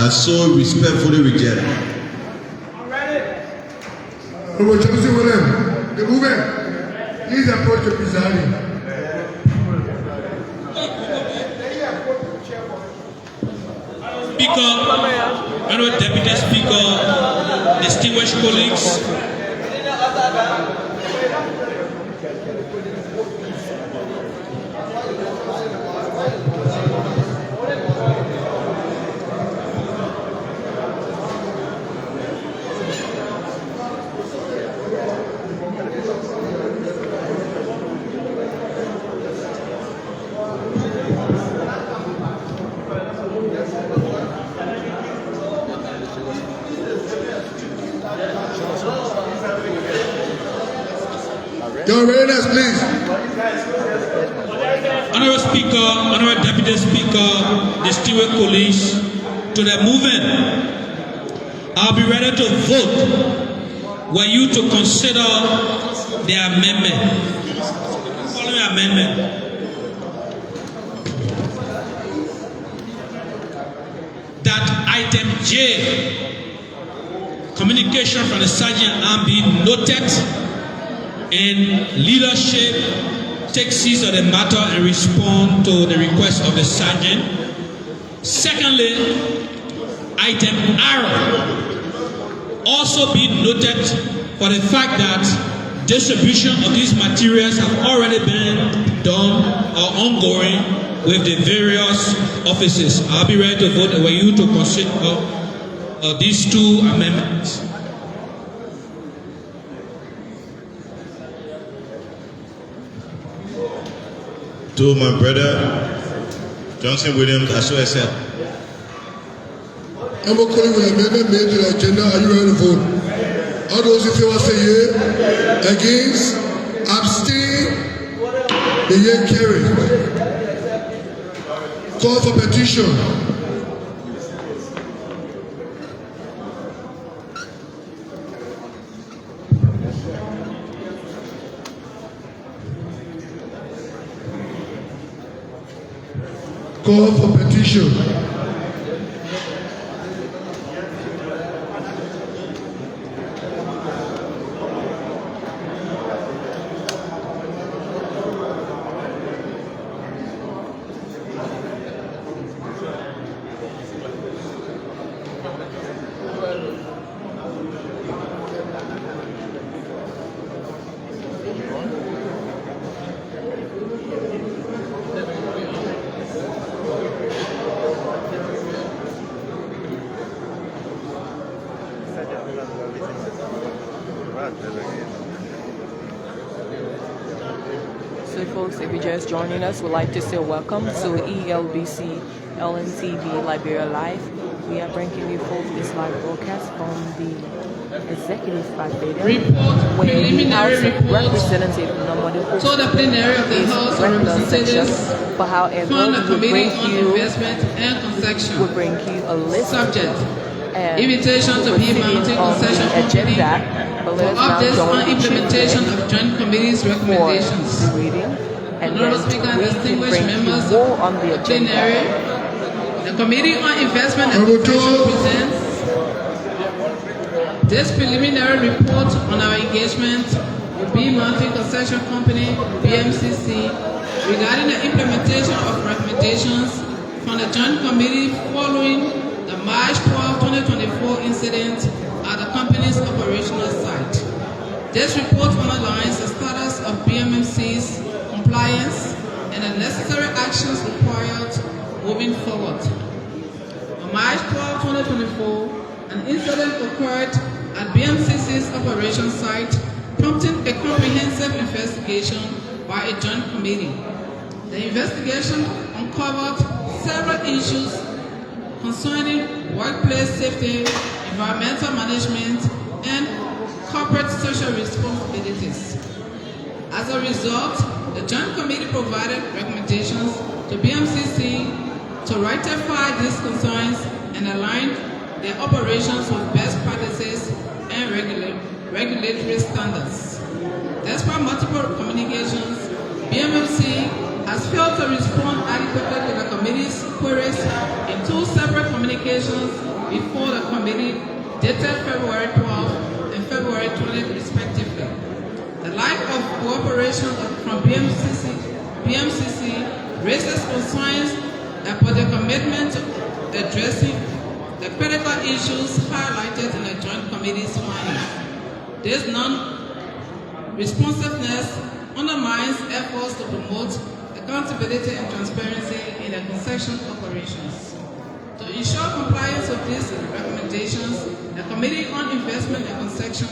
I so respectfully reject. The movement, please approach the presiding. Speaker, Honorable Deputy Speaker, distinguished colleagues. Deliberations, please. Honorable Speaker, Honorable Deputy Speaker, distinguished colleagues, to the movement, I'll be ready to vote were you to consider the amendment. Following amendment. That item J, communication from the Sergeant Arm be noted and leadership take seize of the matter and respond to the request of the sergeant. Secondly, item R also be noted for the fact that distribution of these materials have already been done or ongoing with the various offices. I'll be ready to vote for you to consider these two amendments. To my brother Johnson Williams, I so accept. I'm calling with amendment made to the agenda. Are you ready to vote? All those in favor say yea. Against? Abstain? The yea carry. Call for petition. Call for petition. So folks, if you're just joining us, we'd like to say welcome to ELBC LNTV Liberia Live. We are bringing you forth this live broadcast from the Executive Pavilion, where the House of Representatives to the plenary of the House of Representatives but however, from the Committee on we Investment and Concession. will bring you a list Subject: and invitation to BMCC concession company for updates on implementation of joint committee's recommendations. And Honorable Speaker and distinguished members of on the the plenary, the Committee on Investment and Concession presents this preliminary report on our engagement with BMCC concession company BMCC regarding the implementation of recommendations from the joint committee following the March 12, 2024 incident at the company's operational site. This report underlines the status of BMCC's compliance and the necessary actions required moving forward. On March 12, 2024, an incident occurred at BMCC's operation site, prompting a comprehensive investigation by a joint committee. The investigation uncovered several issues concerning workplace safety, environmental management, and corporate social responsibilities. As a result, the Joint Committee provided recommendations to BMCC to rectify these concerns and align their operations with best practices and regulatory standards. Despite multiple communications, BMCC has failed to respond adequately to the committee's queries in 2 two separate communications before the committee dated February 12 and February 20 respectively. The lack of cooperation from BMCC raises concerns about the commitment to addressing the critical issues highlighted in the Joint Committee's findings. This non-responsiveness undermines efforts to promote accountability and transparency in the concession operations. To ensure compliance with these recommendations, the Committee on Investment and Concession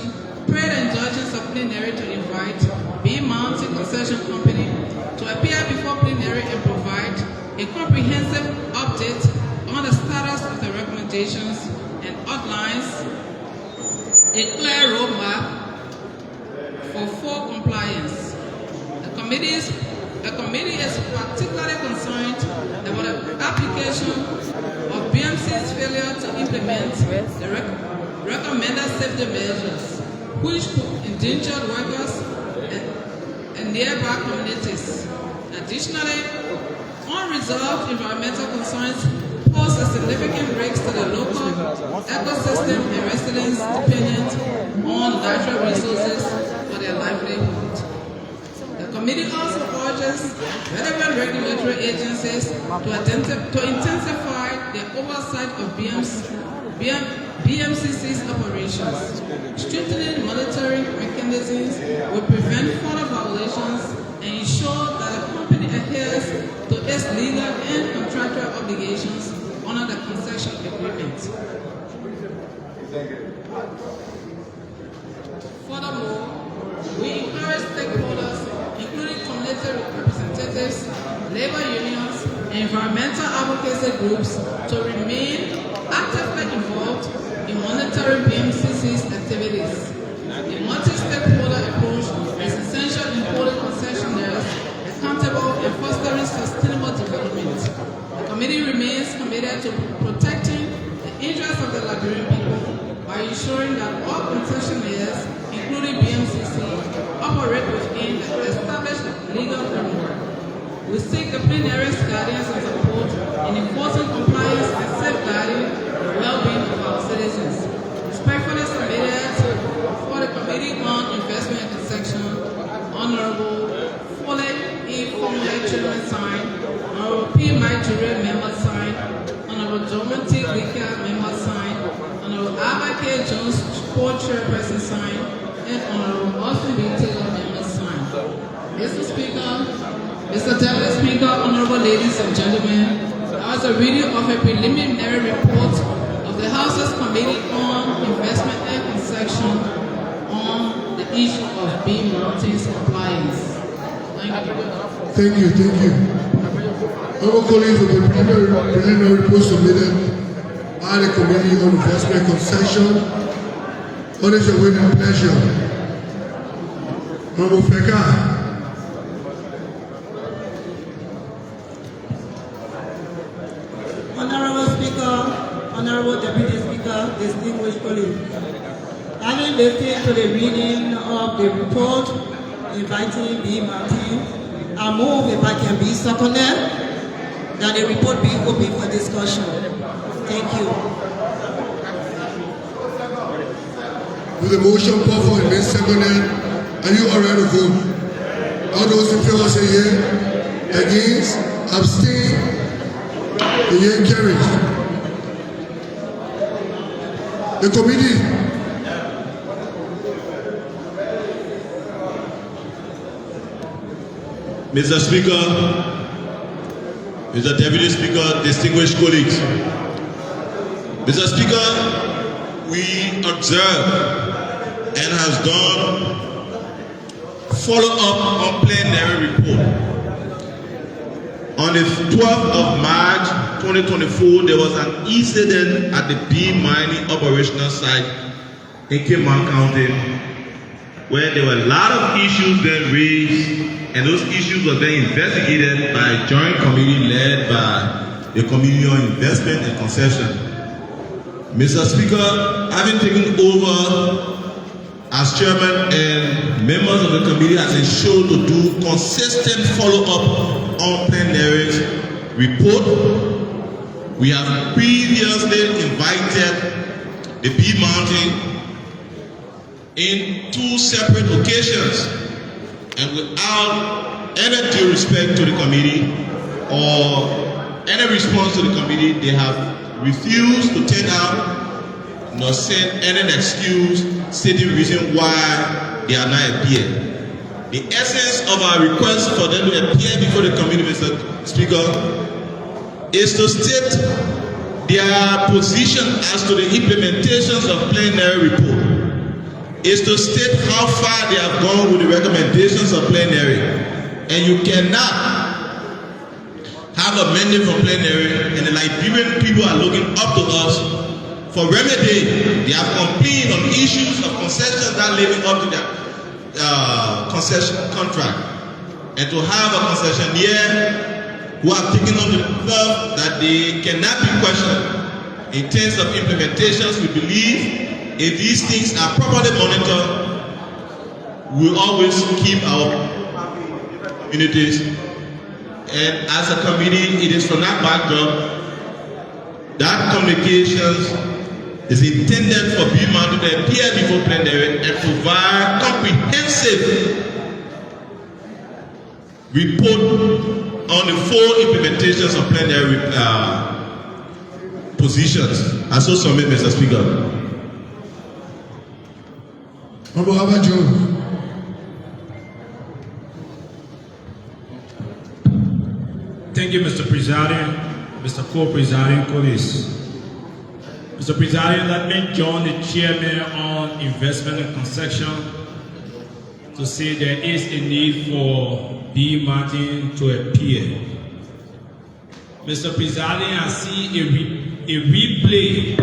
prayed the indulgence of plenary to invite BMCC Concession Company to appear before plenary and provide a comprehensive update on the status of the recommendations and outlines a clear roadmap for full compliance. The committee is particularly concerned about the application of BMC's failure to implement the recommended safety measures, which could endanger workers and nearby communities. Additionally, unresolved environmental concerns pose a significant risk to the local ecosystem and residents dependent on natural resources for their livelihood. The committee also urges relevant regulatory agencies to intensify the oversight of BMCC's operations. Strengthening monitoring mechanisms will prevent further violations and ensure that the company adheres to its legal and contractual obligations under the concession agreement. Furthermore, we encourage stakeholders, including community representatives, labor unions, and environmental advocacy groups, to remain actively involved in monitoring BMCC's activities. A multi-stakeholder approach is essential in holding concessionaires accountable and fostering sustainable development. The committee remains committed to protecting the interests of the Liberian people by ensuring that all concessionaires, including BMCC, operate within the established legal framework. We seek the plenary's guidance and support in enforcing compliance and safeguarding the well-being of our citizens. Respectfully submitted for the Committee on Investment and Concession, Honorable Foley E. Fonley, Chairman, sign, Honorable P. Mike Jure, member, sign, Honorable Joman T. Lika, member, sign, Honorable Abba K. Jones, co-chairperson, sign, and Honorable Austin B. Taylor, member, sign. Mr. Speaker, Mr. Deputy Speaker, honorable ladies and gentlemen, as a reading of a preliminary report of the House's Committee on Investment and Concession on the issue of BMCC's compliance. Thank you. Thank you. Our colleagues of the preliminary report submitted by the Committee on Investment and Concession. What is your waiting pleasure? Honorable Feka. Honorable Speaker, Honorable Deputy Speaker, distinguished colleagues. Having listened to the reading of the report inviting BMCC, I move, if I can be seconded, that the report be open for discussion. Thank you. With the motion put and been seconded, are you all ready to vote? All those in favor say yea. Against, abstain. The year carries. The committee. Mr. Speaker, Mr. Deputy Speaker, distinguished colleagues. Mr. Speaker, we observe and has done follow-up on plenary report. On the 12th of March 2024, there was an incident at the B mining operational site in Kimon County where there were a lot of issues then raised, and those issues were then investigated by a joint committee led by the Committee on Investment and Concession. Mr. Speaker, having taken over as chairman and members of the committee has ensured to do consistent follow-up on plenary's report We have previously invited the B Mountain in 2 separate occasions, and without any due respect to the committee or any response to the committee, they have refused to turn out nor send any excuse stating reason why they are not appeared. The essence of our request for them to appear before the committee, Mr. Speaker, is to state their position as to the implementations of plenary report, is to state how far they have gone with the recommendations of plenary. And you cannot have a mandate from plenary and the Liberian people are looking up to us for remedy. They have complained on issues of concessions that living up to their concession contract. And to have a concessionaire who have taken on the stuff that they cannot be questioned in terms of implementations, we believe if these things are properly monitored, we'll always keep our communities. And as a committee, it is from that backdrop that communications is intended for B Mountain to appear before plenary and provide comprehensive report on the full implementations of plenary positions. I so submit, Mr. Speaker. Honorable Abba Jones. Thank you, Mr. Presiding, Mr. Co-Presiding colleagues. Mr. Presiding, let me join the chairman on investment and concession to say there is a need for B Mountain to appear. Mr. Presiding, I see a replay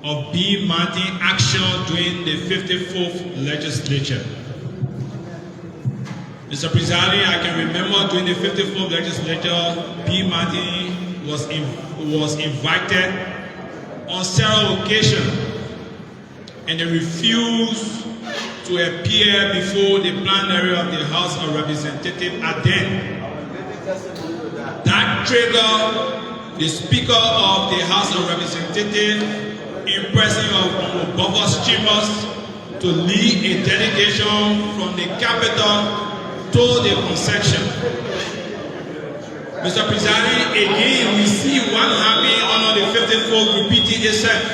of B Mountain action during the 54th legislature. Mr. Presiding, I can remember during the 54th legislature, B Mountain was invited on several occasions, and they refused to appear before the plenary of the House of Representatives at then. That triggered the Speaker of the House of Representatives in presence of Buffer's Chambers to lead a delegation from the capital to the concession. Mr. President, again, we see what happened under the 54th repeating itself.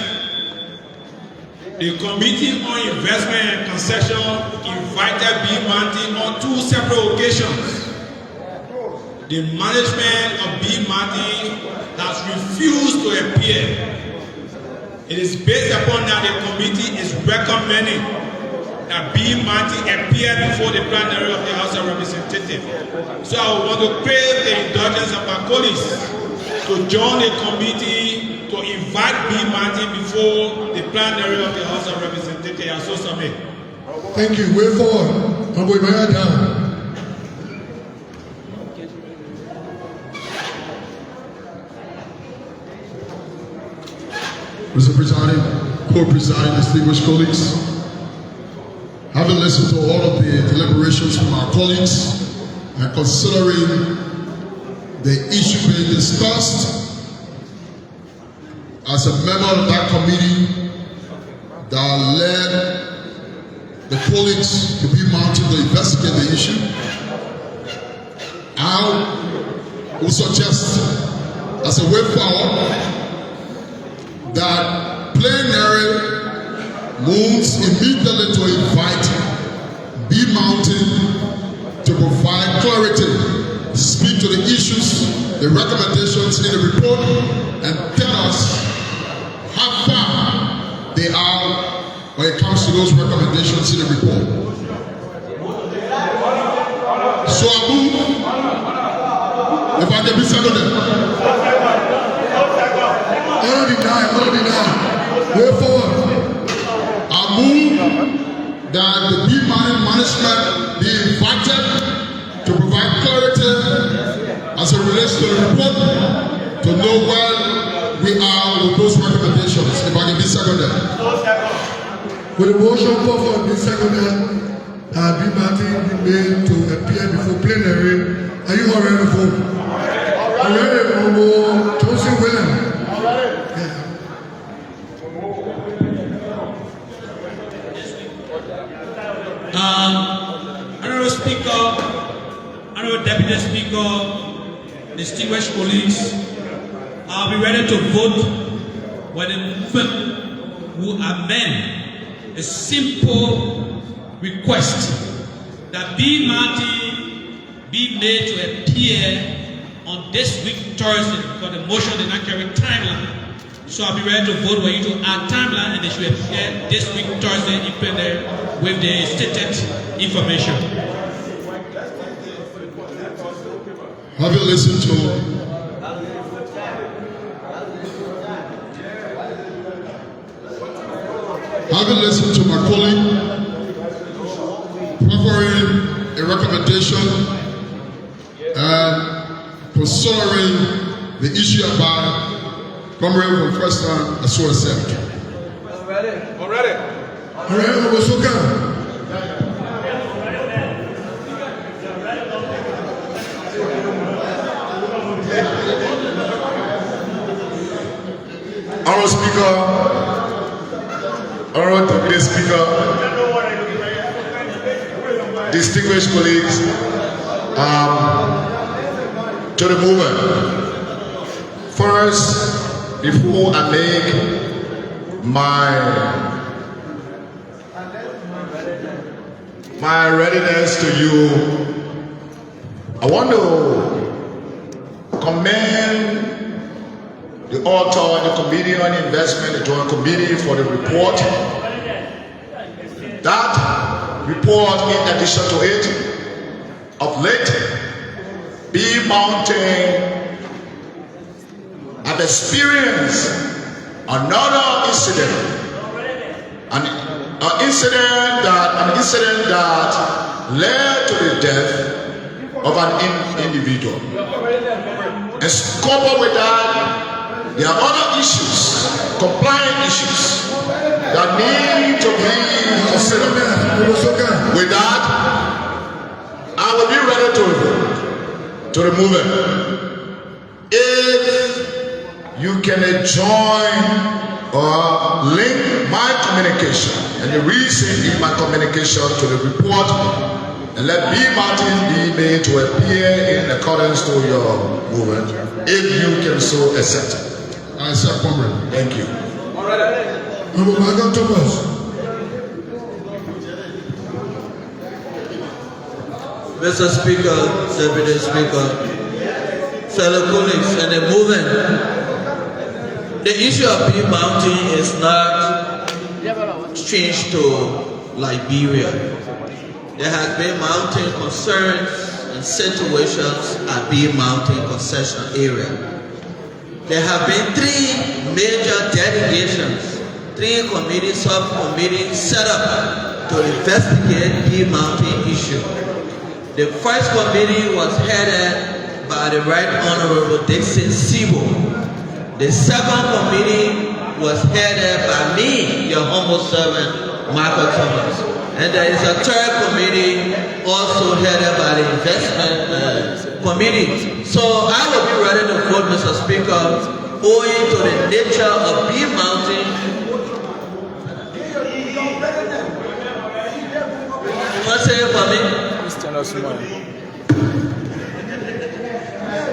The Committee on Investment and Concession invited B Mountain on 2 separate occasions. The management of B Mountain has refused to appear. It is based upon that the committee is recommending that B Mountain appear before the plenary of the House of Representatives. So I want to crave the indulgence of our colleagues to join the committee to invite B Mountain before the plenary of the House of Representatives. I so submit. Thank you. Way forward. I'm going right down. Mr. Presiding, co-presiding, distinguished colleagues, having listened to all of the deliberations from our colleagues and considering the issue being discussed, as a member of that committee that led the colleagues to be mounted to investigate the issue, I would suggest as a way forward that plenary moves immediately to invite B Mountain to provide clarity, speak to the issues, the recommendations in the report, and tell us how far they are when it comes to those recommendations in the report. So I move, if I can be seconded. Order denied. Way forward. I move that the B Mountain management be invited to provide clarity as it relates to the report, to know where we are with those recommendations. If I can be seconded. With the motion for be seconded, B Mountain be made to appear before plenary. Are you all ready to vote? Are you ready, Honorable Johnson? Honorable Speaker, Honorable Deputy Speaker, distinguished colleagues, I'll be ready to vote when the movement will amend a simple request that B. Martin be made to appear on this week Thursday, because the motion did not carry timeline. So I'll be ready to vote for you to add timeline, and they should appear this week Thursday with the stated information. Having listened to my colleague, preparing a recommendation and considering the issue about coming from first time, as well as second. Already, Obosoka. Honorable Speaker, Honorable Deputy Speaker, distinguished colleagues, to the movement. First, before I make my readiness to you, I want to commend the author, the Committee on Investment, the Joint Committee for the report. That report, in addition to it, of late, B Mountain have experienced another incident, an incident that led to the death of an individual. And coupled with that, there are other issues, compliance issues, that need to be considered. With that, I will be ready to remove it. If you can join or link my communication and the reason in my communication to the report, and let B. Martin be made to appear in accordance to your movement, if you can so accept it. I accept, comrade. Thank you. Honorable Thomas. Mr. Speaker, Deputy Speaker, fellow colleagues and the movement, the issue of B Mountain is not changed to Liberia. There has been mountain concerns and situations at B Mountain concession area. There have been 3 major delegations, 3 committees, subcommittees set up to investigate B Mountain issue. The first committee was headed by the Right Honorable Dixon Sibo. The second committee was headed by me, your humble servant, Michael Thomas. And there is a third committee also headed by the investment committee. So I will be ready to vote, Mr. Speaker, owing to the nature of B Mountain. You want to say it for me?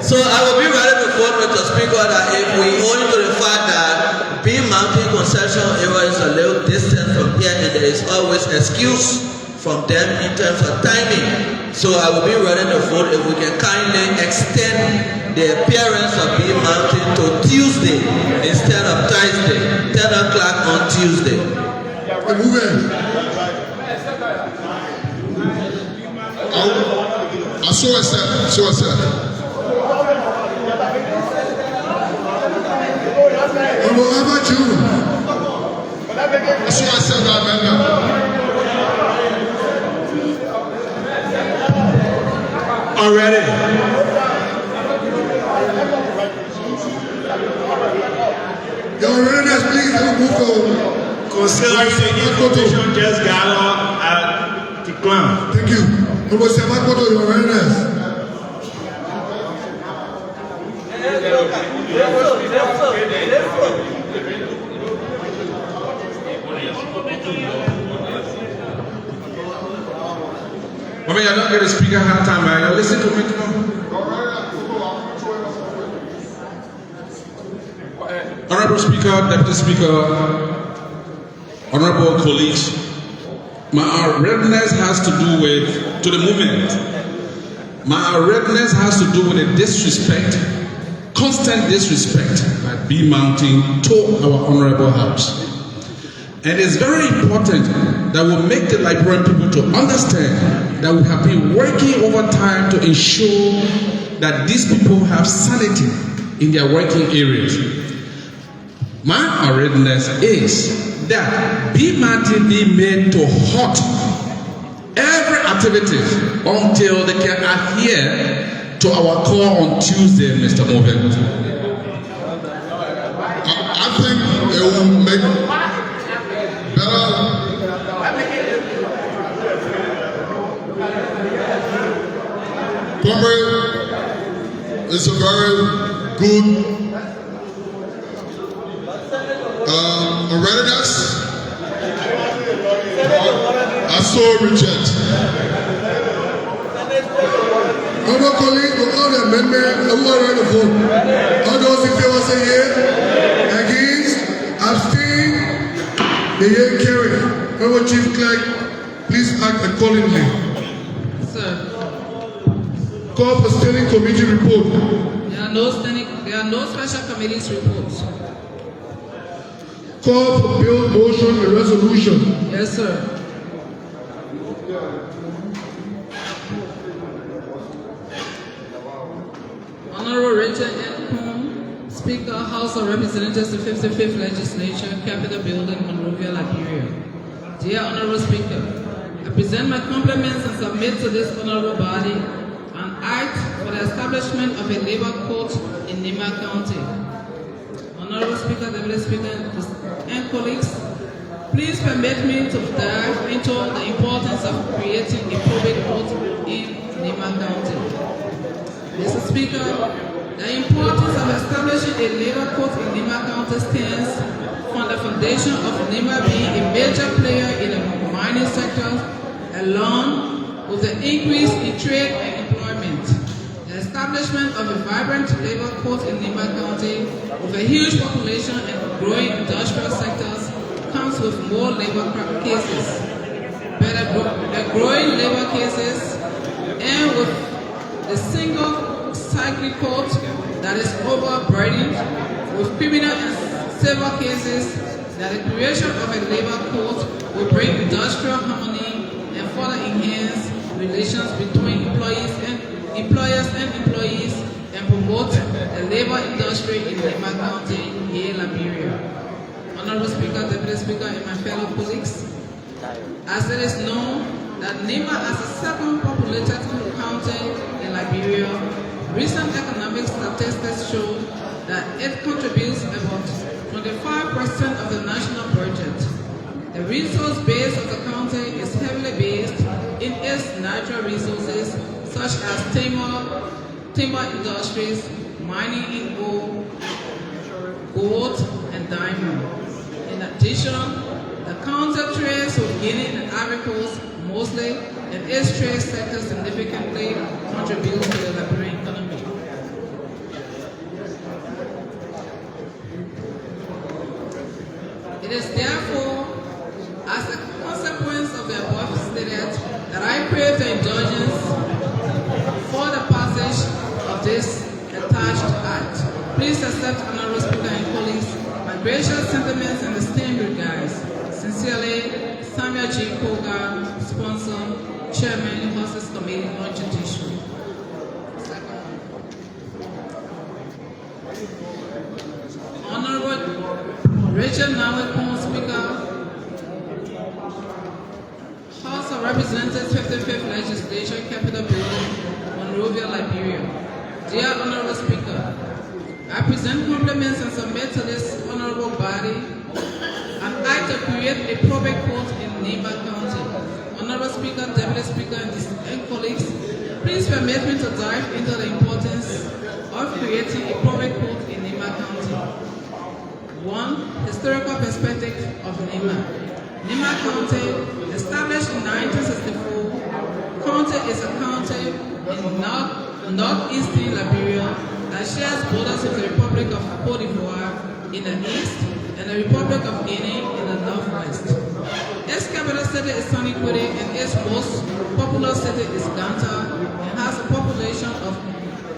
So I will be ready to vote, Mr. Speaker, that if we owing to the fact that B Mountain concession area is a little distance from here, and there is always excuse from them in terms of timing. So I will be ready to vote if we can kindly extend the appearance of B Mountain to Tuesday instead of Thursday, 10 o'clock on Tuesday. So accept. Honorable June. So accept that amendment. Already. Your readiness, please move forward. Considering the information just gathered at the clan. Thank you. Honorable Semakoto, your readiness. I mean, I don't get a speaker hard time, man. You listen to me, Honorable Speaker, Deputy Speaker, honorable colleagues, my readiness has to do with, to the movement, my readiness has to do with the disrespect, constant disrespect by B Mountain to our honorable house. And it's very important that we make the Liberian people to understand that we have been working over time to ensure that these people have sanity in their working areas. My readiness is that B Mountain be made to halt every activity until they can adhere to our call on Tuesday, Mr. Movement. I think it will make better. Comrade, it's a very good readiness. I so reject. Honorable colleagues, for all the amendments, who are ready to vote? All those in favor say yea. Against? Abstain? The yea carried. Honorable Chief Clerk, please act accordingly. Sir, Call for standing committee report. there are no special committees reports. Call for bill, motion, and resolution. Yes, sir. Honorable Richard N. Coon, Speaker, House of Representatives, the 55th Legislature, Capitol Building, Monrovia, Liberia. Dear Honorable Speaker, I present my compliments and submit to this honorable body an act for the establishment of a labor court in Nima County. Honorable Speaker, Deputy Speaker, and colleagues, please permit me to dive into the importance of creating a probate court in Nima County. Mr. Speaker, the importance of establishing a labor court in Nima County stands on the foundation of Nima being a major player in the mining sector, along with the increase in trade and employment. The establishment of a vibrant labor court in Nima County with a huge population and growing industrial sectors comes with more labor cases. But the growing labor cases and with the single cycle court that is overburdened with criminal and civil cases, that the creation of a labor court will bring industrial harmony and further enhance relations between employers and employees and promote the labor industry in Nima County, here in Liberia. Honorable Speaker, Deputy Speaker, and my fellow colleagues, as it is known that Nima as the second populated county in Liberia, recent economic statistics show that it contributes about 25% of the national budget. The resource base of the county is heavily based in its natural resources such as timber industries, mining in gold and diamond. In addition, the county trades with Guinea and Ivory Coast mostly, and its trade sector significantly contributes to the Liberian economy. It is therefore, as a consequence of the above stated, that I crave the indulgence for the passage of this attached act. Please accept, Honorable Speaker and colleagues, my gracious sentiments and esteemed regards. Sincerely, Samuel G. Koga, sponsor, Chairman, Horses Committee on Judiciary. Honorable Richard Nawekon, Speaker, House of Representatives, 55th Legislature, Capitol Building, Monrovia, Liberia. Dear Honorable Speaker, I present compliments and submit to this honorable body an act to create a probate court in Nima County. Honorable Speaker, Deputy Speaker, and colleagues, please permit me to dive into the importance of creating a probate court in Nima County. One, historical perspective of Nima. Nima County, established in 1964, County is a county in northeastern Liberia that shares borders with the Republic of Cote d'Ivoire in the east and the Republic of Guinea in the northwest. Its capital city is Sonikudi and its most populous city is Ganta and has a population of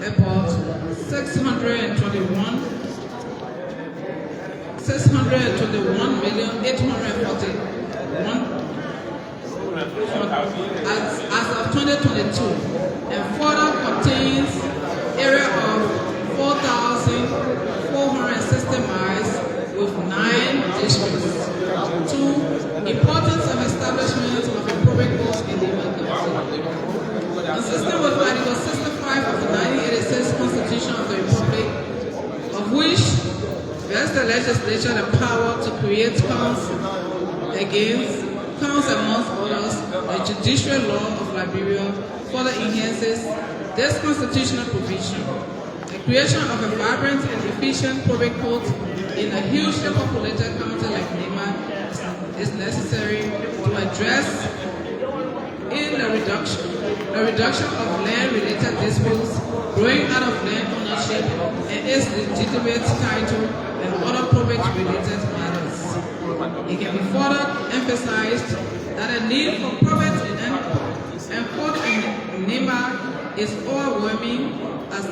about 621,841,000 as of 2022, and further contains area of 4,460 miles with 9 districts. 2. Importance of establishment of a public court in the County. Consistent with Article 65 of the 1986 Constitution of the Republic, of which vests the legislature the power to create counts amongst others, the judicial law of Liberia further enhances this constitutional provision. The creation of a vibrant and efficient public court in a hugely populated county like Nima is necessary to address the reduction of land-related disputes growing out of land ownership and its legitimate title and other public-related matters. It can be further emphasized that the need for private and court in Nima is overwhelming, as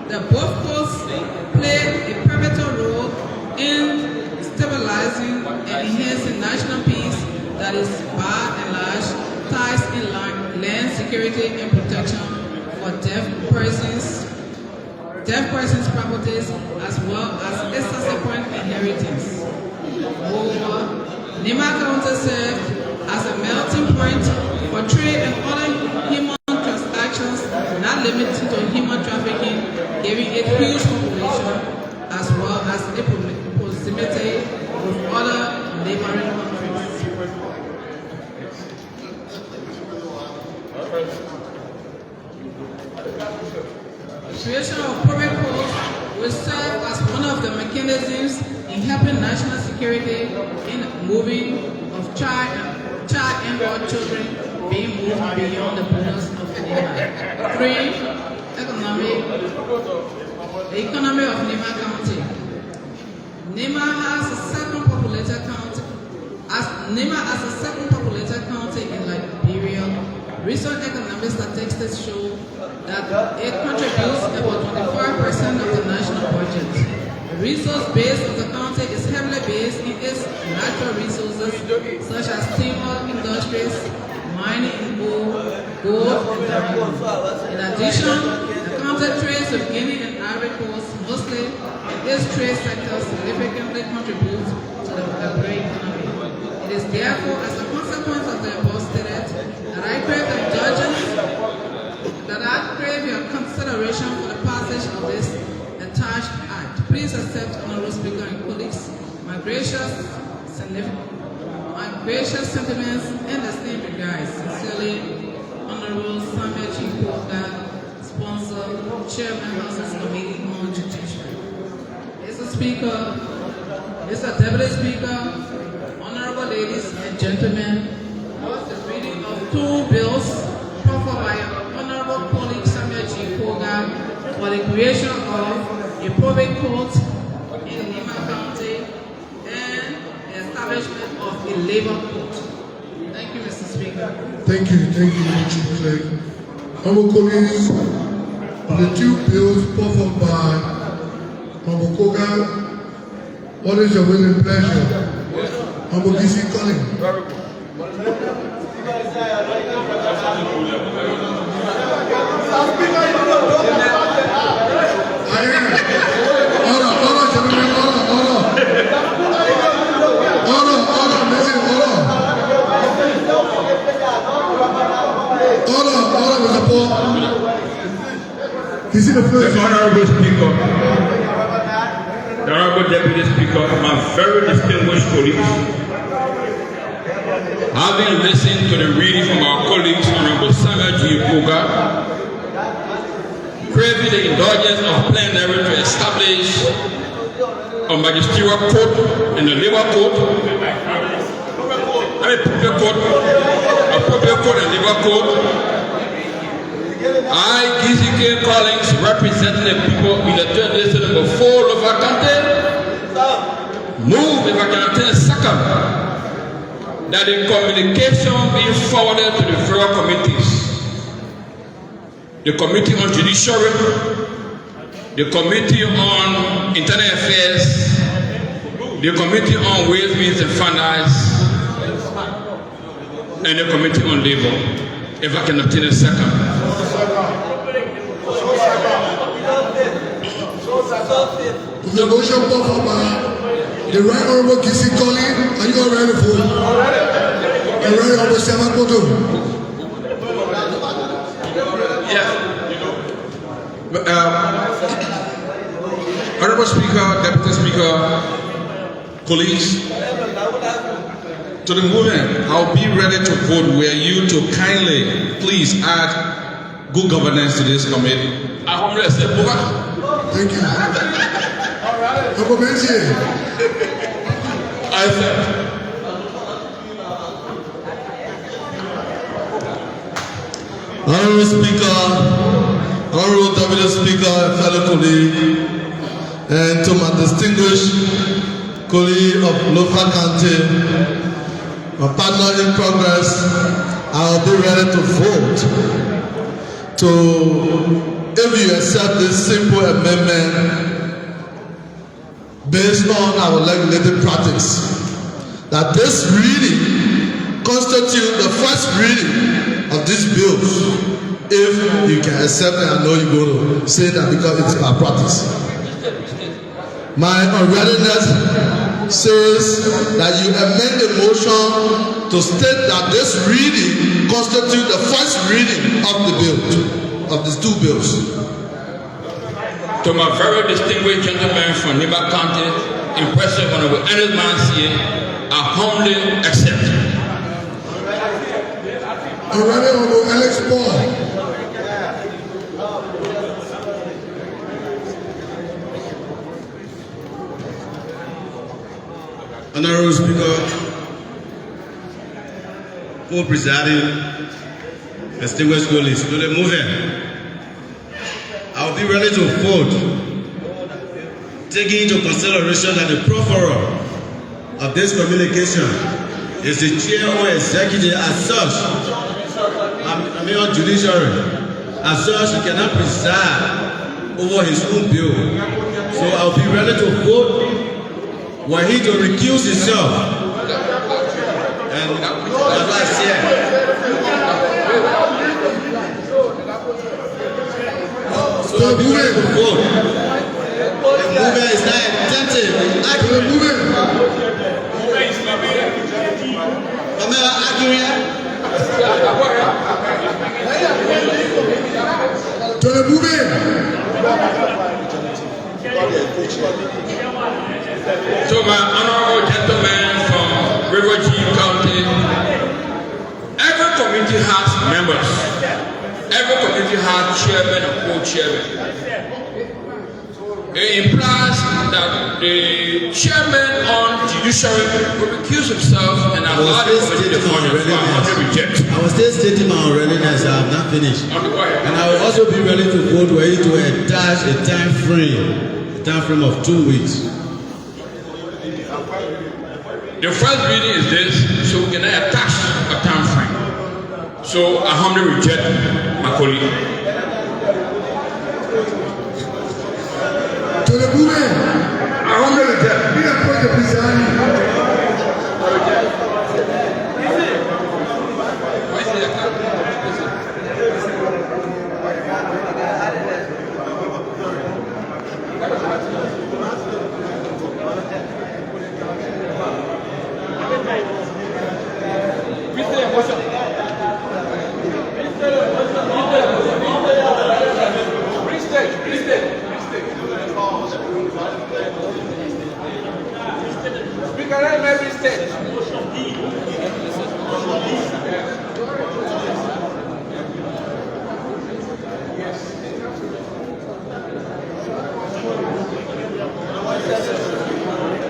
the both courts play a pivotal role in stabilizing and enhancing national peace that is, by and large, ties in land security and protection for deaf persons' properties as well as its subsequent inheritance. Moreover, Nima County served as a melting point for trade and other human transactions not limited to human trafficking, giving it huge population as well as a proximity with other neighboring countries. The creation of public courts will serve as one of the mechanisms in helping national security in moving of child and or children being moved beyond the borders of Nima. 3. The economy of Nima County. Nima has a second populated county. Nima as a second populated county in Liberia, recent economic statistics show that it contributes about 25% of the national budget. The resource base of the county is heavily based in its natural resources such as timber industries, mining in gold, and diamonds. In addition, the county trades with Guinea and Ivory Coast mostly, and its trade sector significantly contributes to the Liberian economy. It is therefore as a consequence of the above stated that I crave your consideration for the passage of this attached act. Please accept, Honorable Speaker and colleagues, my gracious sentiments and esteemed regards. Sincerely, Honorable Samuel Chipoka, sponsor, Chairman, Houses Committee on Judiciary. Mr. Speaker, Mr. Deputy Speaker, Honorable ladies and gentlemen, was the reading of 2 bills proffered by Honorable colleague Samuel Chipoka for the creation of a public court in Nima County and the establishment of a labor court. Thank you, Mr. Speaker. Thank you, Chief Clerk. Honorable colleagues, on the 2 bills proffered by Honorable Koga, what is your will and pleasure? Honorable DC Collins. The Honorable Speaker, the Honorable Deputy Speaker, my very distinguished colleagues, having listened to the reading from our colleagues, Honorable Samuel G. Koga, craving the indulgence of plenary to establish a magisterial court and a labor court, appropriate code and legal code. I, GZK Collins, representing the people in the third district number 4 local county, move if I can obtain a second that the communication be forwarded to the various committees. The Committee on Judiciary, the Committee on Internal Affairs, the Committee on Ways, Means and Finance, and the Committee on Labor. If I can obtain a second. The motion brought by the Right Honorable Kisi Collins, are you all ready for? The Right Honorable Sama Koto. Yes. Honorable Speaker, Deputy Speaker, colleagues, to the movement, I'll be ready to vote were you to kindly please add good governance to this committee. Thank you. Honorable Benji. I said. Honorable Speaker, Honorable Deputy Speaker, fellow colleague, and to my distinguished colleague of local county, my partner in progress, I will be ready to vote if you accept this simple amendment based on our legislative practice, that this reading constitutes the first reading of these bills. If you can accept it, I know you're going to say that because it's our practice. My unreadiness says that you amend the motion to state that this reading constitutes the first reading of the bill, of these two bills. To my very distinguished gentleman from Liberia County, Impressive Honorable Ernest Mansie, I humbly accept. Honorable Alex Paul. Honorable Speaker, co-presiding, distinguished colleagues, to the movement, I'll be ready to vote, taking into consideration that the profferor of this communication is the chair or executive as such. I'm on judiciary. As such, he cannot preside over his own bill. So I'll be ready to vote were he to recuse himself. And that's what I said. So I'll be ready to vote. The movement is not attentive. The movement. I'm not arguing. To the movement. To my honorable gentleman from River G County, every community has members. Every community has chairman and co-chairman. It implies that the chairman on judiciary will recuse himself and allow the committee to function. I was still stating my unreadiness. I have not finished. And I will also be ready to vote were you to attach a time frame of 2 weeks. The first reading is this, so we cannot attach a time frame. So I humbly reject my colleague. To the movement. I humbly reject. Be appointed the presiding.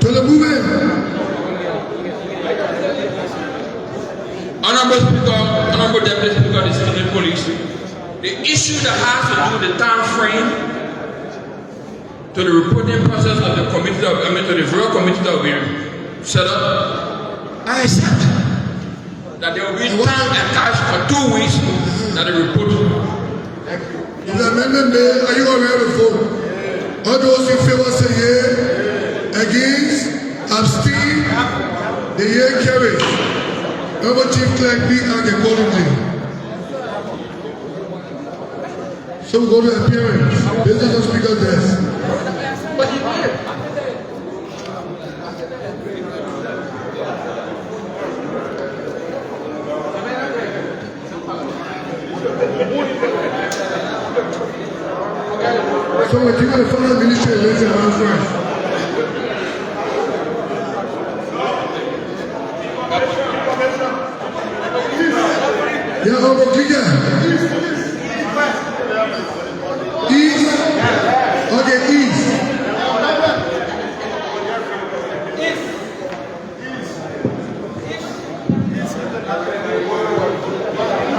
To the movement. Mr. Speaker, Honorable Deputy Speaker, distinguished colleagues, the issue that has to do with the time frame to the reporting process of the committee, to the various committee that will be set up, I accept that there will be time attached for 2 weeks that the report. If the amendment made, are you aware of the vote? All those in favor say yea. Against? Abstain? The yea carries. Member Chief Clerk, be and accordingly. So we go to appearance. Business and Speaker's desk. So we're giving the final ministry a lazy hand first. Yeah, over clear. East. Okay, east.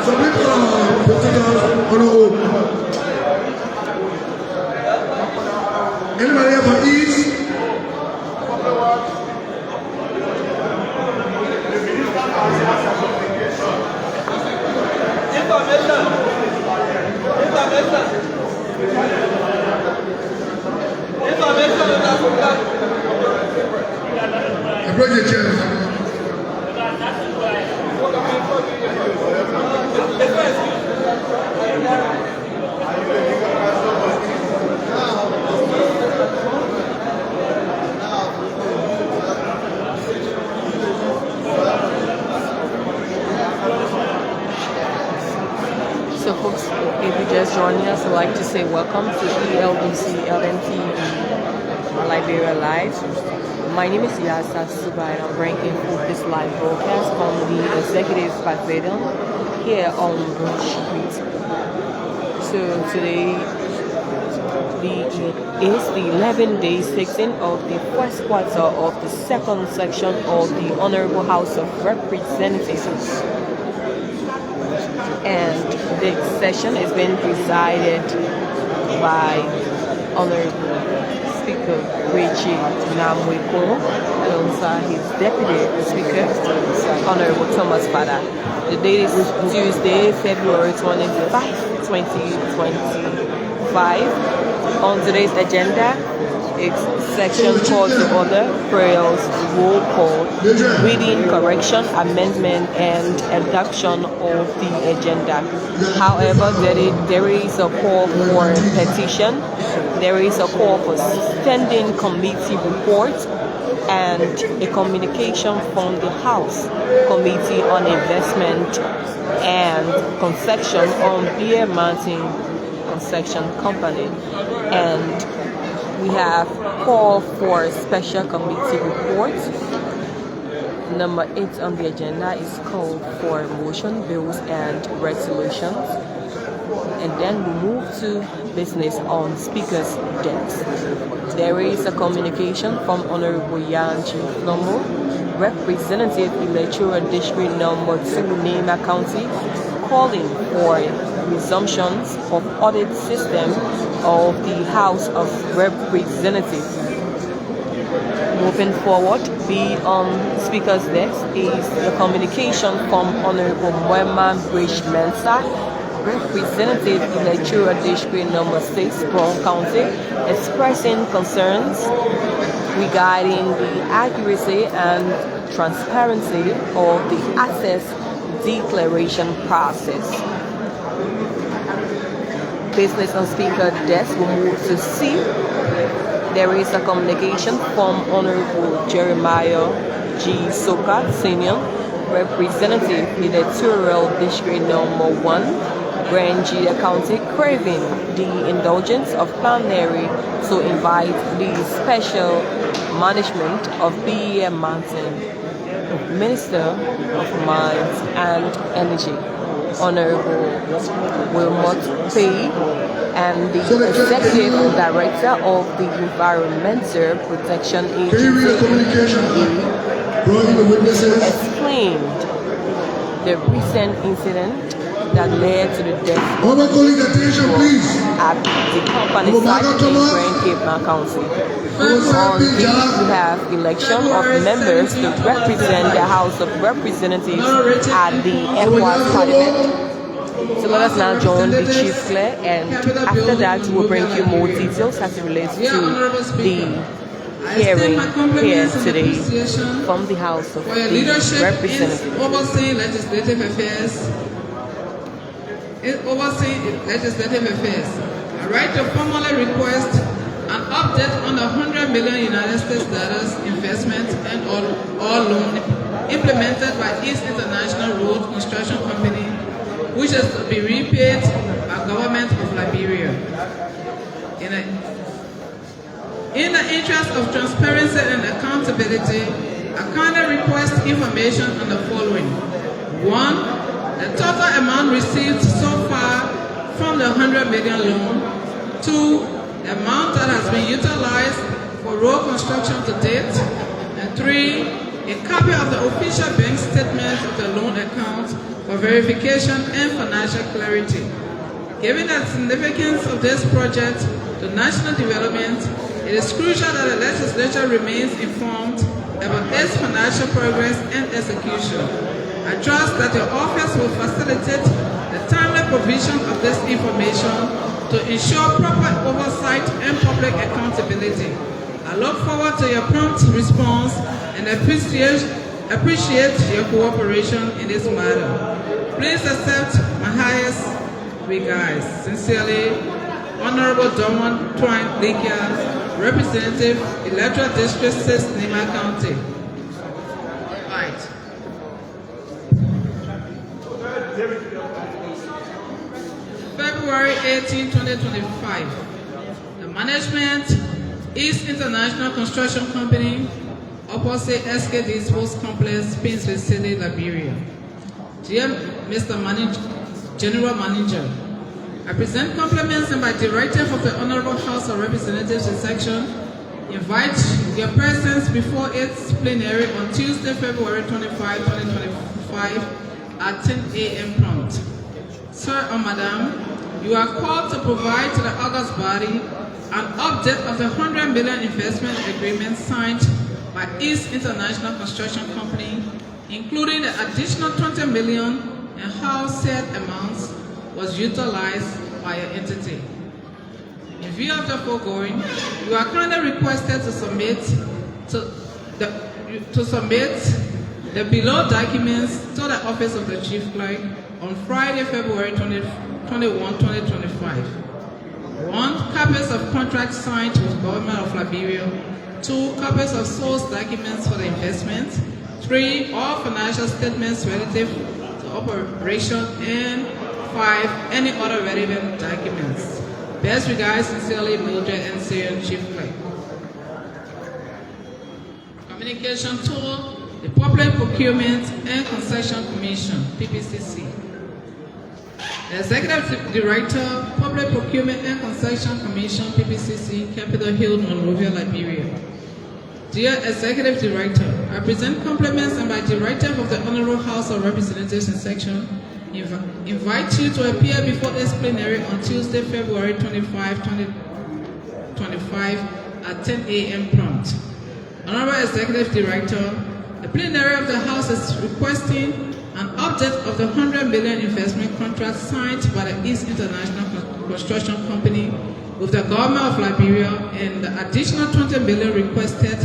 Submit procedural on hold. Anybody here for east? Approach the chair. So folks, if you just joining us, I'd like to say welcome to ELBC LNTV Liberia Live. My name is Yasa Suba and I'm bringing forth this live broadcast from the Executive Pavilion here on Broad Street. So today is the 11-day sitting of the first quarter of the second section of the Honorable House of Representatives. And the session is being presided by Honorable Speaker Richie Namweko alongside his Deputy Speaker, Honorable Thomas Fada. The date is Tuesday, February 25, 2025. On today's agenda, section called to order, prayers, roll call, reading, correction, amendment, and adoption of the agenda. However, there is a call for petition, there is a call for standing committee reports, and a communication from the House Committee on Investment and Concession on Beer Mountain Concession Company. And we have call for special committee reports. Number 8 on the agenda is called for motion, bills, and resolutions. And then we move to business on Speaker's desk. There is a communication from Honorable Yanji Flomo, Representative Electoral District Number 2, Nema County, calling for resumptions of audit system of the House of Representatives. Moving forward, be on Speaker's desk is the communication from Honorable Moeman Bridge Mensa, Representative Electoral District Number 6, Brown County, expressing concerns regarding the accuracy and transparency of the access declaration process. Business on Speaker desk will move to C. There is a communication from Honorable Jeremiah G. Soka, Senior, Representative Electoral District Number 1, Grangida County, craving the indulgence of plenary to invite the special management of BM Mountain, Minister of Mines and Energy, Honorable Wilmot Pei, and the Executive Director of the Environmental Protection Agency, explained the recent incident that led to the death All my colleagues, attention, please. at the company site in Grand Cape County. What's On happening, this, John? we have election of members to represent the House of Representatives at the ECOWAS Parliament. So let us now join the Chief Clerk, and after that we'll bring you more details as it relates to the hearing here today from the House of for your leadership in Representatives. overseeing legislative affairs. I write to formally request an update on the $100 million United States dollars investment and all loan implemented by East International Road Construction Company, which is to be repaid by government of Liberia. In the interest of transparency and accountability, I kindly request information on the following. 1. The total amount received so far from the $100 million loan. 2. The amount that has been utilized for road construction to date. And 3. A copy of the official bank statement of the loan account for verification and financial clarity. Given the significance of this project to national development, it is crucial that the legislature remains informed about its financial progress and execution. I trust that your office will facilitate the timely provision of this information to ensure proper oversight and public accountability. I look forward to your prompt response and appreciate your cooperation in this matter. Please accept my highest regards. Sincerely, Honorable Dorman Twine Likia, Representative, Electoral District 6, Nima County. Right. February 18, 2025. The management, East International Construction Company, opposite SKD Sports Complex, Paisley City, Liberia. Dear Mr. General Manager, I present compliments and by directive of the Honorable House of Representatives in section, invite your presence before its plenary on Tuesday, February 25, 2025 at 10 a.m. prompt. Sir or Madam, you are called to provide to the August body an update of the $100 million investment agreement signed by East International Construction Company, including the additional $20 million and how said amounts was utilized by your entity. In view of the foregoing, you are kindly requested to submit the below documents to the Office of the Chief Clerk on Friday, February 21, 2025. 1. Copies of contracts signed with Government of Liberia. 2. Copies of source documents for the investment. 3. All financial statements relative to operation. And 5. Any other relevant documents. Best regards, sincerely, Mildred and Syrian Chief Clerk. Communication tool, the Public Procurement and Concession Commission, PPCC. The Executive Director, Public Procurement and Concession Commission, PPCC, Capitol Hill, Monrovia, Liberia. Dear Executive Director, I present compliments and by directive of the Honorable House of Representatives in section, invite you to appear before this plenary on Tuesday, February 25, 2025 at 10 a.m. prompt. Honorable Executive Director, the plenary of the House is requesting an update of the $100 million investment contract signed by the East International Construction Company with the government of Liberia and the additional $20 million requested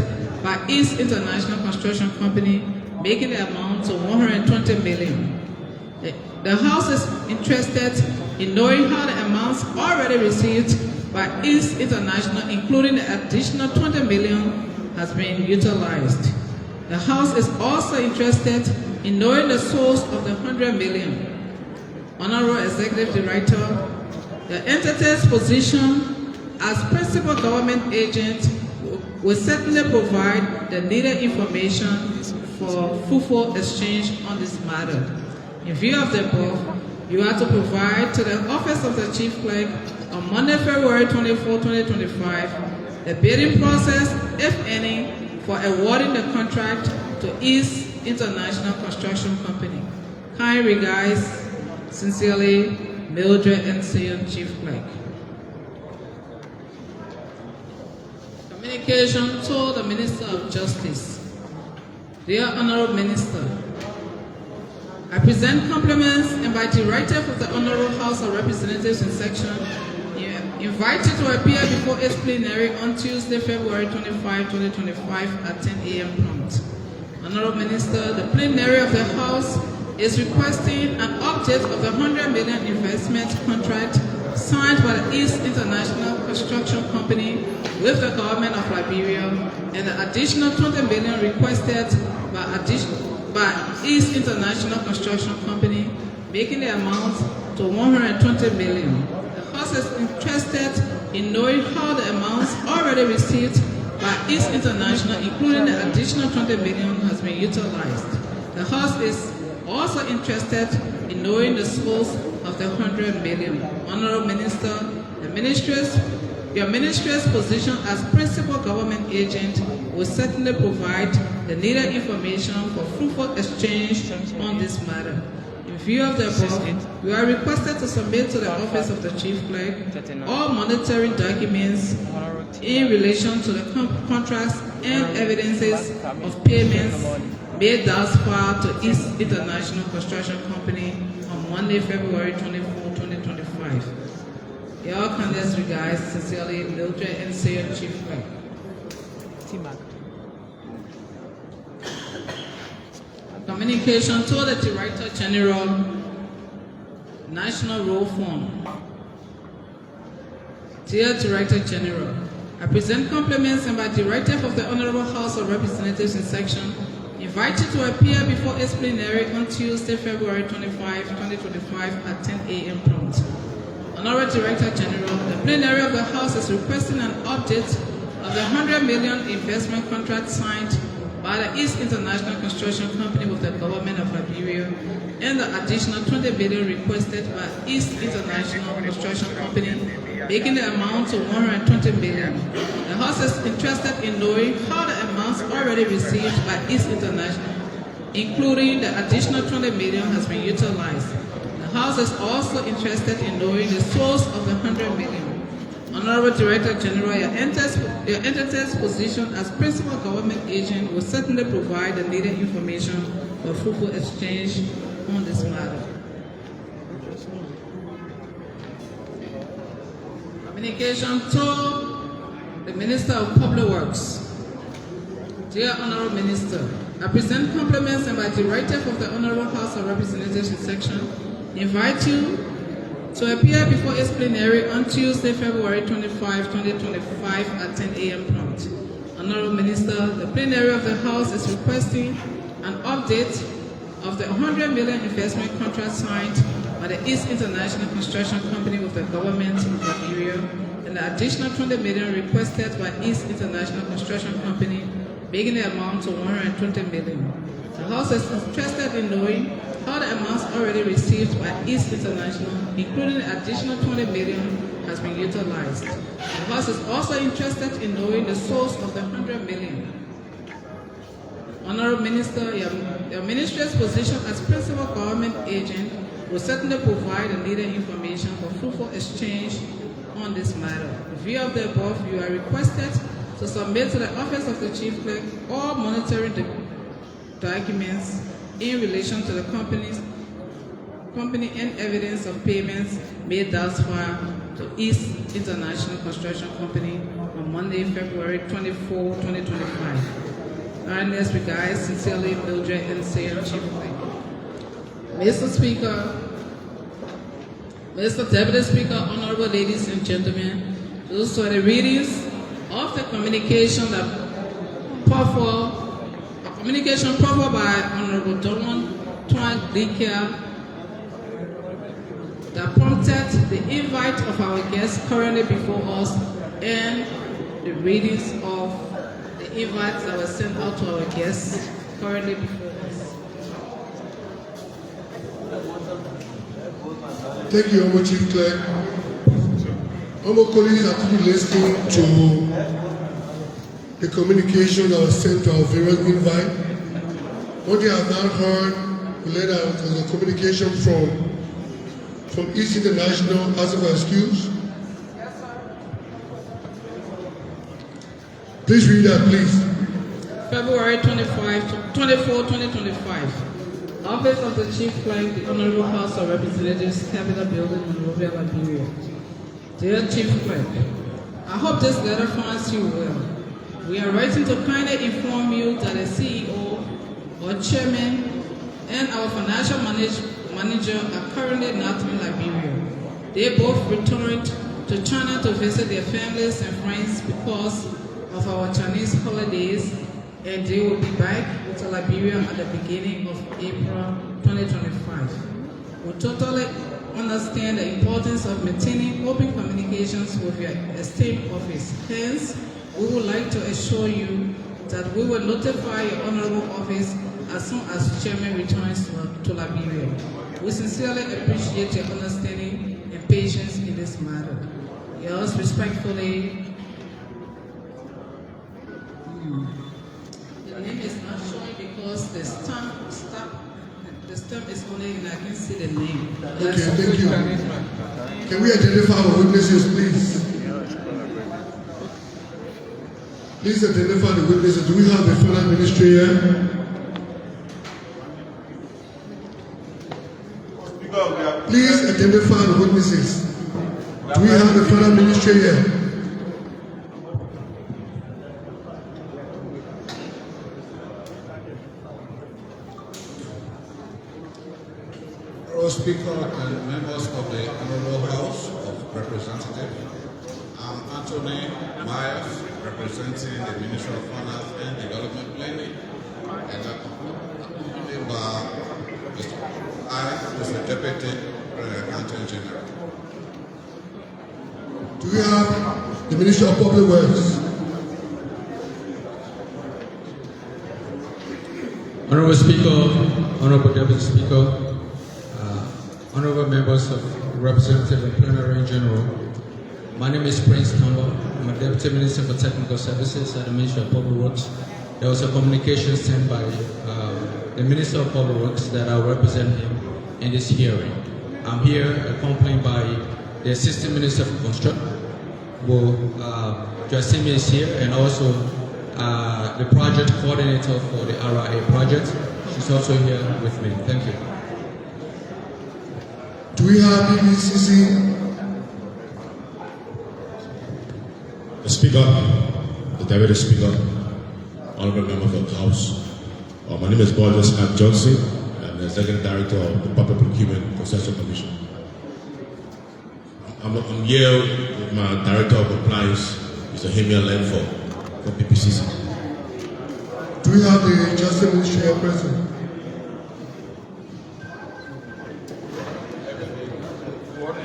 by East International Construction Company, making the amount to $120 million. The House is interested in knowing how the amounts already received by East International, including the additional $20 million, has been utilized. The House is also interested in knowing the source of the $100 million. Honorable Executive Director, the entity's position as principal government agent will certainly provide the needed information for fruitful exchange on this matter. In view of the above, you are to provide to the Office of the Chief Clerk on Monday, February 24, 2025, the bidding process, if any, for awarding the contract to East International Construction Company. Kind regards, sincerely, Mildred N. Chief Clerk. Communication to the Minister of Justice. Dear Honorable Minister, I present compliments and by directive of the Honorable House of Representatives in section, invited to appear before its plenary on Tuesday, February 25, 2025 at 10 a.m. prompt. Honorable Minister, the plenary of the House is requesting an update of the 100 million investment contract signed by the East International Construction Company with the government of Liberia and the additional 20 million requested by East International Construction Company, making the amount to 120 million. The House is interested in knowing how the amounts already received by East International, including the additional 20 million, has been utilized. The House is also interested in knowing the source of the 100 million. Honorable Minister, your ministry's position as principal government agent will certainly provide the needed information for fruitful exchange on this matter. In view of the above, we are requested to submit to the Office of the Chief Clerk all monetary documents in relation to the contracts and evidences of payments made thus far to East International Construction Company on Monday, February 24, 2025. Your kindest regards, sincerely, Mildred N. Chief Clerk. Communication to the Director General, National Road Fund. Dear Director General, I present compliments and by directive of the Honorable House of Representatives in section, invited to appear before its plenary on Tuesday, February 25, 2025 at 10 a.m. prompt. Honorable Director General, the plenary of the House is requesting an update of the 100 million investment contract signed by the East International Construction Company with the government of Liberia and the additional 20 billion requested by East International Construction Company, making the amount to 120 billion. The House is interested in knowing how the amounts already received by East International, including the additional 20 million, has been utilized. The House is also interested in knowing the source of the 100 million. Honorable Director General, your entity's position as principal government agent will certainly provide the needed information for fruitful exchange on this matter. Communication to the Minister of Public Works. Dear Honorable Minister, I present compliments and by directive of the Honorable House of Representatives in section, invite you to appear before its plenary on Tuesday, February 25, 2025 at 10 a.m. prompt. Honorable Minister, the plenary of the House is requesting an update of the 100 million investment contract signed by the East International Construction Company with the government of Liberia and the additional 20 million requested by East International Construction Company, making the amount to 120 million. The House is interested in knowing how the amounts already received by East International, including the additional 20 million, has been utilized. The House is also interested in knowing the source of the 100 million. Honorable Minister, your ministry's position as principal government agent will certainly provide the needed information for fruitful exchange on this matter. In view of the above, you are requested to submit to the Office of the Chief Clerk all monetary documents in relation to the company and evidence of payments made thus far to East International Construction Company on Monday, February 24, 2025. Earnest regards, sincerely, Mildred N. Chief Clerk. Mr. Speaker, Mr. Deputy Speaker, honorable ladies and gentlemen, those are the readings of the communication that communication proffered by Honorable Donald Twan Likia that prompted the invite of our guests currently before us and the readings of the invites that were sent out to our guests currently before us. Thank you, Honorable Chief Clerk. Honorable colleagues are to be listening to the communication that was sent to our various invite. What they have not heard we laid out as a communication from East International, asking for excuse. Please read that, please. February 24, 2025. Office of the Chief Clerk, the Honorable House of Representatives, Capitol Building, Monrovia, Liberia. Dear Chief Clerk, I hope this letter finds you well. We are writing to kindly inform you that the CEO or Chairman and our financial manager are currently not in Liberia. They both returned to China to visit their families and friends because of our Chinese holidays, and they will be back to Liberia at the beginning of April 2025. We totally understand the importance of maintaining open communications with your esteemed office. Hence, we would like to assure you that we will notify your honorable office as soon as Chairman returns to Liberia. We sincerely appreciate your understanding and patience in this matter. Yours respectfully. The name is not showing because the stamp is only, and I can see the name. Okay, thank you. Can we identify our witnesses, please? Please identify the witnesses. Do we have the finance ministry here? Please identify the witnesses. Do we have the finance ministry here? Speaker and members of the Honorable House of Representatives, I'm Anthony Myers, representing the Ministry of Finance and Development Planning, and accompanied by Mr. Deputy Accountant General. Do we have the Ministry of Public Works? Honorable Speaker, Honorable Deputy Speaker, honorable members of Representative and Plenary in General, my name is Prince Campbell. I'm a Deputy Minister for Technical Services at the Ministry of Public Works. There was a communication sent by the Minister of Public Works that I will represent him in this hearing. I'm here accompanied by the Assistant Minister for Construction, Jasimi is here, and also the project coordinator for the RIA project. She's also here with me. Thank you. Do we have BMCC? The Speaker, the Deputy Speaker, honorable members of the House. My name is Borges Scott Johnson. I'm the Executive Director of the Public Procurement Concession Commission. I'm here with my Director of Compliance, Mr. Hemia Lenford, from PPCC. Do we have the Justice Ministry here present?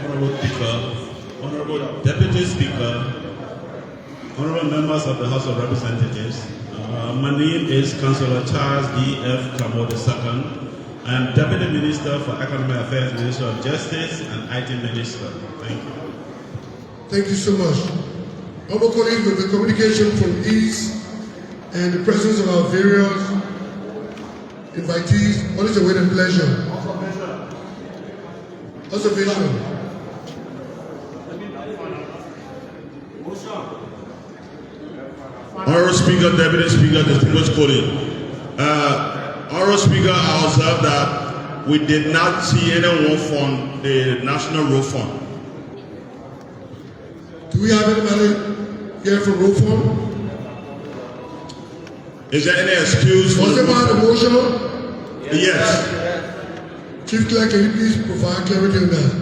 Honorable Speaker, Honorable Deputy Speaker, honorable members of the House of Representatives, my name is Councillor Charles D.F. Kamo II. I am Deputy Minister for Economic Affairs, Minister of Justice, and IT Minister. Thank you. Thank you so much. Honorable colleagues, with the communication from East and the presence of our various invitees, what is the wait and pleasure? Observation. Honorable Speaker, Deputy Speaker, distinguished colleague. Honorable Speaker, I observed that we did not see anyone from the National Road Fund. Do we have anybody here from Road Fund? Is there any excuse for Was it by the motion? Yes. Chief Clerk, can you please provide clarity on that?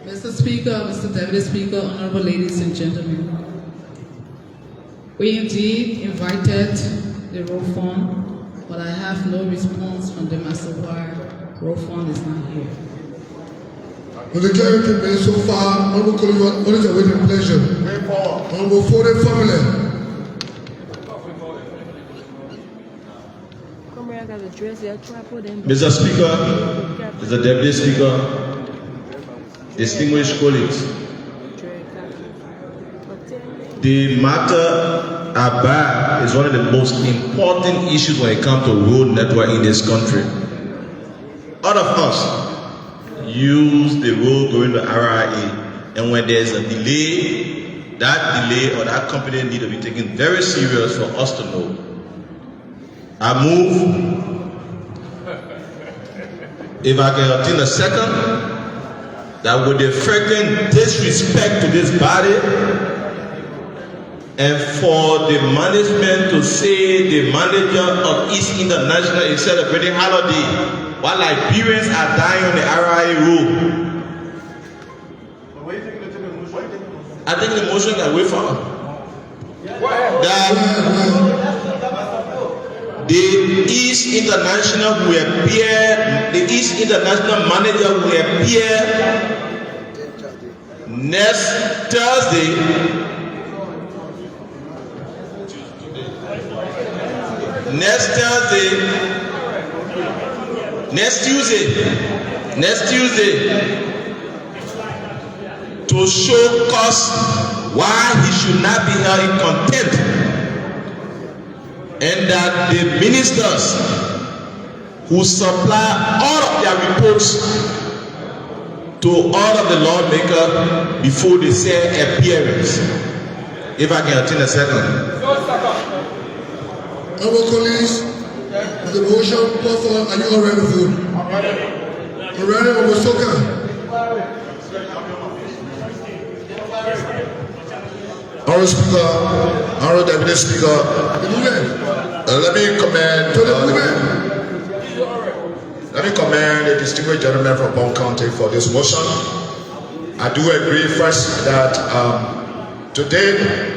Mr. Speaker, Mr. Deputy Speaker, honorable ladies and gentlemen. We indeed invited the road fund, but I have no response from them as to why road fund is not here. With the clarity made so far, honorable colleague, what is the wait and pleasure? Honorable Foden family. Mr. Speaker, Mr. Deputy Speaker, distinguished colleagues, The matter about is one of the most important issues when it comes to road network in this country. All of us use the road going to RIA, and when there's a delay, that delay or that company need to be taken very serious for us to know. I move, if I can obtain a second, that with the freaking disrespect to this body, and for the management to say the manager of East International is celebrating holiday while Liberians are dying on the RIA road. I think the motion can wait for that the East International will appear, the East International manager will appear next Thursday. Next Tuesday, to show cause why he should not be held in contempt, and that the ministers who supply all of their reports to all of the lawmakers before they say appearance. If I can obtain a second. Honorable colleagues, the motion called for, are you all ready to vote? I'm ready, Omosoka. Honorable Speaker, Honorable Deputy Speaker, let me commend the distinguished gentleman from Bond County for this motion. I do agree first that today,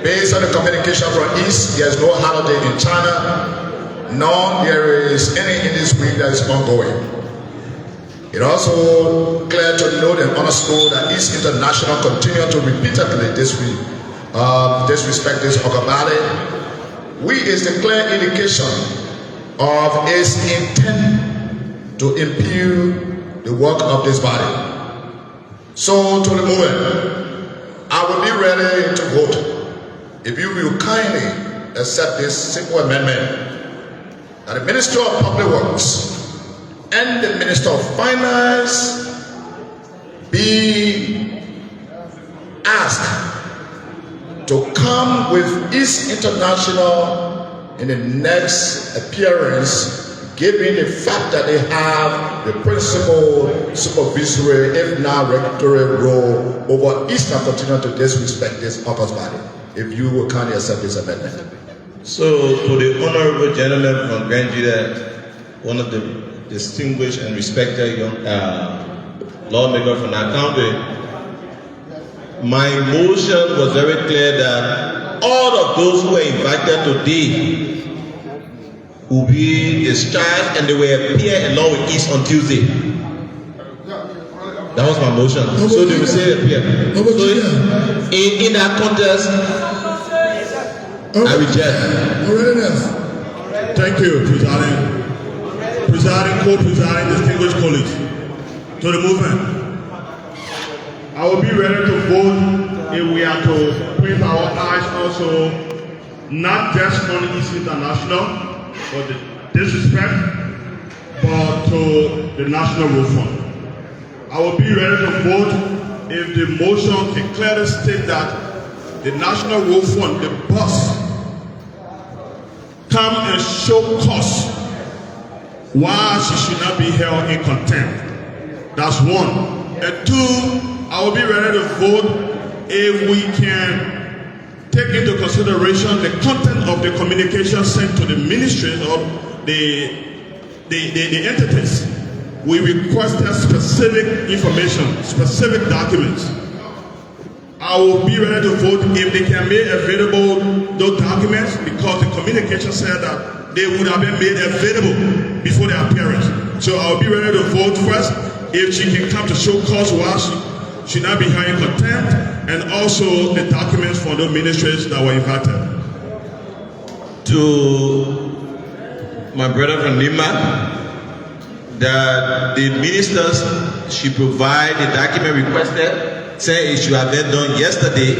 based on the communication from East, there is no holiday in China, nor there is any in this week that is ongoing. It also clear to note and underscore that East International continue to repeatedly disrespect this Okabali, which is the clear indication of its intent to impugn the work of this body. So to the movement, I will be ready to vote if you will kindly accept this simple amendment that the Minister of Public Works and the Minister of Finance be asked to come with East International in the next appearance, given the fact that they have the principal supervisory, if not regulatory role over East and continue to disrespect this August body. If you will kindly accept this amendment. So, to the honorable gentleman from Grand Judah, one of the distinguished and respected young lawmaker from our county, my motion was very clear that all of those who were invited today will be discharged and they will appear along with East on Tuesday. That was my motion. So they will say appear. So in that contest, I reject. Thank you, presiding, co-presiding, distinguished colleagues. To the movement, I will be ready to vote if we are to put our eyes also not just on East International for the disrespect, but to the National Road Fund. I will be ready to vote if the motion can clearly state that the National Road Fund, the boss, come and show cause why she should not be held in contempt. That's one. And two, I will be ready to vote if we can take into consideration the content of the communication sent to the ministry or the entities. We requested specific information, specific documents. I will be ready to vote if they can make available those documents, because the communication said that they would have been made available before their appearance. So I will be ready to vote first if she can come to show cause why she should not be held in contempt, and also the documents from the ministries that were invited. To my brother from Lima, that the ministers should provide the document requested, say it should have been done yesterday,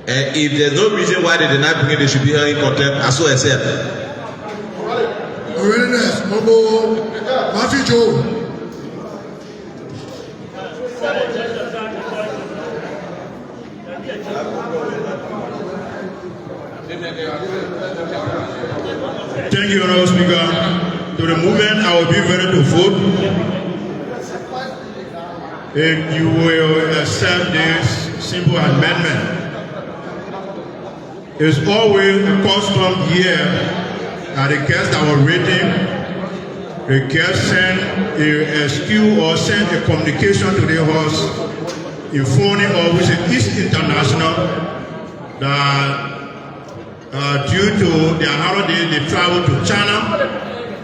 And if there's no reason why they did not bring it, they should be held in contempt as well as said. Readiness, Honorable Matthew Joe. Thank you, Honorable Speaker. To the movement, I will be ready to vote. If you will accept this simple amendment. It's always a custom here that the guests that were waiting, the guests send a excuse or send a communication to the house informing of which is international that due to their holiday they travel to China,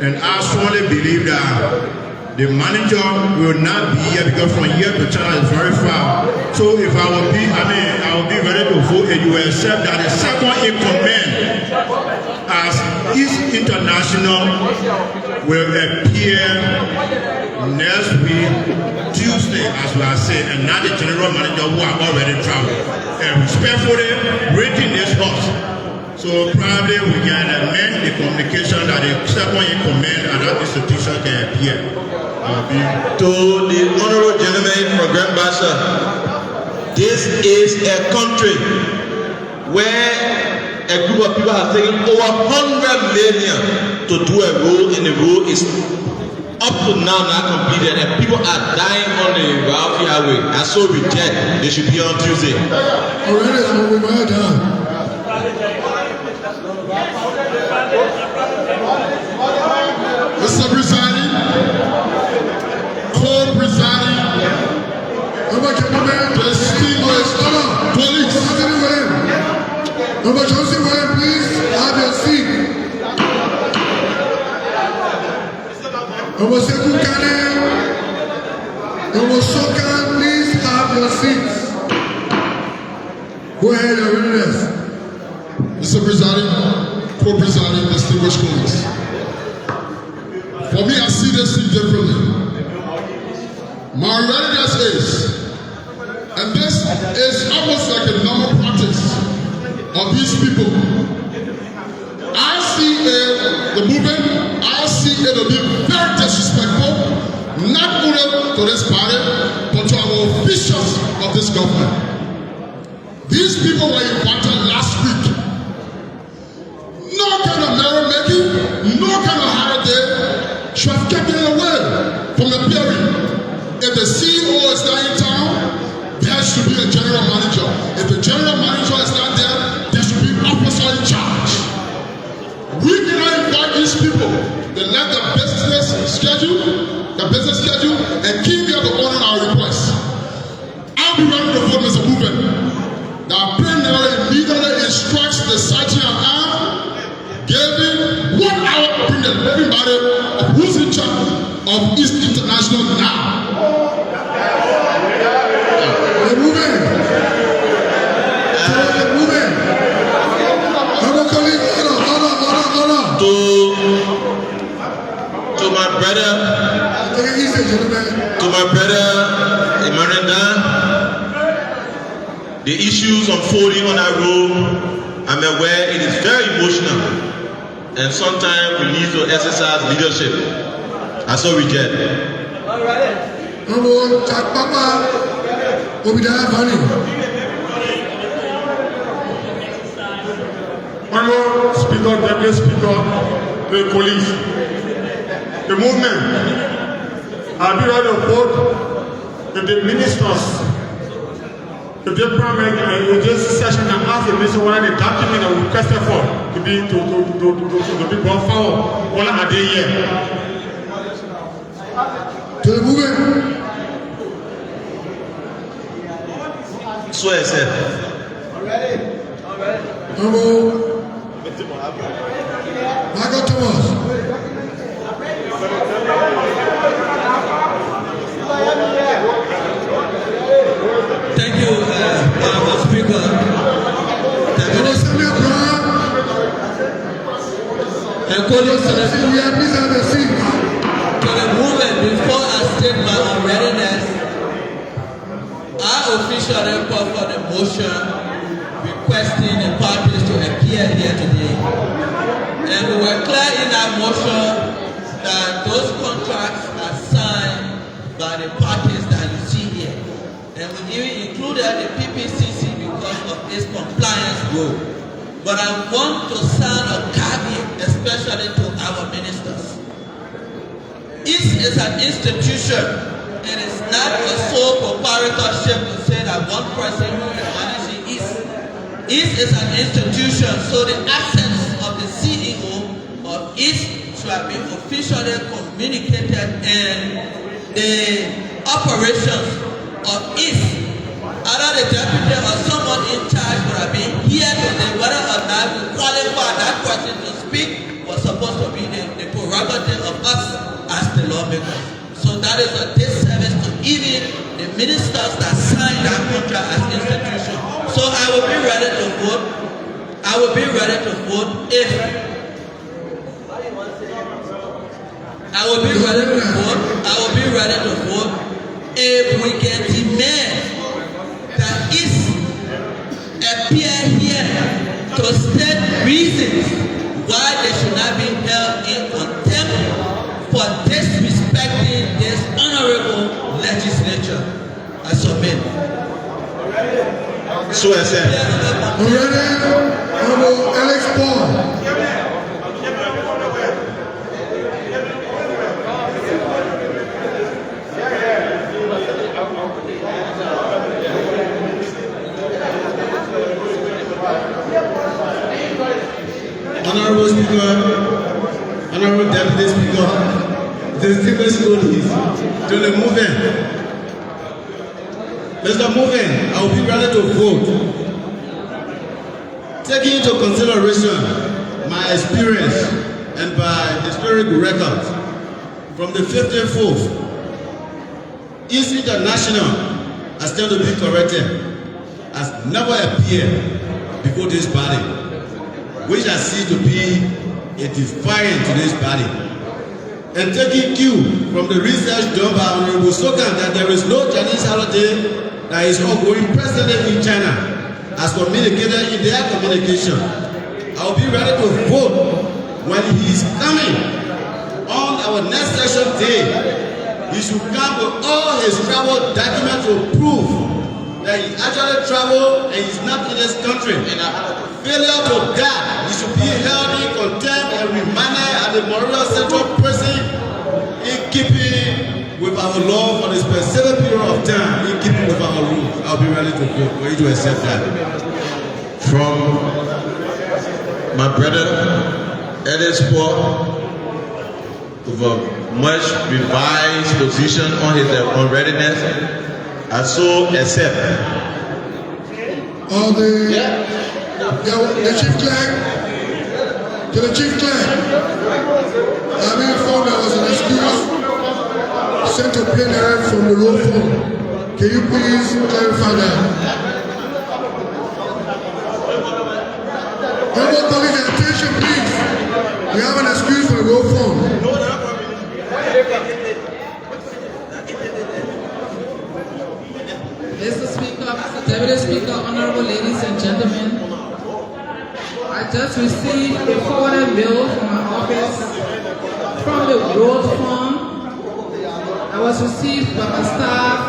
and I strongly believe that the manager will not be here because from here to China is very far. So if I will be ready to vote and you will accept that the second in command as East International will appear next week, Tuesday, as we are saying, and not the general manager who have already traveled. And respectfully, waiting this house. So probably we can amend the communication that the second in command at that institution can appear. To the honorable gentleman from Grand Bassa, this is a country where a group of people have taken over 100 million to do a road, and the road is up to now not completed, and people are dying on the Ralphie Highway. I so reject they should be on Tuesday. Already, so we were done. Mr. Presiding, co-presiding, distinguished colleagues. Number Johnson, please have your seat. Number Sekou Kane, Number Sokan, please have your seats. Go ahead, Your Readiness. Mr. Presiding, co-presiding, distinguished colleagues. For me, I see this thing differently. My readiness is, and this is almost like a normal practice of these people. I see the movement, I see it to be very disrespectful, not only to this party, but to our officials of this government. These people were invited last week. No kind of merrymaking, no kind of holiday should have kept them away from the period. If the CEO is not in town, there should be a general manager. If the general manager is not there, there should be an officer in charge. We cannot invite these people. They left the business schedule, and came here to honor our request. I'll be ready to vote, Mr. Movement. The plenary immediately instructs the Sergeant at arms, giving 1 hour to bring the living body of who's in charge of East International now. The movement. Number colleague, hold on. To my brother, Emmanuel, the issues unfolding on that road, I'm aware it is very emotional, and sometimes we need to exercise leadership. I so reject. Honorable Jack Papa, Obadiah Vani. Honorable Speaker, Deputy Speaker, the police, the movement, I'll be ready to vote if the ministers, if the Parliamentary and emergency session can ask the minister whether the document that we requested for to be brought forward, all are they here? To the movement. So I said. Honorable Michael Thomas. Thank you, Honorable Speaker. And colleagues, to the movement, before I state my unreadiness, I officially call for the motion request requesting the parties to appear here today. And we were clear in our motion that those contracts are signed by the parties that you see here. And we even included the PPCC because of its compliance rule. But I want to sound a caveat, especially to our ministers. IS is an institution. It is not a sole proprietorship to say that one person who is managing IS. IS is an institution, so the assets of the CEO of IS should have been officially communicated, and the operations of IS, either the deputy or someone in charge would have been here to say whether or not we qualify that person to speak was supposed to be the prerogative of us as the lawmakers. So that is a disservice to even the ministers that signed that contract as institution. So I will be ready to vote. I will be ready to vote if I will be ready to vote. I will be ready to vote if we can demand that IS appear here to state reasons why they should not be held in contempt for disrespecting this honorable legislature. I submit. So I said. Honorable Alex Paul. Honorable Speaker, Honorable Deputy Speaker, distinguished colleagues, to the movement. Mr. Movement, I will be ready to vote. Taking into consideration my experience and by historical record from the 54th, IS International, as tend to be corrected, has never appeared before this body, which I see to be a defiance to this body. And taking cue from the research done by Honorable Sokan that there is no Chinese holiday that is ongoing presently in China, as communicated in their communication. I will be ready to vote when he is coming on our next session day. He should come with all his travel documents to prove that he actually traveled and is not in this country. Failure to that, he should be held in contempt and remanded at the Montreal Central Prison in keeping with our law for a specific period of time, in keeping with our rules. I'll be ready to vote for you to accept that. From my brother, Ellis Paul, with a much revised position on his unreadiness, I so accept. All the chief clerk, to the chief clerk, I've been informed there was an excuse sent to plenary from the roll phone. Can you please clarify that? Honorable colleagues, attention please. We have an excuse for the roll phone. Mr. Speaker, Mr. Deputy Speaker, honorable ladies and gentlemen, I just received a forwarded bill from my office from the road fund that was received by my staff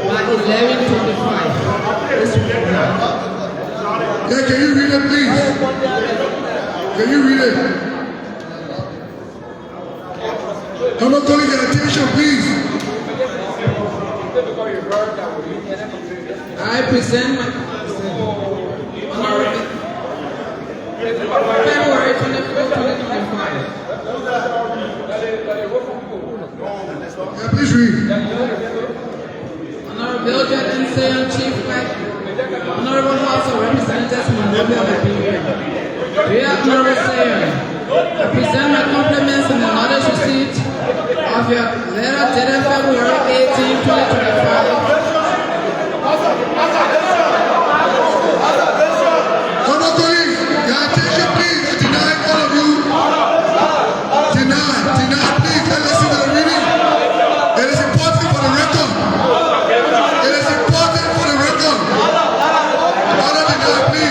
by 11:25 this week now. Yeah, can you read it, please? Can you read it? Honorable colleagues, attention, please. I present my February 24, 2025. Yeah, please read. Honorable Bilger and Sayon, Chief Clerk, Honorable House of Representatives, Monrovia, Liberia. Dear Honorable Sayon, I present my compliments and the knowledge received of your letter dated February 18, 2025. Honorable colleagues, your attention please. I deny all of you. Deny, please. Let's listen to the reading. It is important for the record. It is important for the record. Order deny, please.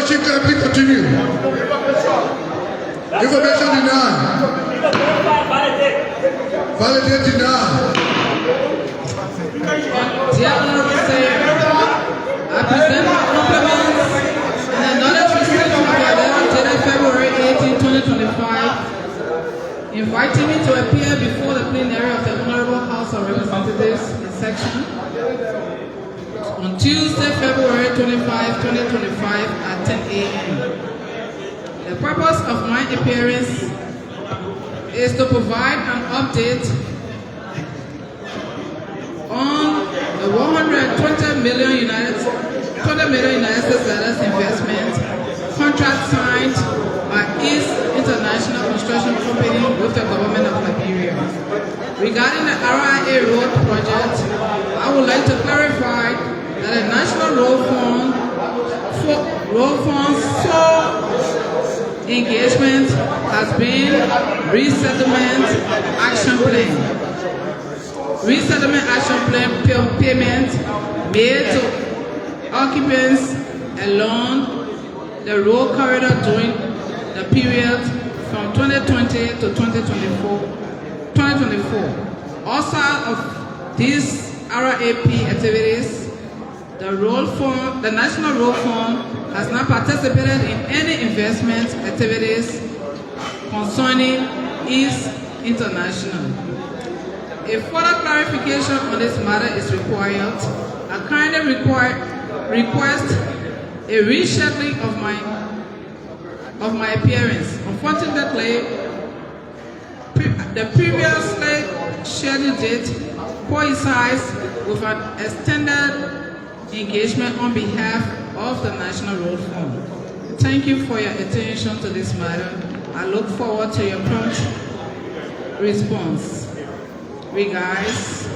Chief Clerk, please continue. Information denied. Validate denied. Dear Honorable Sir, I present my compliments and acknowledge receipt of your letter dated February 18, 2025, inviting me to appear before the plenary of the Honorable House of Representatives in section on Tuesday, February 25, 2025 at 10 a.m. The purpose of my appearance is to provide an update on the 120 million United States dollars investment contract signed by East International Construction Company with the government of Liberia. Regarding the RIA road project, I would like to clarify that the National Road Fund's sole engagement has been resettlement action plan. Resettlement action plan payment made to occupants along the road corridor during the period from 2020 to 2024. Outside of these RAP activities, the National Road Fund has not participated in any investment activities concerning East International. A further clarification on this matter is required. I kindly request a rescheduling of my appearance. Unfortunately, the previously scheduled date coincides with an extended engagement on behalf of the National Road Fund. Thank you for your attention to this matter. I look forward to your prompt response. Regards.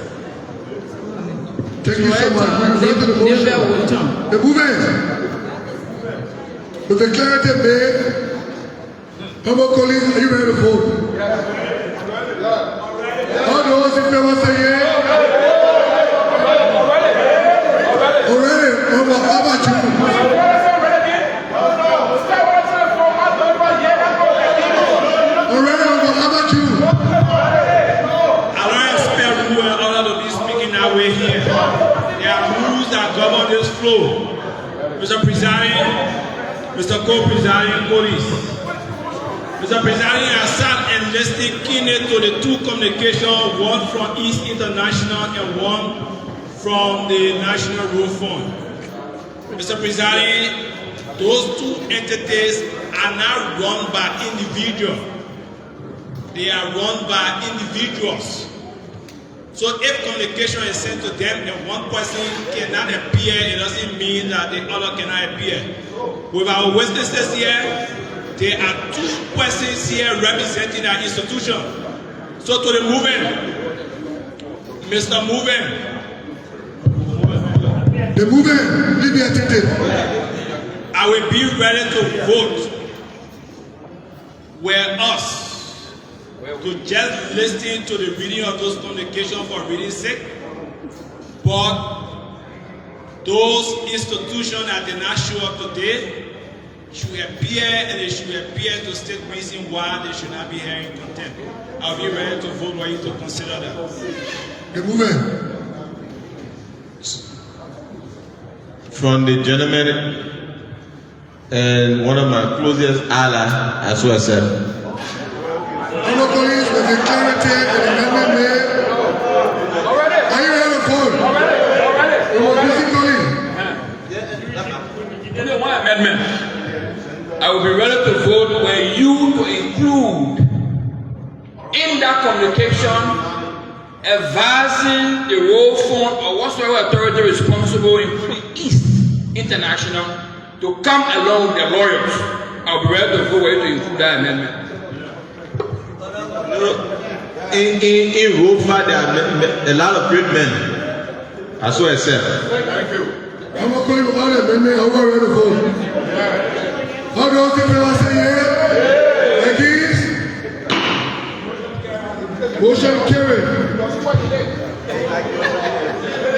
Thank you so much. We refer to the motion. The movement. With the clarity made, honorable colleagues, are you ready to vote? All those in favor say yeah. Already, how about you? Already, how about you? Way here. There are rules that govern this flow. Mr. Presiding, Mr. Co-Presiding Police. Mr. Presiding, I sat and listened keenly to the two communications, one from East International and one from the National Road Fund. Mr. Presiding, those two entities are not run by individuals. They are run by individuals. So if communication is sent to them and one person cannot appear, it doesn't mean that the other cannot appear. With our witnesses here, there are two persons here representing our institution. So to the movement, Mr. Movement. The movement, leave me attentive. I will be ready to vote where us to just listen to the reading of those communications for reading sake, but those institutions that did not show up today should appear, and they should appear to state reason why they should not be here in contempt. I'll be ready to vote for you to consider that. The movement. From the gentleman and one of my closest allies, as well said. Honorable colleagues, with the clarity and amendment made, are you ready to vote? Only one amendment. I will be ready to vote where you to include in that communication advising the road fund or whatsoever authority responsible, including East International, to come along with their lawyers. I'll be ready to vote where you to include that amendment. In Rofa, there are a lot of great men. As well as said. Thank you. I'm not going to vote amendment. I'm not ready to vote. How those people say yeah? Against? Motion carried.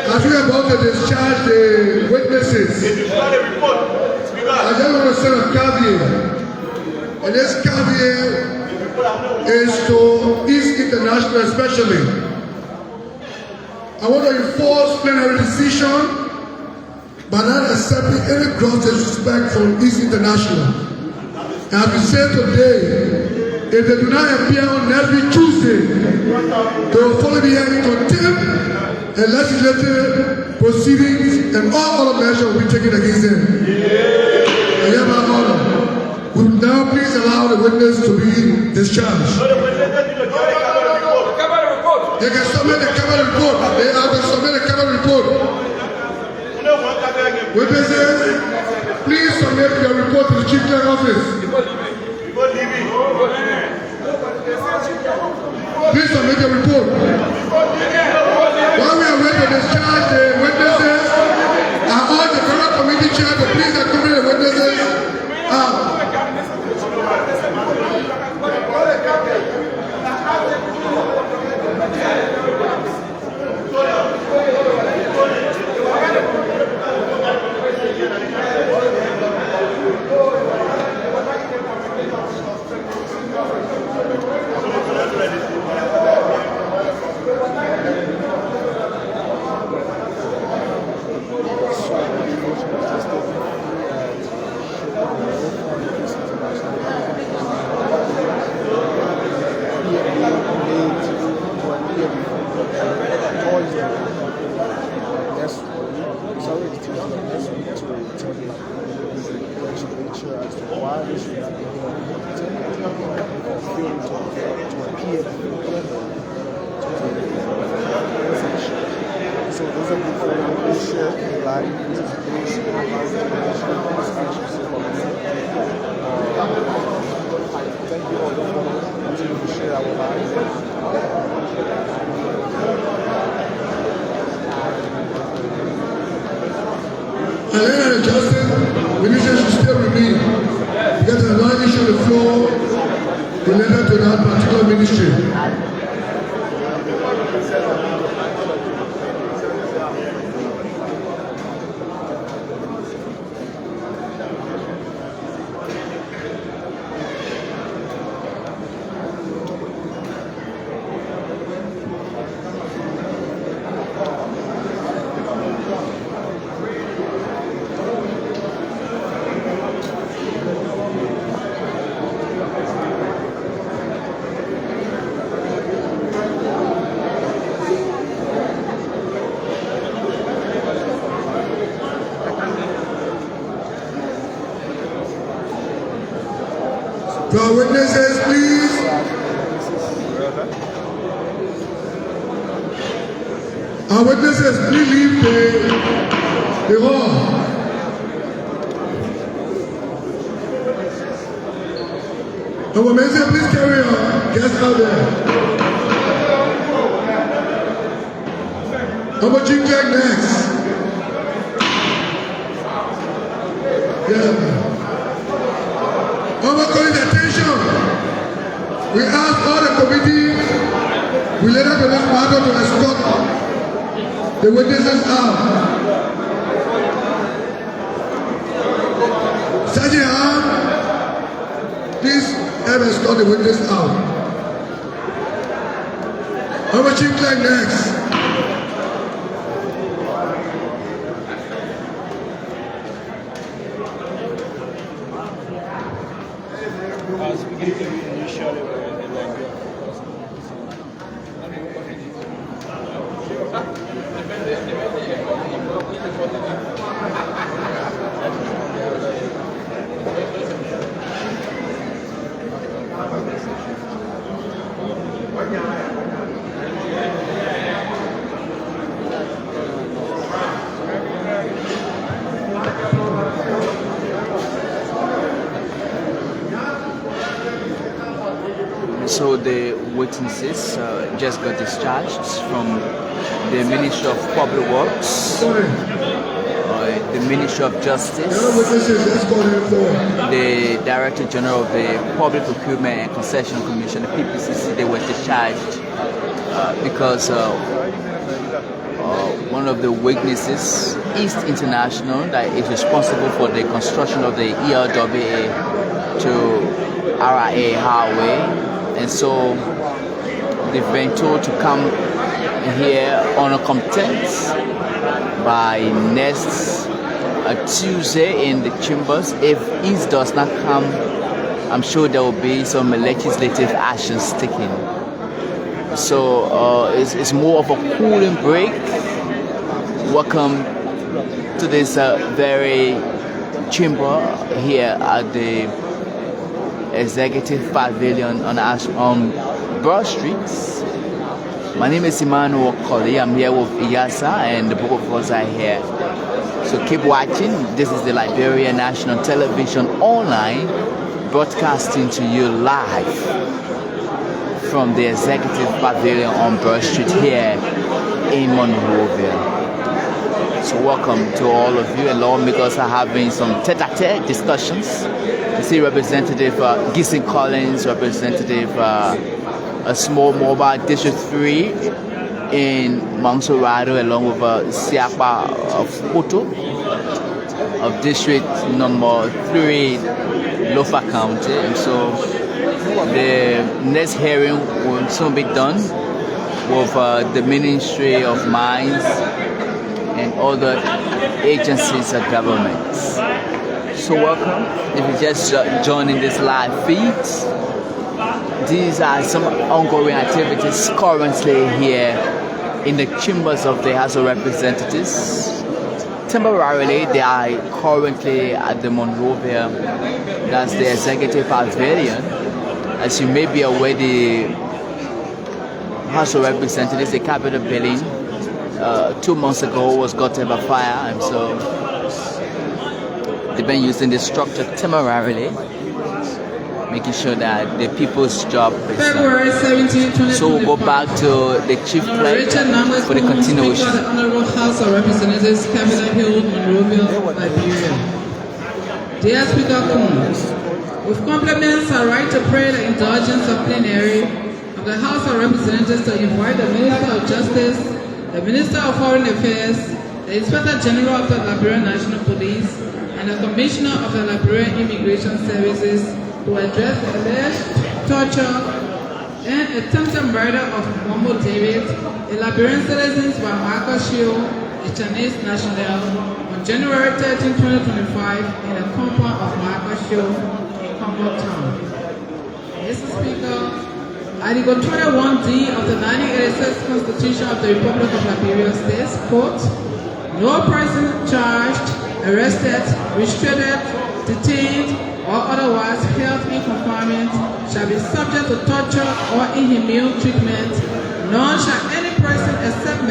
As we are about to discharge the witnesses. I just want to send a caveat. And this caveat is to East International especially. I want to enforce plenary decision by not accepting any gross disrespect from East International. And as we say today, if they do not appear on every Tuesday, they will follow the hearing contempt and legislative proceedings and all other measures will be taken against them. I have my honor. Will now please allow the witness to be discharged. They can submit the camera report. They are to submit the camera report. Witnesses, please submit your report to the Chief Clerk office. Please submit your report. While we are waiting to discharge the witnesses, I urge the federal committee chair to please accompany the witnesses out. And Justin, witnesses should still remain because the law issue on the floor related to that particular ministry. To our witnesses, please. Our witnesses, please leave the hall. Our witnesses, please carry on. Guests out there. Our Chief Clerk next. Yeah. Our colleagues, attention. We ask all the committees related to this matter to escort the witnesses out. Sergeant Ham, please help escort the witnesses out. Our Chief Clerk next. So the witnesses just got discharged from the Ministry of Public Works, the Ministry of Justice, the Director General of the Public Procurement and Concession Commission, the PPCC. They were discharged because one of the witnesses, East International, that is responsible for the construction of the ELWA to RIA Highway. And so they've been told to come here on a complaint by next Tuesday in the chambers. If East does not come, I'm sure there will be some legislative actions taken. So it's more of a cooling break. Welcome to this very chamber here at the Executive Pavilion on Broad Street. My name is Emmanuel Colley. I'm here with Iyasa, and the both of us are here. So keep watching. This is the Liberia National Television Online, broadcasting to you live from the Executive Pavilion on Broad Street here in Monrovia. So welcome to all of you. And lawmakers are having some tete-a-tete discussions. You see Representative Gison Collins, Representative a small mobile District 3 in Mansorado, along with Siapa of Poto of District number 3, Lofa County. And so the next hearing will soon be done with the Ministry of Mines and other agencies of government. So welcome. If you're just joining this live feed, these are some ongoing activities currently here in the chambers of the House of Representatives. Temporarily, they are currently at the Monrovia, that's the Executive Pavilion. As you may be aware, the House of Representatives, the Capitol building, 2 months ago was gutted by fire, and so they've been using this structure temporarily, making sure that the people's job is February 17, 2025. So we'll go back to the chief clerk for the continuation. Speaker of the Honorable House of Representatives, Capitol Hill, Monrovia, Liberia. Dear Speaker Kuhn, with compliments, I write to pray the indulgence of plenary of the House of Representatives to invite the Minister of Justice, the Minister of Foreign Affairs, the Inspector General of the Liberian National Police, and the Commissioner of the Liberian Immigration Services to address the alleged torture and attempted murder of Momo David, a Liberian citizen by Marcus Shield, a Chinese national, on January 13, 2025 in the compound of Marcus Shield in Congo Town. Mr. Speaker, Article 21D of the 1986 Constitution of the Republic of Liberia states, quote, no person charged, arrested, restricted, detained, or otherwise held in confinement shall be subject to torture or inhumane treatment, nor shall any person except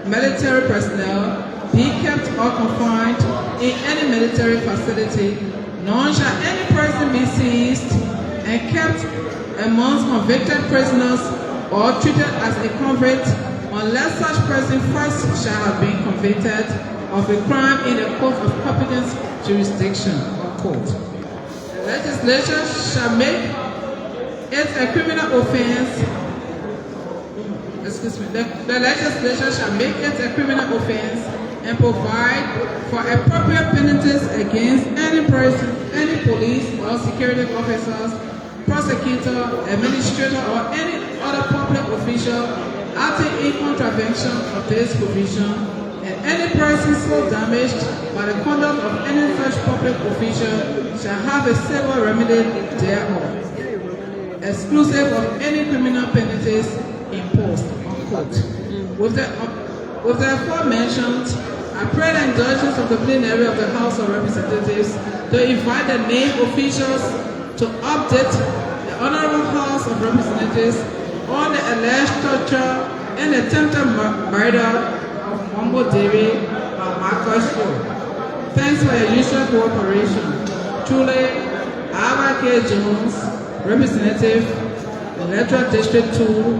military personnel be kept or confined in any military facility, nor shall any person be seized and kept amongst convicted prisoners or treated as a convict unless such person first shall have been convicted of a crime in a court of competent jurisdiction or court. The legislature shall make it a criminal offense. The legislature shall make it a criminal offense and provide for appropriate penalties against any person, any police or security officers, prosecutor, administrator, or any other public official acting in contravention of this provision, and any person so damaged by the conduct of any such public official shall have a civil remedy thereof, exclusive of any criminal penalties imposed. With the aforementioned, I pray the indulgence of the plenary of the House of Representatives to invite the named officials to update the Honorable House of Representatives on the alleged torture and attempted murder of Momo David by Marcus Shaw. Thanks for your usual cooperation. Truly, Ava K. Jones, Representative, Electoral District 2,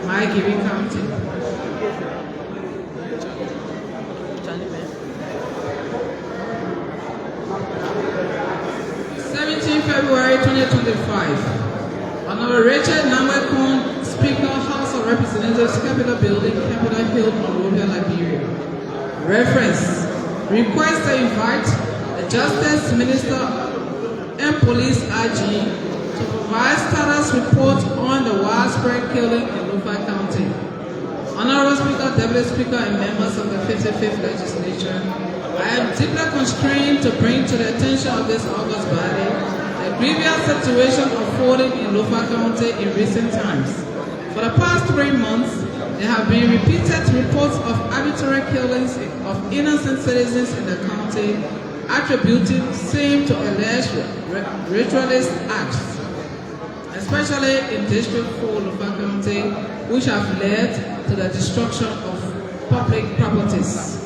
My Giving County. 17 February 2025. Honorable Richard Namwekun, Speaker, House of of Representatives, Capitol Building, Capitol Hill, Monrovia, Liberia. Reference: request to invite the Justice Minister and Police IG to provide status report on the widespread killing in Lofa County. Honorable Speaker, Deputy Speaker, and members of the 55th Legislature, I am deeply constrained to bring to the attention of this august body the grievous situation unfolding in Lofa County in recent times. For the past 3 months, there have been repeated reports of arbitrary killings of innocent citizens in the county, attributing same to alleged ritualist acts, especially in District 4 Lofa County, which have led to the destruction of public properties.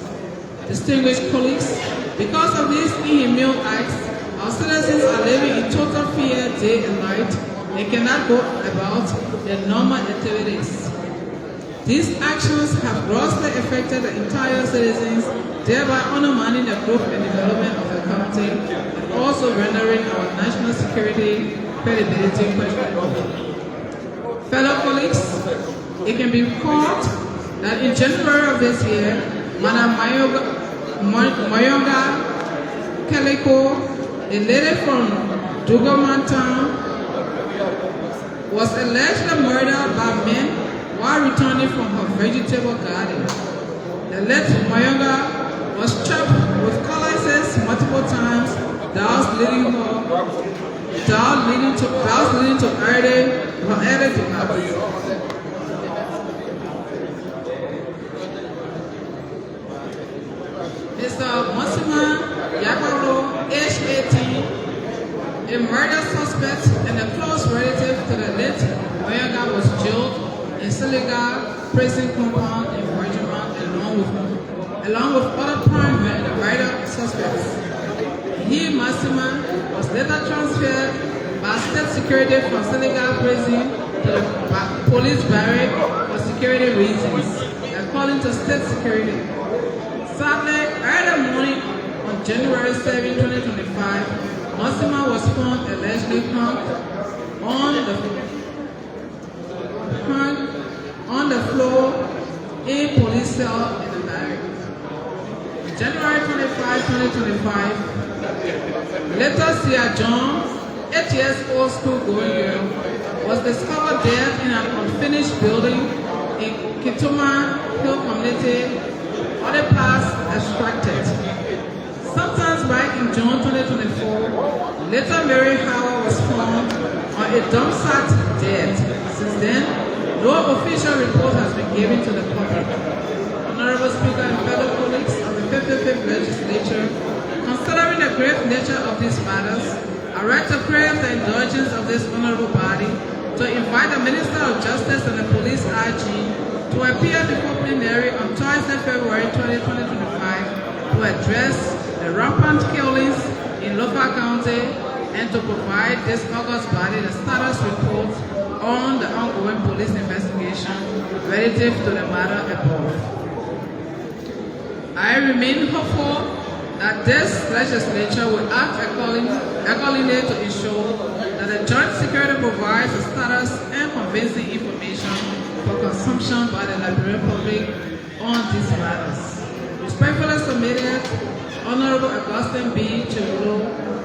Distinguished colleagues, because of these inhumane acts, our citizens are living in total fear day and night and cannot go about their normal activities. These actions have grossly affected the entire citizens, thereby undermining the growth and development of the county, and also rendering our national security credibility questionable. Fellow colleagues, it can be recalled that in January of this year, Madam Mayonga Kaliko, a lady from Dugaman town, was allegedly murdered by men while returning from her vegetable garden. The late Mayonga was chopped with cutlasses multiple times, thus leading to early death. Mr. Monsima Yakaro, age 18, a murder suspect and a close relative to the late Mayonga, was jailed in Siliga prison compound in Virginia along with other prime murder suspects. He, Massima, was later transferred by state security from Siliga prison to the police barrack for security reasons, according to state security. Sadly, early morning on January 7, 2025, Massima was found allegedly hung on the floor in police cell in the barrack. January 25, 2025, later Sia John, 8 years old school-going girl, was discovered dead in an unfinished building in Kituma Hill community, other parts extracted. Sometimes back in June 2024, later Mary Howard was found on a dump site dead. Since then, no official report has been given to the public. Honorable Speaker and fellow colleagues of the 55th Legislature, considering the grave nature of these matters, I write to crave the indulgence of this honorable body to invite the Minister of Justice and the Police IG to appear before plenary on Thursday, February 20, 2025 to address the rampant killings in Lofa County and to provide this august body the status report on the ongoing police investigation relative to the matter above. I remain hopeful that this legislature will act accordingly to ensure that the joint security provides the status and convincing information for consumption by the Liberian public on these matters. Respectfully submitted, Honorable Augustine B. Chibulo,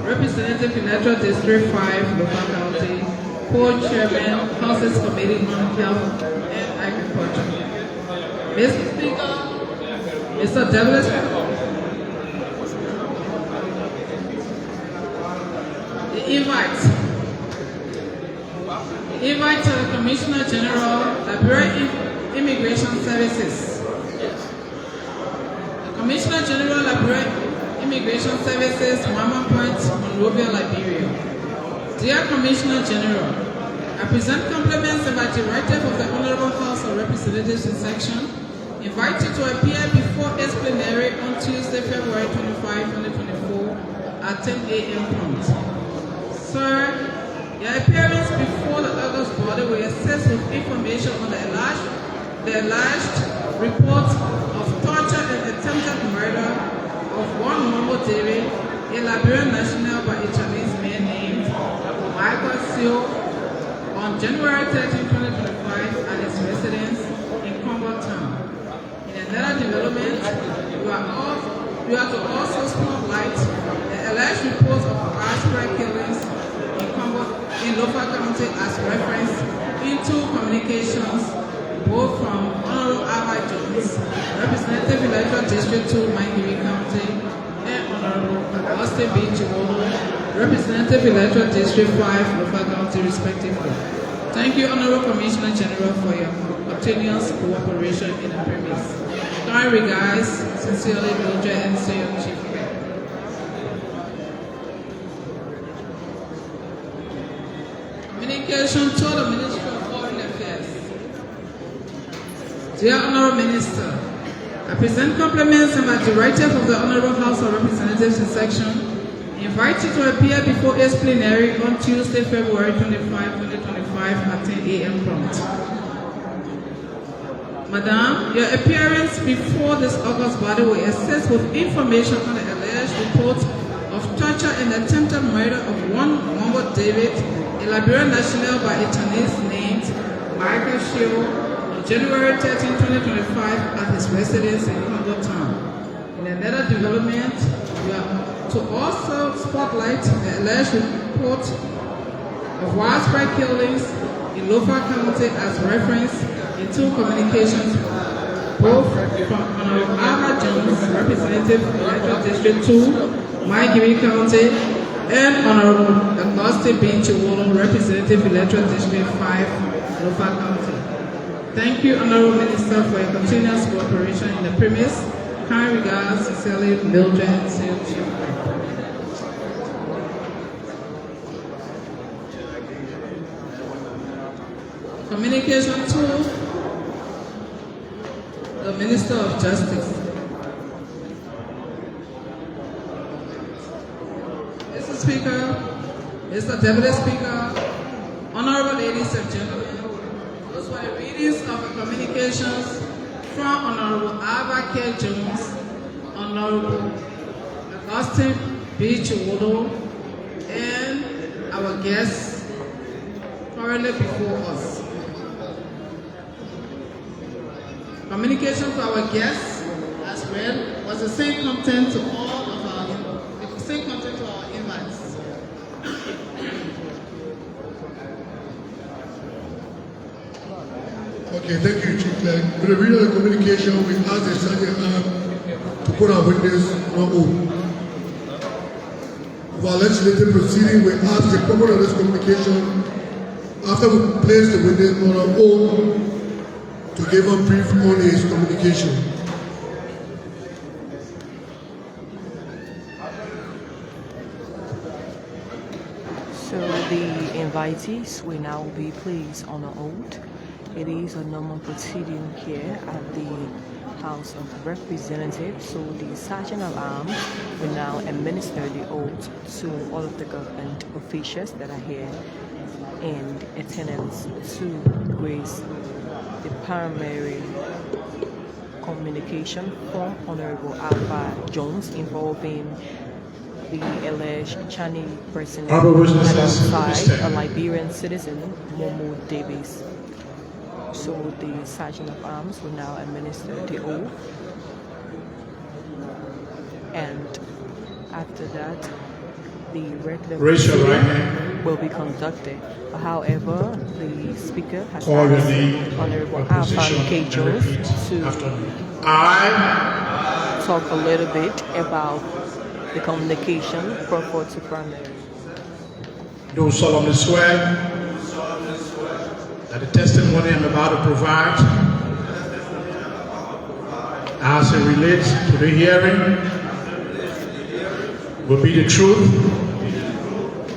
Representative Electoral District 5, Lofa County, Co-Chairman, Council's Committee on Health and Agriculture. Mr. Speaker, Mr. Deputy invite to the Commissioner General, Liberia Immigration Services. The Commissioner General, Liberia Immigration Services, Mama Point, Monrovia, Liberia. Dear Commissioner General, I present compliments and by directive of the Honorable House of Representatives in section, invite you to appear before its plenary on Tuesday, February 25, 2024 at 10 a.m. prompt. Sir, your appearance before the August body will assist with information on the alleged reports of torture and attempted murder of one Momo David, a Liberian national by a Chinese man named Michael Seo, on January 13, 2025 wife and his residence in Congo Town. In another development, you are to also spotlight the alleged reports of widespread killings in Lofa County as reference into communications both from Honorable Alva Jones, Representative Electoral District 2, Maigiri County, and Honorable Austin B. Chiwolo, Representative Electoral District 5, Lofa County, respectively. Thank you, Honorable Commissioner General, for your continuous cooperation in the premise. Kind regards, sincerely, Mildred and Chief. Communication to the Ministry of Foreign Affairs. Dear Honorable Minister, I present compliments and my directive of the Honorable House of Representatives in section invite you to appear before its plenary on Tuesday, February 25, 2025 at 10 a.m. prompt. Madam, your appearance before this august body will assist with information on the alleged reports of torture and attempted murder of one Mongo David, a Liberian national by a Chinese named Michael Shio, on January 13, 2025 at his residence in Congo Town. In another development, we are to also spotlight the alleged report of widespread killings in Lofa County as reference in two communications, both from Honorable Alva Jones, Representative Electoral District 2, Maigiri County, and Honorable Augustine B. Chiwolo, Representative Electoral District 5, Lofa County. Thank you, Honorable Minister, for your continuous cooperation in the premise. Kind regards, sincerely, Mildred and Chief. Communication to the Minister of Justice. Mr. Speaker, Mr. Deputy Speaker, Honorable ladies and gentlemen, those were the readings of the communications from Honorable Alva K. Jones, Honorable Augustine B. Chiwolo, and our guests currently before us. Communication to our guests as well was the same content to all of our invites. Okay, thank you, Chief Clerk. With the reading of the communication, we ask the Sergeant to put our witness on oath. For our legislative proceeding, we ask the purpose of this communication, after we place the witness on our oath, to give a brief on his communication. So the invitees will now be placed on an oath. It is a normal proceeding here at the House of Representatives. So the Sergeant of Arms will now administer the oath to all of the government officials that are here in attendance to grace the Parliamentary communication from Honorable Alva Jones involving the alleged Chinese person alongside a Liberian citizen, Momo Davis. So the Sergeant of Arms will now administer the oath, and after that, the regular proceeding will be conducted. However, the Speaker has asked Honorable Alvan K. Jones to talk a little bit about the communication from Fort to Primary. Do solemnly swear that the testimony I'm about to provide as it relates to the hearing will be the truth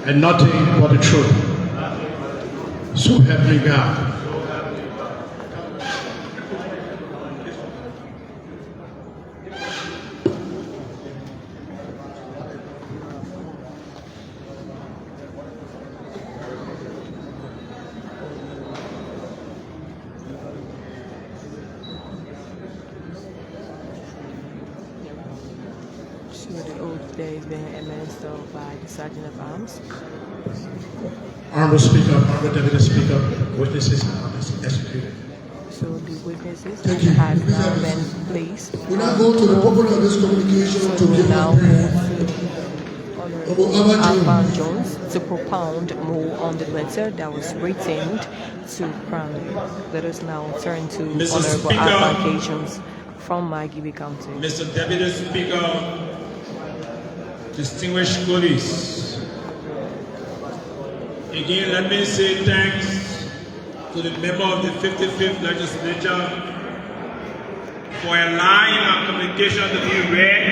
and nothing but the truth. So help me God. to the oath that is being administered by the Sergeant of Arms. Honorable Speaker, Honorable Deputy Speaker, witnesses are executed. So the witnesses Thank you. have now been placed. We now go to the purpose of this communication So to we give now a brief. move to Alban Jones to propound more on the letter that was written to Crown. Let us now turn to Mr. Honorable Speaker, Alban Jones from Maggie County. Mr. Deputy Speaker, distinguished colleagues, again let me say thanks to the member of the 55th Legislature for allowing our communication to be read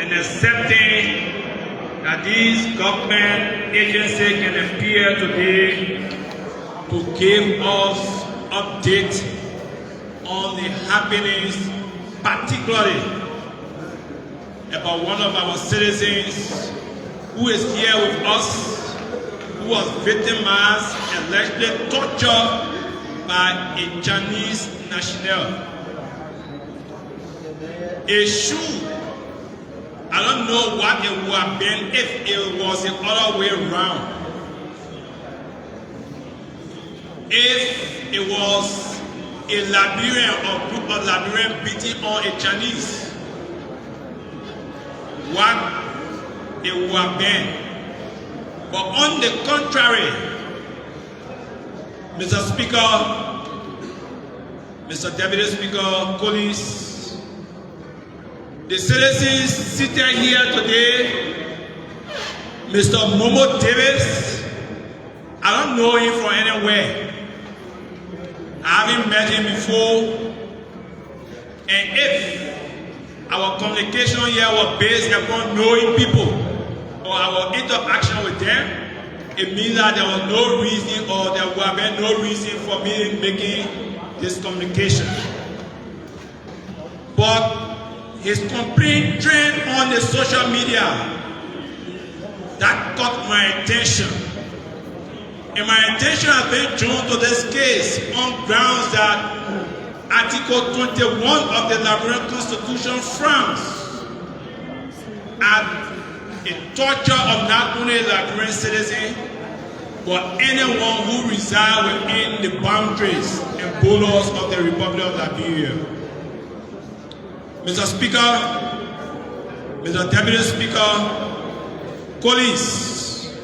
and accepting that this government agency can appear today to give us updates on the happenings, particularly about one of our citizens who is here with us, who was victimized and allegedly tortured by a Chinese national. A shoe, I don't know what it would have been if it was the other way around. If it was a Liberian or group of Liberian beating on a Chinese, what it would have been. But on the contrary, Mr. Speaker, Mr. Deputy Speaker, colleagues, the citizens seated here today, Mr. Momo Davis, I don't know him from anywhere. I haven't met him before. And if our communication here was based upon knowing people or our interaction with them, it means that there was no reason or there would have been no reason for me making this communication. But his complete trend on the social media, that caught my attention. And my attention has been drawn to this case on grounds that Article 21 of the Liberian Constitution frowns at a torture of not only a Liberian citizen, but anyone who resides within the boundaries and borders of the Republic of Liberia. Mr. Speaker, Mr. Deputy Speaker, colleagues,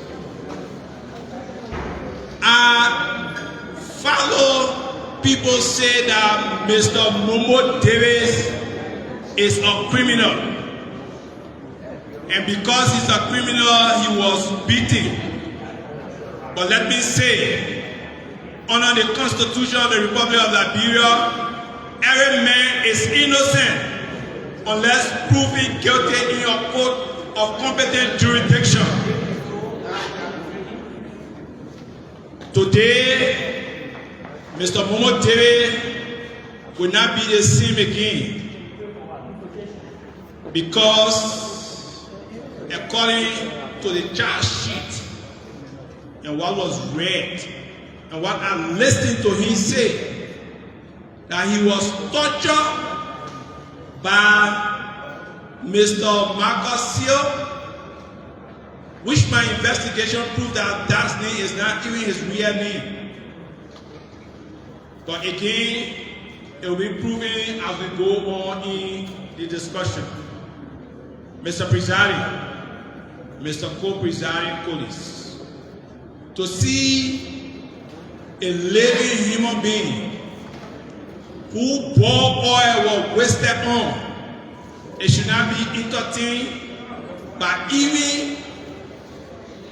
I follow people say that Mr. Momo Davis is a criminal. And because he's a criminal, he was beaten. But let me say, under the Constitution of the Republic of Liberia, every man is innocent unless proven guilty in a court of competent jurisdiction. Today, Mr. Momo Davis will not be the same again because according to the charge sheet and what was read and what I listened to him say, that he was tortured by Mr. Marcus Seal, which my investigation proved that that name is not even his real name. But again, it will be proven as we go on in the discussion. Mr. Presiding, Mr. Co-Presiding colleagues, to see a living human being who poured oil was wasted on, it should not be entertained by even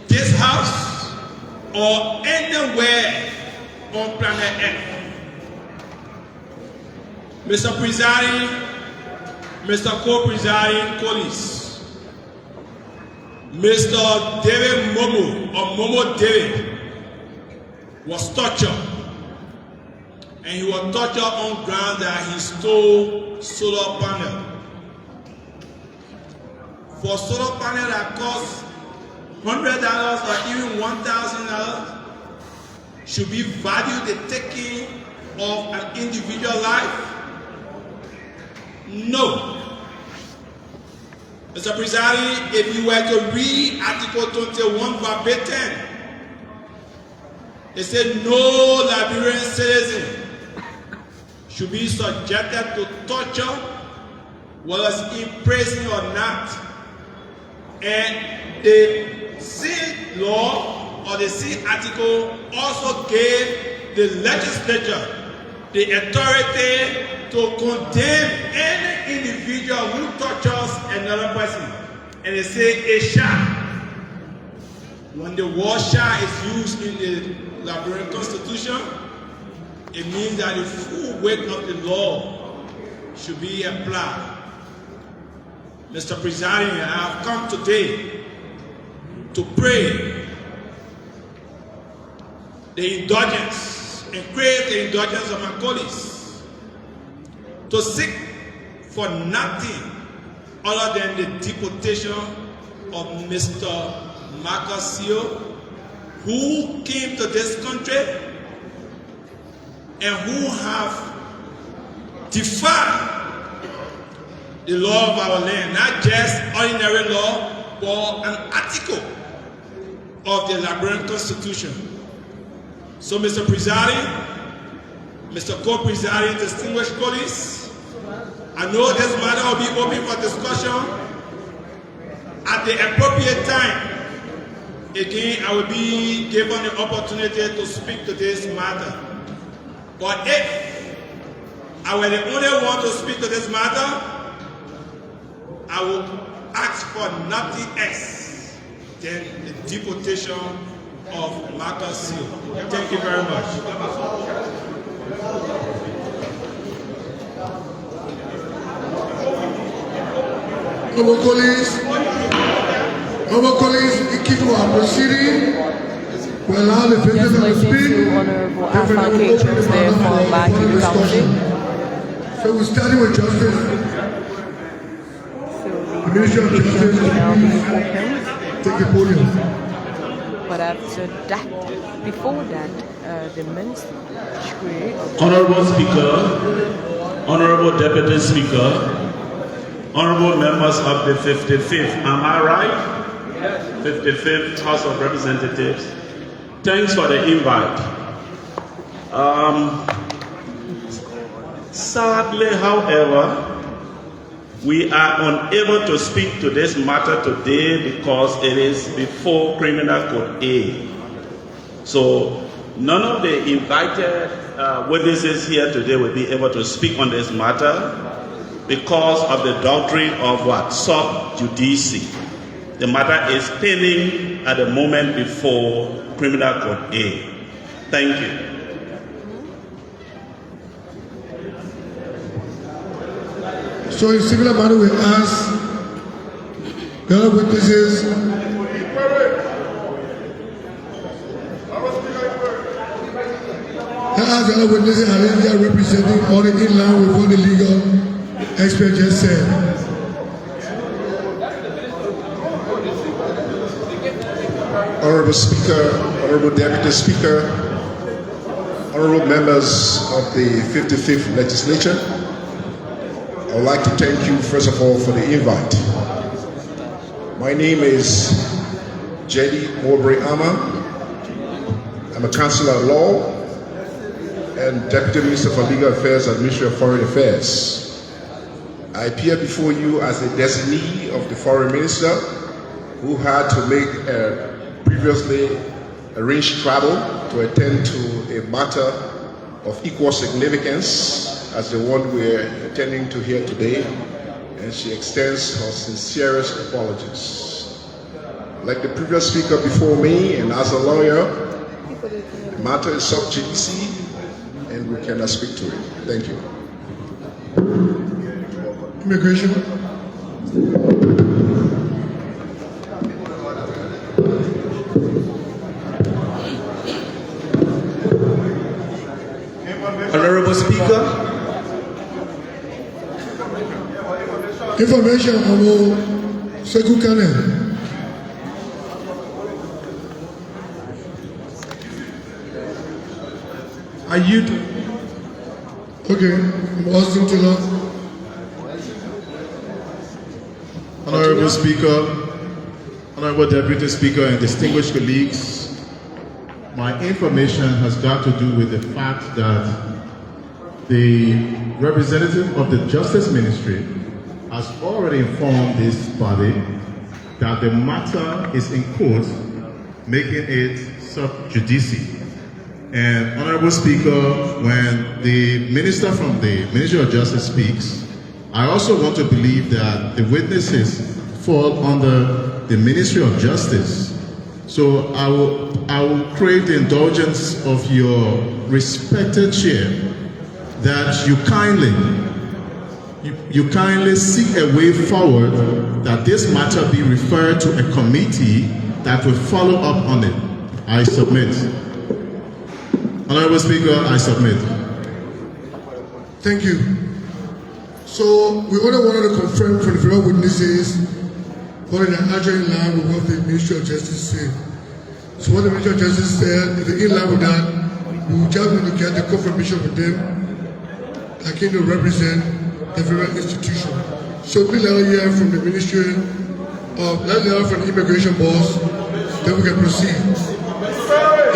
this house or anywhere on planet Earth. Mr. Presiding, Mr. Co-Presiding colleagues, Mr. David Momo or Momo David was tortured, and he was tortured on ground that he stole solar panel. For solar panel that cost $100 or even $1,000 should be valued the taking of an individual life? No. Mr. Presiding, if you were to read Article 21 verbatim, it said no Liberian citizen should be subjected to torture, whether in prison or not. And the same law or the same article also gave the legislature the authority to condemn any individual who tortures another person. And they say it shall. When the word shall is used in the Liberian Constitution, it means that the full weight of the law should be applied. Mr. Presiding, I have come today to pray the indulgence and crave the indulgence of my colleagues to seek for nothing other than the deportation of Mr. Marcus Seal, who came to this country and who have defied the law of our land, not just ordinary law, but an article of the Liberian Constitution. So, Mr. Presiding, Mr. Co-Presiding, distinguished colleagues, I know this matter will be open for discussion at the appropriate time. Again, I will be given the opportunity to speak to this matter. But if I were the only one to speak to this matter, I will ask for nothing else than the deportation of Marcus Seal. Thank you very much. Our colleagues, in keeping our proceeding, we allow the victim to speak. Honorable Alpha K. Jones there from Baki County. So we're starting with Justice. The Minister of Justice, take the podium. But after that, before that, the Ministry Honorable Speaker, Honorable Deputy Speaker, Honorable members of the 55th, am I right? 55th House of Representatives. Thanks for the invite. Sadly, however, we are unable to speak to this matter today because it is before Criminal Code A. So none of the invited witnesses here today will be able to speak on this matter because of the doctrine of what? Sub judice. The matter is pending at the moment before Criminal Code A. Thank you. So in similar manner, we ask the other witnesses are they representing all the in-line with what the legal expert just said. Honorable Speaker, Honorable Deputy Speaker, Honorable members of the 55th Legislature, I would like to thank you first of all for the invite. My name is Jedi Mowbray Ama. I'm a Counselor at Law and Deputy Minister for Legal Affairs and Ministry of Foreign Affairs. I appear before you as a designee of the Foreign Minister who had to make a previously arranged travel to attend to a matter of equal significance as the one we're attending to here today, and she extends her sincerest apologies. Like the previous speaker before me, and as a lawyer, the matter is sub judice, and we cannot speak to it. Thank you. Immigration. Honorable Speaker, information about Sekou Kane. are you? Okay, I'm Austin Taylor. Honorable Speaker, Honorable Deputy Speaker, and distinguished colleagues, my information has got to do with the fact that the representative of the Justice Ministry has already informed this body that the matter is in court, making it sub judice. And Honorable Speaker, when the minister from the Ministry of Justice speaks, I also want to believe that the witnesses fall under the Ministry of Justice. So I will crave the indulgence of your respected chair that you kindly seek a way forward that this matter be referred to a committee that will follow up on it. I submit. Honorable Speaker, I submit. Thank you. So we only wanted to confirm for the fellow witnesses what in line with what the Ministry of Justice said. So what the Ministry of Justice said, if they're in line with that, we will just need to get the confirmation from them that can represent the federal institution. So please let us hear from the Ministry let's hear from the immigration boss, then we can proceed.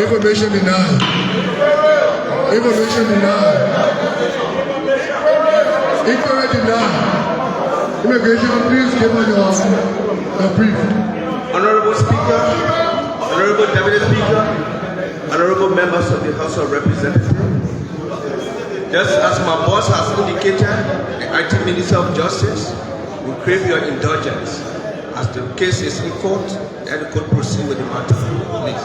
Information denied. Information denied. Inquiry denied. Immigration, please give us your brief. Honorable Speaker, Honorable Deputy Speaker, Honorable members of the House of Representatives, just as my boss has indicated, the Acting Minister of Justice will crave your indulgence. As the case is in court, and the court proceed with the matter. Please.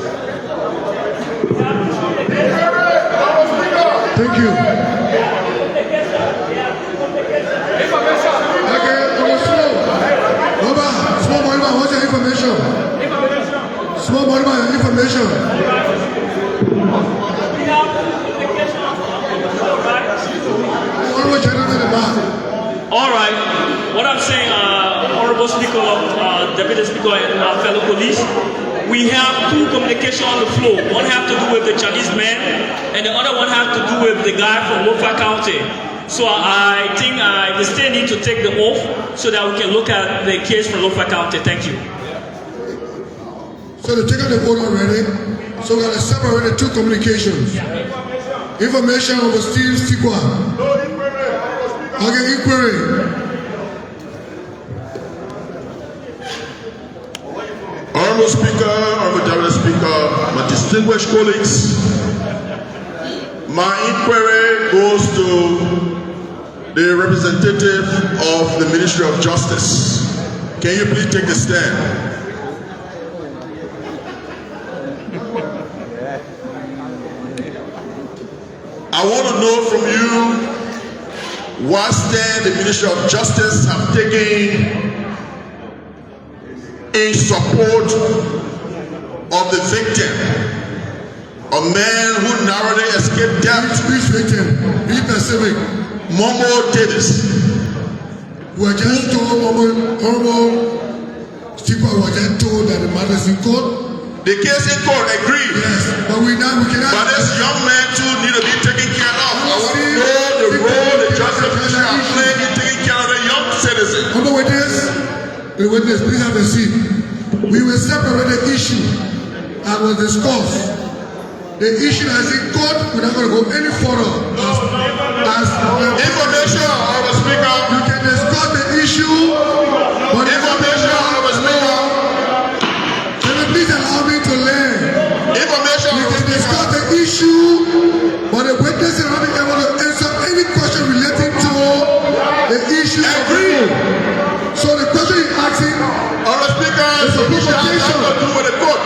Thank you. Okay, small money, what's your information? Small money, information. All right. What I'm saying, Honorable Speaker, Deputy Speaker, and fellow colleagues, we have two communications on the floor. One has to do with the Chinese man, and the other one has to do with the guy from Lofa County. So I think they still need to take the oath so that we can look at the case from Lofa County. Thank you. So they take the vote already. So we're going to separate the two communications. Information over Steve Stikwa. Okay, inquiry. Honorable Speaker, Honorable Deputy Speaker, my distinguished colleagues, my inquiry goes to the representative of the Ministry of Justice. Can you please take the stand? I want to know from you what stand the Ministry of Justice have taken in support of the victim, a man who narrowly escaped death. Which victim? Be specific. Momo Davis. We were just told, Honorable Speaker, we were just told that the matter is in court. The case in court, agreed. Yes, but we cannot. But this young man too need to be taken care of. I want to know the role the justice ministry are playing in taking care of a young citizen. Under witness, please have a seat. We will separate the issue that was discussed. The issue that's in court, we're not going to go any further. Information, Honorable Speaker. You can discuss the issue, but information, Honorable Speaker. Please allow me to learn. Information. We can discuss the issue, but the witness is not able to answer any question relating to the issue. Agree. So the question he's asking, Honorable Speaker, is a provocation. Has to do with the court.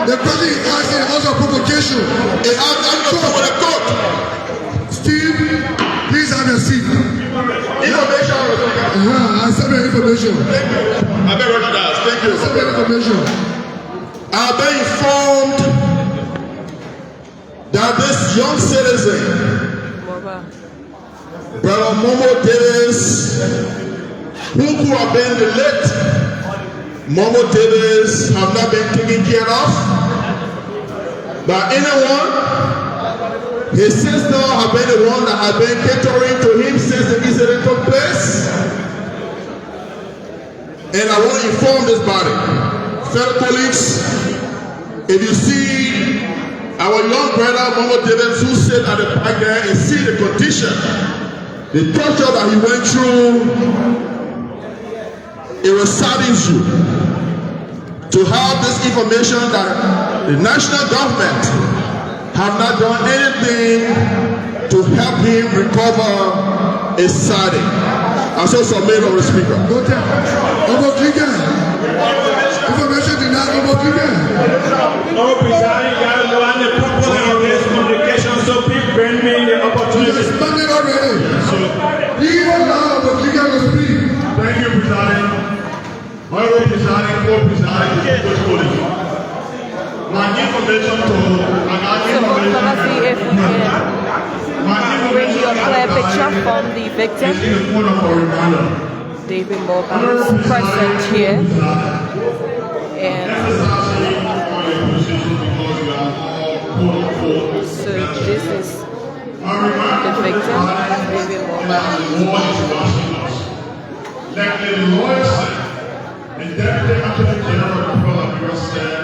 The question he's asking is also a provocation. It has to do with the court. Steve, please have a seat. Information, Honorable Speaker. I said the information. I beg your pardon. Thank you. I said the information. I've been informed that this young citizen, Brother Momo Davis, who could have been the late Momo Davis, have not been taken care of by anyone. His sister have been the one that have been catering to him since the incident took place. And And I want to inform this body, fellow colleagues, if you see our young brother Mongo Davis who sat at the back there and see the condition, the torture that he went through, it will saddens you to have this information that the national government have not done anything to help him recover is saddening. I so submit on the speaker. Information denied over No, presiding, you are the proposal of this communication, so please grant me the opportunity. You responded already. Please allow the speaker to speak. Thank you, presiding. Honorable presiding, co-presiding, good colleague. My information to bring you a clear picture from the victim. David Morgan is present here. And so this is the victim, David Morgan. Like the Lord said, the Deputy Attorney General of Liberia said,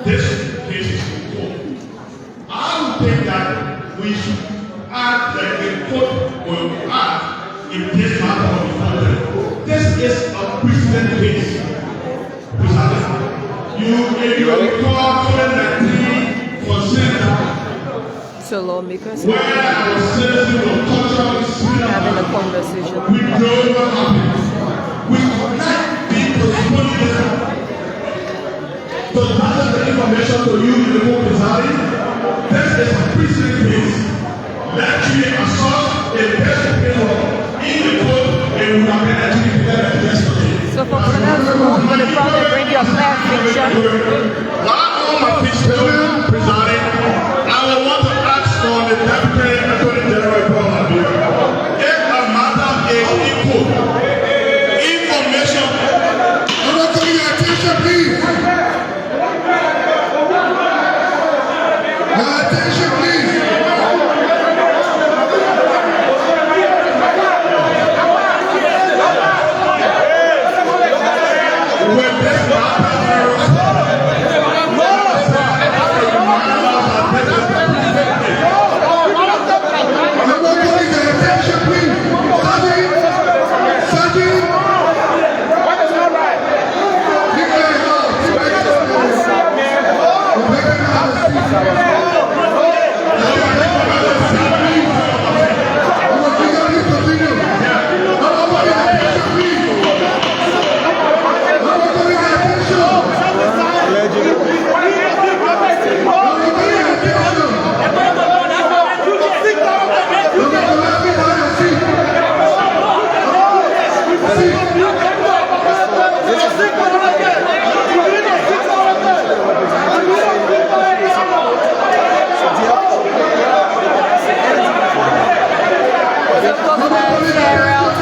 this case is in court. I don't think that we should act like the court will act in this matter of the This is a precedent case. If you recall 2019 consent, so lawmakers where our citizens were tortured, having a conversation. we know what happened. We could not be postponing this. So that is the information to you in the book presiding. This is a precedent case. Let you assault a best opinion in the court and we have been actually together yesterday. So for the front and bring you a clear picture. While all my people presiding, I will want to ask for the Deputy Attorney General of Liberia. If a matter is equal, information. I'm not calling your attention, please. Your attention, please. When this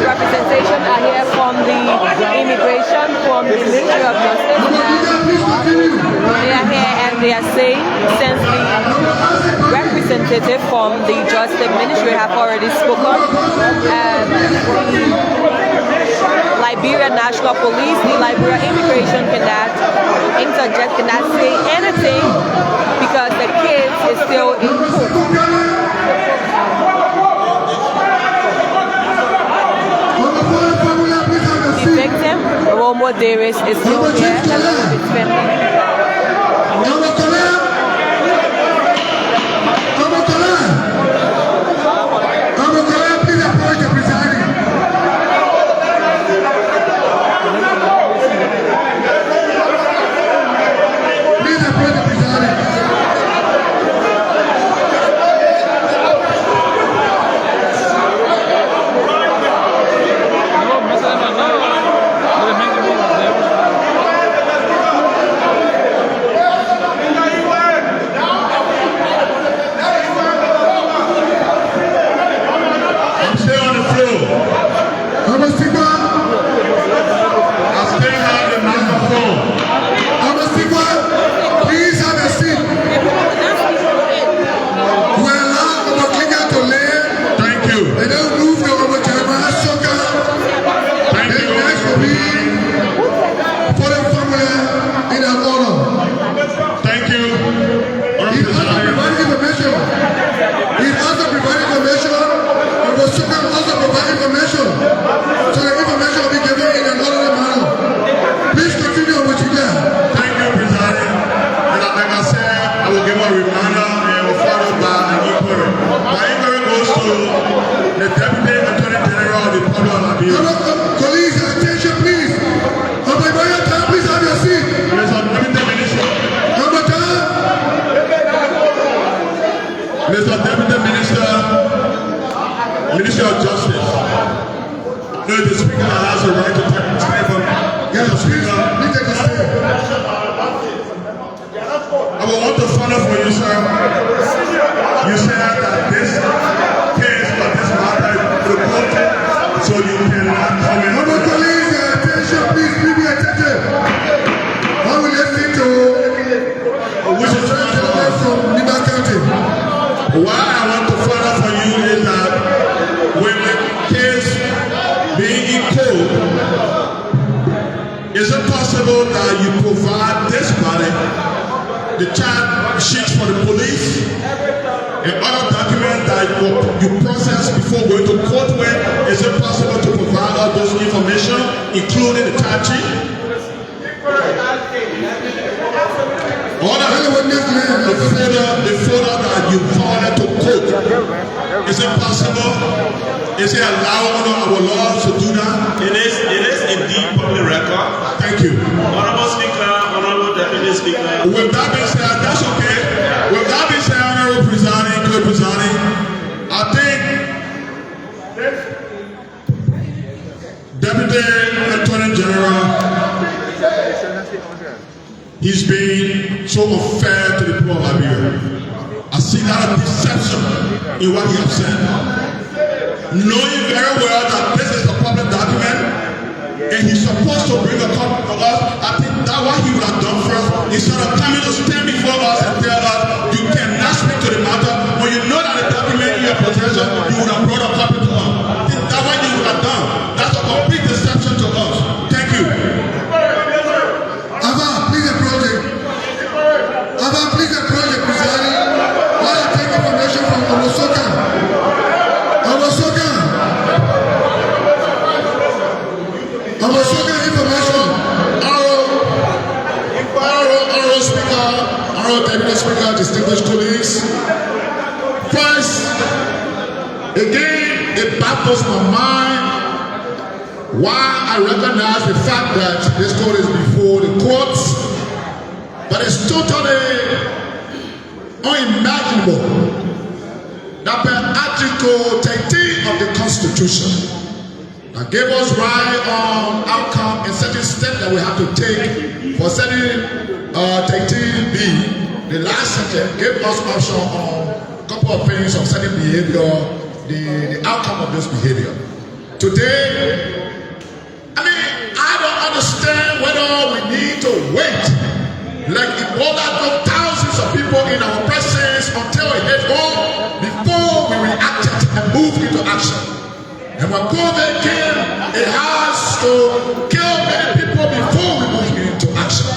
Representation are here from the immigration, from the Ministry of Justice, and they are here and they are saying since the representative from the Justice Ministry have already spoken, the Liberia National Police, the Liberia Immigration cannot interject, cannot say anything because the case is still in court. The victim, Romo Davis, is still here along with his family. Speaker that has the right to take a stand for Mr. Speaker. Please take a stand. I will want to follow for you, sir. You said that this case or this matter is reported, so you cannot come in. Our colleagues, attention, please, be attentive. I will listen to which is from Liberia County. Why I want to follow for you is that when the case being in court, is it possible that you provide this body the charge sheets for the police and other documents that you process before going to court with? Is it possible to provide all those information, including the charge sheet? The folder that you forwarded to court, is it possible? Is it allowed under our laws to do that? It is indeed public record. Thank you. Honorable Speaker, Honorable Deputy Speaker. With that being said, that's okay. With that being said, Honorable Presiding, good presiding, I think Deputy Attorney General, he's been so unfair to the people of Liberia. I see a lot of deception in what he has said. Knowing very well that this is a public document and he's supposed to bring a copy to us, I think that's what he would have done first. Instead of coming to stand before us and tell us you cannot speak to the matter, when you know that the document in your possession, you would have brought a copy to us. I think that's what he would have done. That's a complete deception to us. Thank you. Ava, please approach it. Ava, please approach it, presiding. While I take information from Omosoka. Omosoka information. Honorable Speaker, Honorable Deputy Speaker, distinguished colleagues. First, again, it baffles my mind why I recognize the fact that this court is before the courts, but it's totally unimaginable that per Article 13 of the Constitution that gave us right on outcome and certain steps that we have to take for certain 13B, the last sentence gave us option on a couple of things of certain behavior, the outcome of this behavior. Today, I don't understand whether we need to wait like Ebola took thousands of people in our presence until it hit home before we reacted and moved into action. And when COVID came, it has to kill many people before we move into action.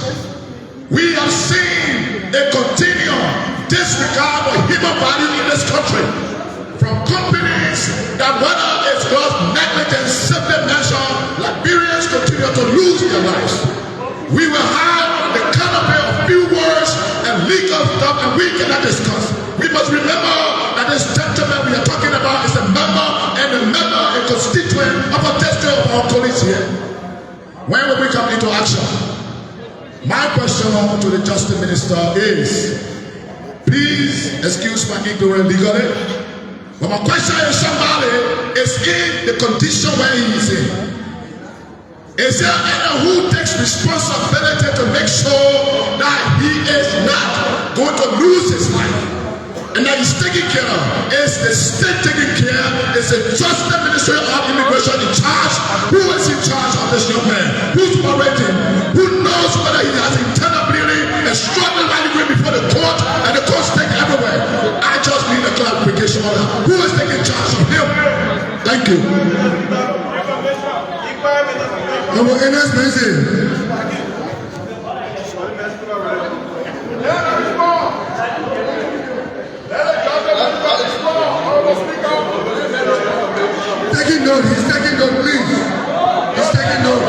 We have seen a continual disregard for human value in this country from companies that whether it's gross negligence, simply mention, Liberians continue to lose their lives. We will have the canopy of few words and legal stuff and we cannot discuss. We must remember that this gentleman we are talking about is a member and a constituent of a district of our colleagues here. When will we come into action? My question to the Justice Minister is, please excuse my ignorance legally, but my question is somebody is in the condition where he is in. Is there anyone who takes responsibility to make sure that he is not going to lose his life? And that he's taking care of? Is the state taking care? Is the Justice Ministry of Immigration in charge? Who is in charge of this young man? Who's operating? Who knows whether he has internal bleeding and struggling right away before the court and the court's taking everywhere? I just need a clarification on that. Who is taking charge of him? Thank you. Taking note, he's taking note, please. He's taking note.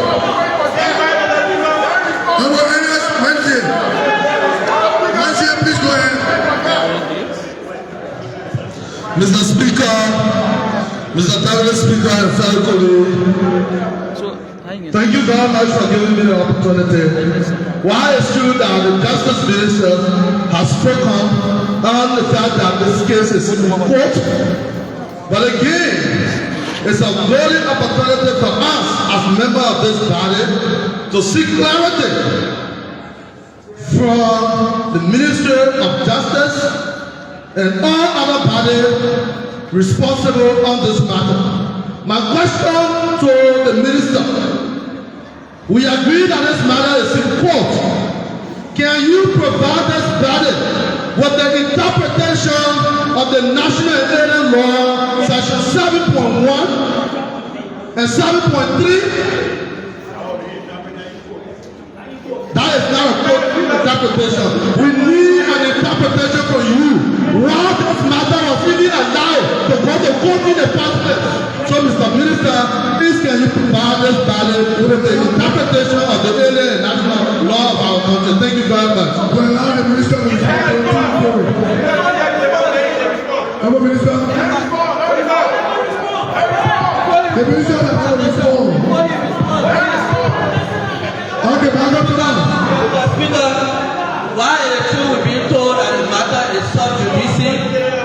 Wednesday, please go ahead. Mr. Speaker, Mr. Deputy Speaker, and fellow colleagues, thank you very much for giving me the opportunity. While it's true that the Justice Minister has spoken on the fact that this case is in court, but again, It's a golden opportunity for us as members of this body to seek clarity from the Ministry of Justice and all other bodies responsible on this matter. My question to the minister: we agree that this matter is in court. Can you provide this body with the interpretation of the National Alien Law, Section 7.1 and 7.3? That is not a good interpretation. We need an interpretation from you. Why this matter was even allowed to go to court in the first place? So, Mr. Minister, please can you provide this body with the interpretation of the alien and national law of our country? Thank you very much. Well, now the minister will respond. Our minister. The minister will respond. Okay, back up to that. Mr. Speaker, why is it true we're being told that the matter is sub judice,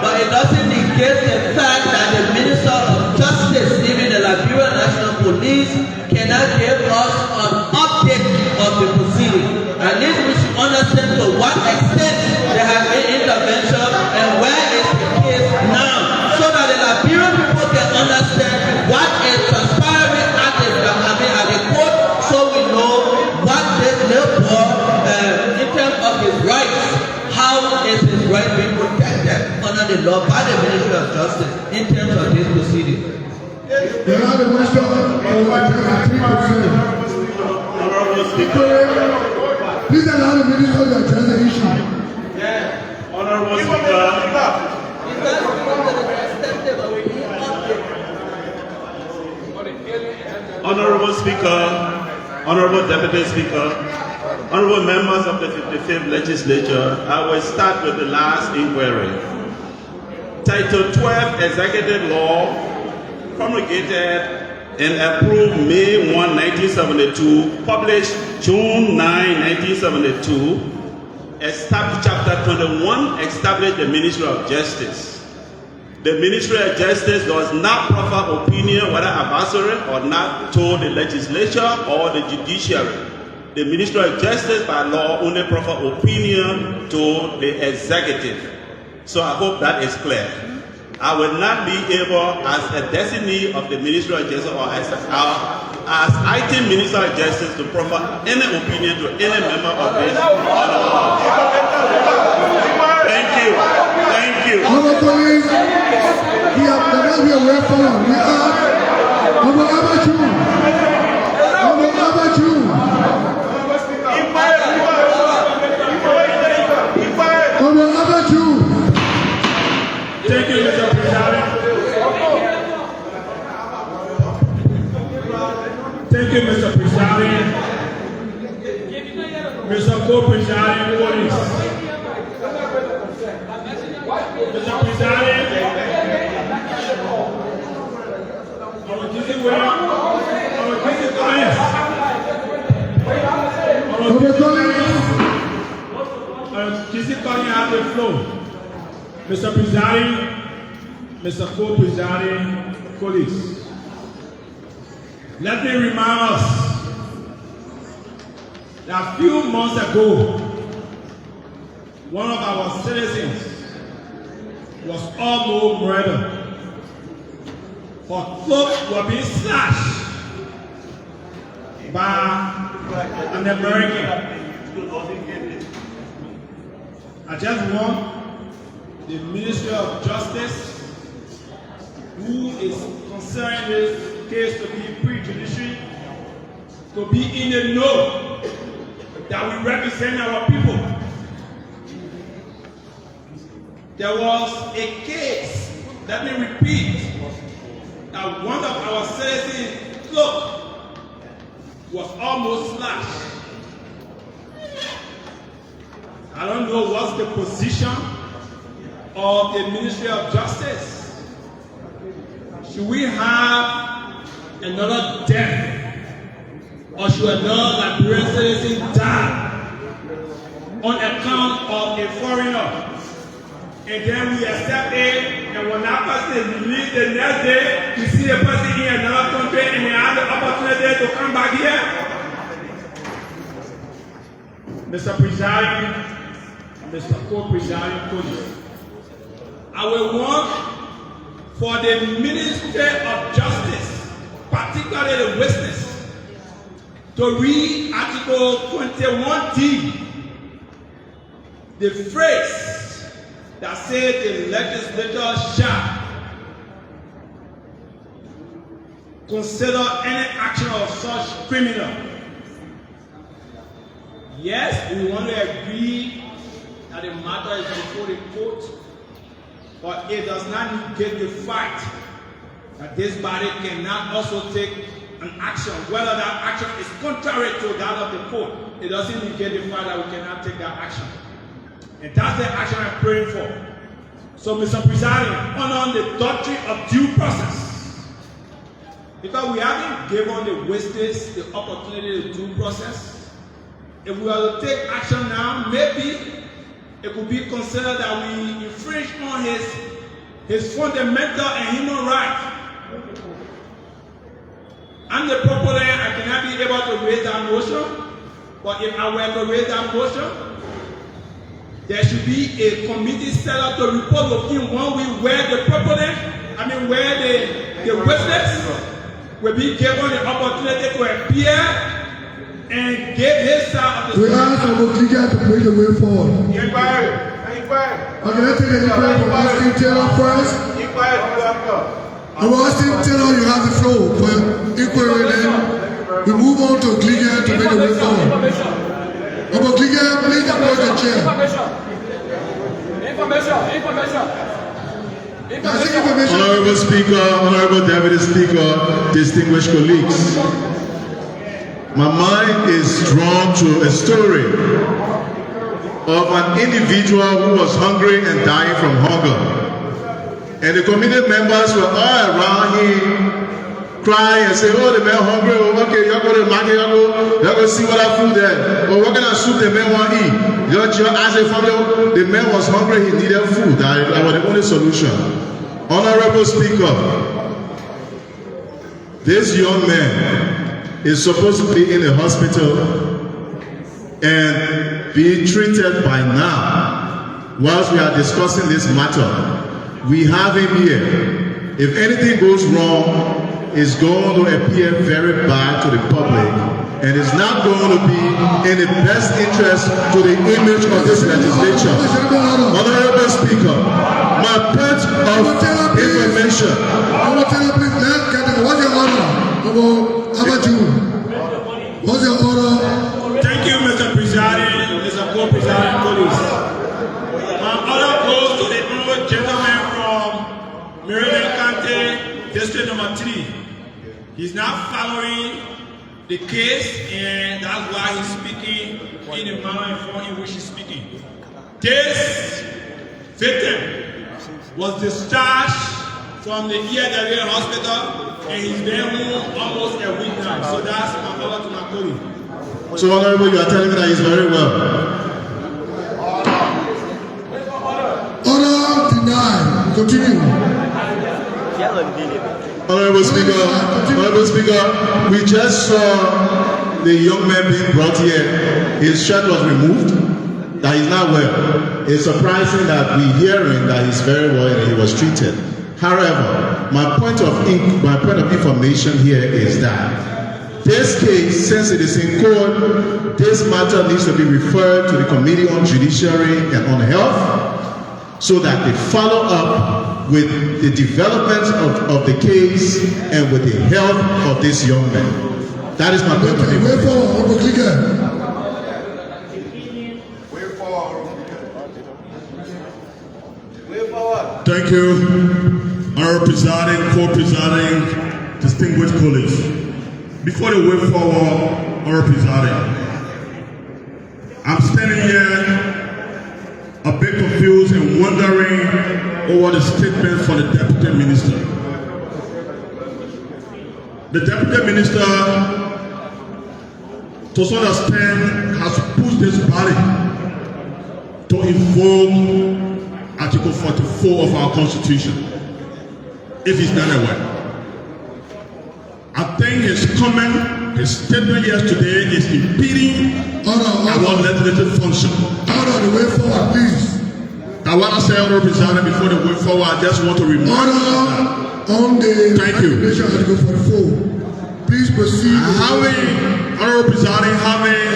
but it doesn't negate the fact that the Minister of Justice, even the Liberia National Police, cannot give us an update of the proceeding. At least we should understand to what extent there has been intervention and where is the case now, so that the Liberian people can understand what is transpiring at the court, so we know what this little boy, in terms of his rights, how is his right being protected under the law by the Ministry of Justice in terms of this proceeding. There are the minister of 3%. Please allow the minister to address the issue. Honorable Speaker. Honorable Speaker, Honorable Deputy Speaker, Honorable members of the 55th Legislature, I will start with the last inquiry. Title 12 Executive Law, promulgated and approved May 1, 1972, published June 9, 1972, established Chapter 21, established the Ministry of Justice. The Ministry of Justice does not proffer opinion, whether advisory or not, to the legislature or the judiciary. The Ministry of Justice, by law, only proffer opinion to the executive. So I hope that is clear. I will not be able, as a designee of the Ministry of Justice or as acting Minister of Justice, to proffer any opinion to any member of this. Thank you. Thank you. Our colleagues, we have never been away from. We are our amateur. Thank you, Mr. President. Thank you, Mr. President. Mr. Co-President, Police. Mr. President, our Kissy Kissy have the floor. Mr. Presiding, Mr. Co-Presiding, colleagues, let me remind us that a few months ago, one of our citizens was almost murdered. Her clothes were being slashed by an American. I just want the Ministry of Justice, who is considering this case to be prejudicial, to be in the know that we represent our people. There was a case, let me repeat, that one of our citizens' cloak was almost slashed. I don't know what's the position of the Ministry of Justice. Should we have another death, or should another Liberian citizen die on account of a foreigner, and then we accept it and when that person is released the next day, you see the person in another country and they have the opportunity to come back here. Mr. Presiding, Mr. Co-Presiding Police, I will work for the Ministry of Justice, particularly the witness, to read Article 21D, the phrase that says the legislature shall consider any action of such criminal. Yes, we want to agree that the matter is before the court, but it does not negate the fact that this body cannot also take an action, whether that action is contrary to that of the court. It doesn't negate the fact that we cannot take that action. And that's the action I'm praying for. So, Mr. Presiding, on the doctrine of due process, because we haven't given the witness the opportunity to due process, if we are to take action now, maybe it could be considered that we infringe on his fundamental and human right. I'm the proponent, I cannot be able to raise that motion, but if I were to raise that motion, there should be a committee set up to report of him one week where the proponent, where the witness will be given the opportunity to appear and give his side of the story. We ask our leader to bring the way forward. Inquiry. Okay, let's take an inquiry from Austin Taylor first. Austin Taylor, you have the floor for inquiry, then we move on to Gliga to make the way forward. Gliga, please approach the chair. Honorable Speaker, Honorable Deputy Speaker, distinguished colleagues, my mind is drawn to a story of an individual who was hungry and dying from hunger. And the committee members were all around him, crying and saying, oh, the man hungry, oh, okay, y'all go to the market, y'all go see what that food there. But what kind of soup the man want to eat? Just as a family, the man was hungry, he needed food. That was the only solution. Honorable Speaker, this young man is supposed to be in the hospital and be treated by now. Whilst we are discussing this matter, we have him here. If anything goes wrong, it's going to appear very bad to the public, and it's not going to be in the best interest to the image of this legislature. Honorable Speaker, my point of information. What's your order? What's your order? Thank you, Mr. Presiding, Mr. Co-Presiding Police. My order goes to the honorable gentleman from Maryland County, District number 3. He's not following the case, and that's why he's speaking in the manner and form in which he's speaking. This victim was discharged from the Liberia Hospital, and he's been home almost a week now. So that's my order to my colleague. So, Honorable, you are telling me that he's very well. Order denied. Continue. Honorable Speaker, we just saw the young man being brought here. His shirt was removed, that he's not well. It's surprising that we're hearing that he's very well and he was treated. However, my point of information here is that this case, since it is in court, this matter needs to be referred to the Committee on Judiciary and on Health so that they follow up with the development of the case and with the health of this young man. That is my point of information. Thank you, Honorable Presiding, Co-Presiding, distinguished colleagues. Before the way forward, Honorable Presiding, I'm standing here a bit confused and wondering over the statement from the Deputy Minister. The Deputy Minister, to some extent, has pushed this body to invoke Article 44 of our Constitution, if he's not aware. I think his comment, his statement yesterday is impeding our legislative function. Order the way forward, please. I want to say, Honorable President, before the way forward, I just want to remind you that. On the Thank you. Article 44. Please proceed. Honorable President, having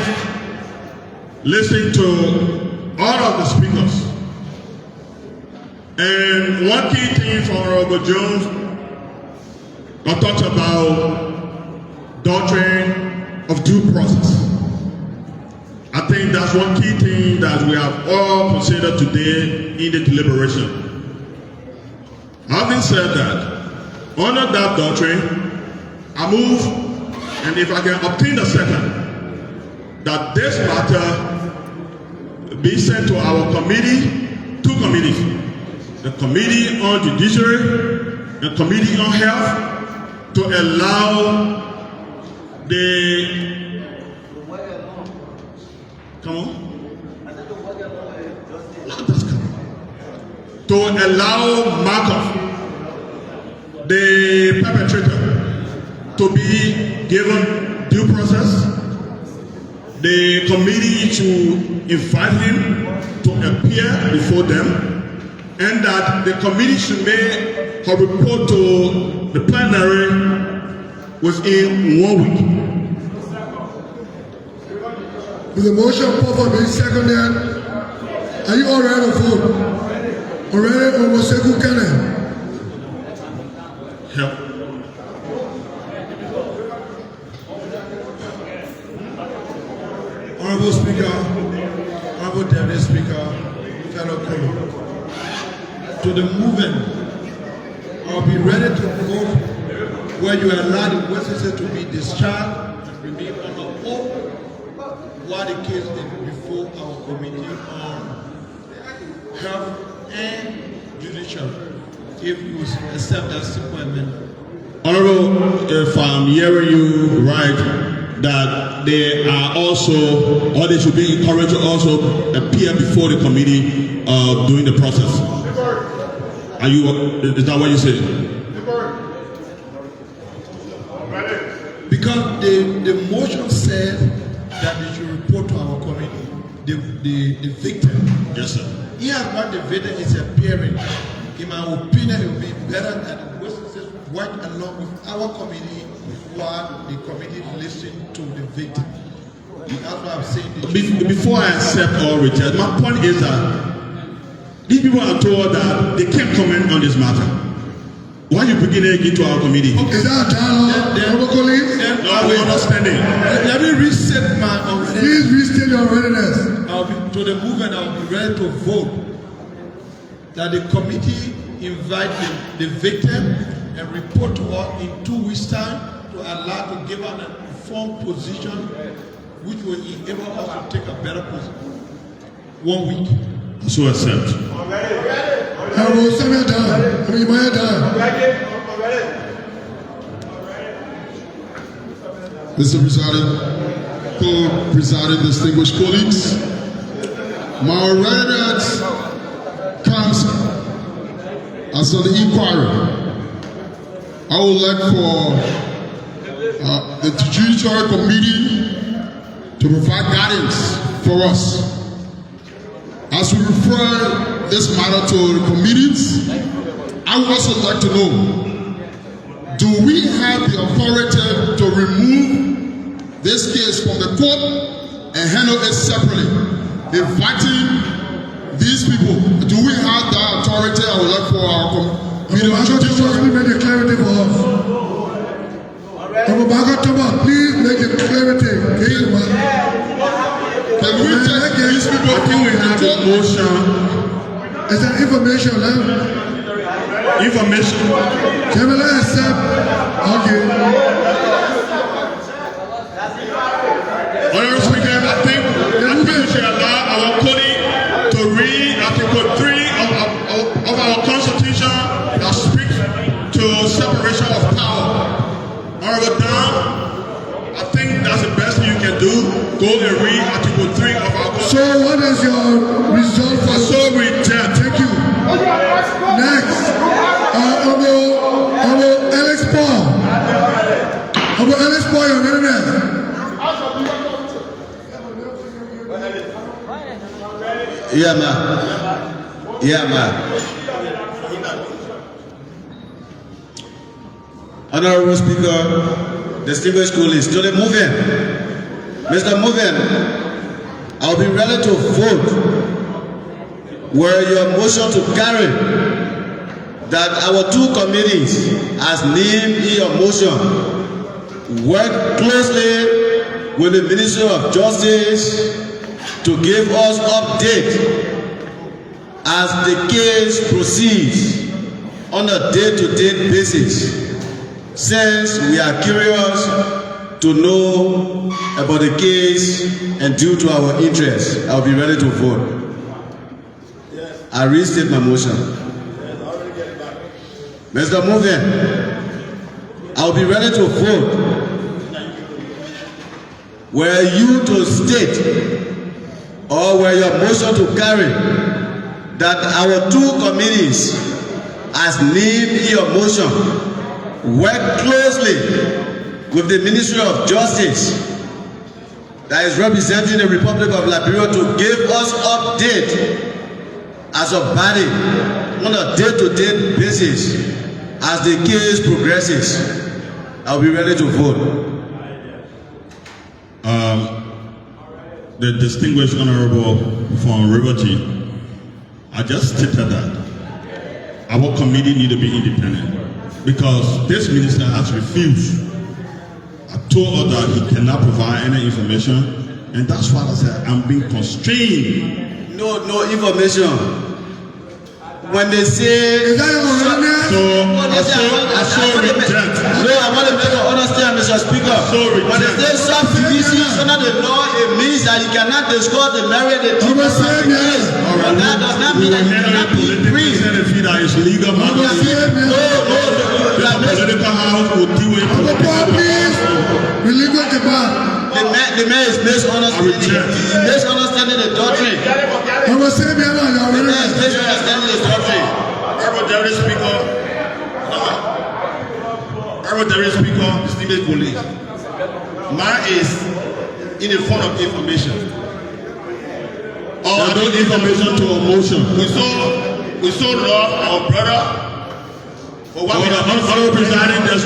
listened to all of the speakers, and one key thing for Honorable Jones, I talked about doctrine of due process. I think that's one key thing that we have all considered today in the deliberation. Having said that, under that doctrine, I move, and if I can obtain a second, that this matter be sent to our committee, two committees, the Committee on Judiciary and Committee on Health, to allow the to allow Markov, the perpetrator, to be given due process, the committee to invite him to appear before them, and that the committee should make a report to the plenary within 1 week. With the motion proper being seconded, are you all ready to vote? Already, Omoseku Kenneth. Help. Honorable Speaker, Honorable Deputy Speaker, fellow colleagues, to the movement, I'll be ready to vote where you allow the witnesses to be discharged and remain on the oath while the case is before our committee on health and judicial, if you accept that simple amendment. Honorable, if I'm hearing you right, that they are also, or they should be encouraged to also appear before the committee during the process. Are you, is that what you said? Because the motion says that they should report to our committee, the victim. Yes, sir. Here, what the victim is appearing, in my opinion, it would be better that the witnesses work along with our committee while the committee listens to the victim. That's what I'm saying. Before I accept or reject, my point is that these people are told that they can't comment on this matter. Why you begin again to our committee? Okay, is that a dialogue, honorable colleagues? No, we understanding. Let me reset my already. Please restate your readiness. To the movement, I'll be ready to vote that the committee invite the victim and report to her in 2 weeks' time to allow to give her an informed position which will enable us to take a better position. 1 week. So accept. Honorable Samuel Dan, Maya Dan. Mr. Presiding, co-presiding distinguished colleagues, my readiness comes as an inquiry. I would like for the Judiciary Committee to provide guidance for us. As we refer this matter to the committees, I would also like to know, do we have the authority to remove this case from the court and handle it separately? Inviting these people, do we have that authority? I would like for our committee to make the clarity for us. Please make the clarity. Can we take these people? I think we have a motion. Is that information now? Information. Can we accept? Okay. Honorable Speaker, I think we should allow our colleague to read Article 3 of our Constitution that speaks to separation of power. Honorable Dan, I think that's the best thing you can do. Go and read Article 3 of our Constitution. So what is your result? So reject. Thank you. Yeah, man. Yeah, man. Honorable Speaker, distinguished colleagues, to the movement. Mr. Movement, I'll be ready to vote where your motion to carry that our two committees, as named in your motion, work closely with the Ministry of Justice to give us update as the case proceeds on a day-to-day basis, since we are curious to know about the case and due to our interest. I'll be ready to vote. I restate my motion. Mr. Movement, I'll be ready to vote were you to state or were your motion to carry that our two committees, as named in your motion, work closely with the Ministry of Justice that is representing the Republic of Liberia to give us update as a body on a day-to-day basis as the case progresses. I'll be ready to vote. The distinguished Honorable from Riverty, I just stated that our committee need to be independent because this minister has refused. I told her that he cannot provide any information, and that's why I said I'm being constrained. No information. When they say, I want to make you understand, Mr. Speaker. When they say subdivisions under the law, it means that you cannot discuss the merit of the details of the case. And that does not mean that you cannot be free. That is legal. No. The political house will do it. The man is misunderstanding the doctrine. The man is misunderstanding the doctrine. Honorable Deputy Speaker, distinguished colleagues, mine is in the form of information. Or no information to a motion. We so love our brother. For what we have done, presiding, there's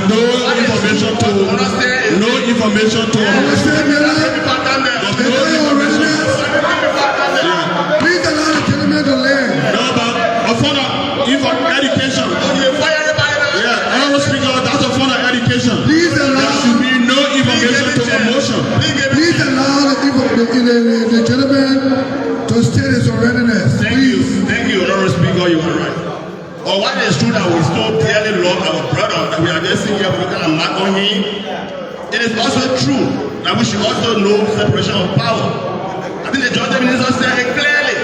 no information to a motion. No information. Please allow the gentleman to land. No, but a form of education. Honorable Speaker, that's a form of education. Please allow. There should be no information to a motion. Please allow the gentleman to state his readiness. Thank you, Honorable Speaker, you are right. Or what is true that we so dearly love our brother that we are just sitting here looking at mark on him. It is also true that we should also know separation of power. I think the Justice Minister said it clearly.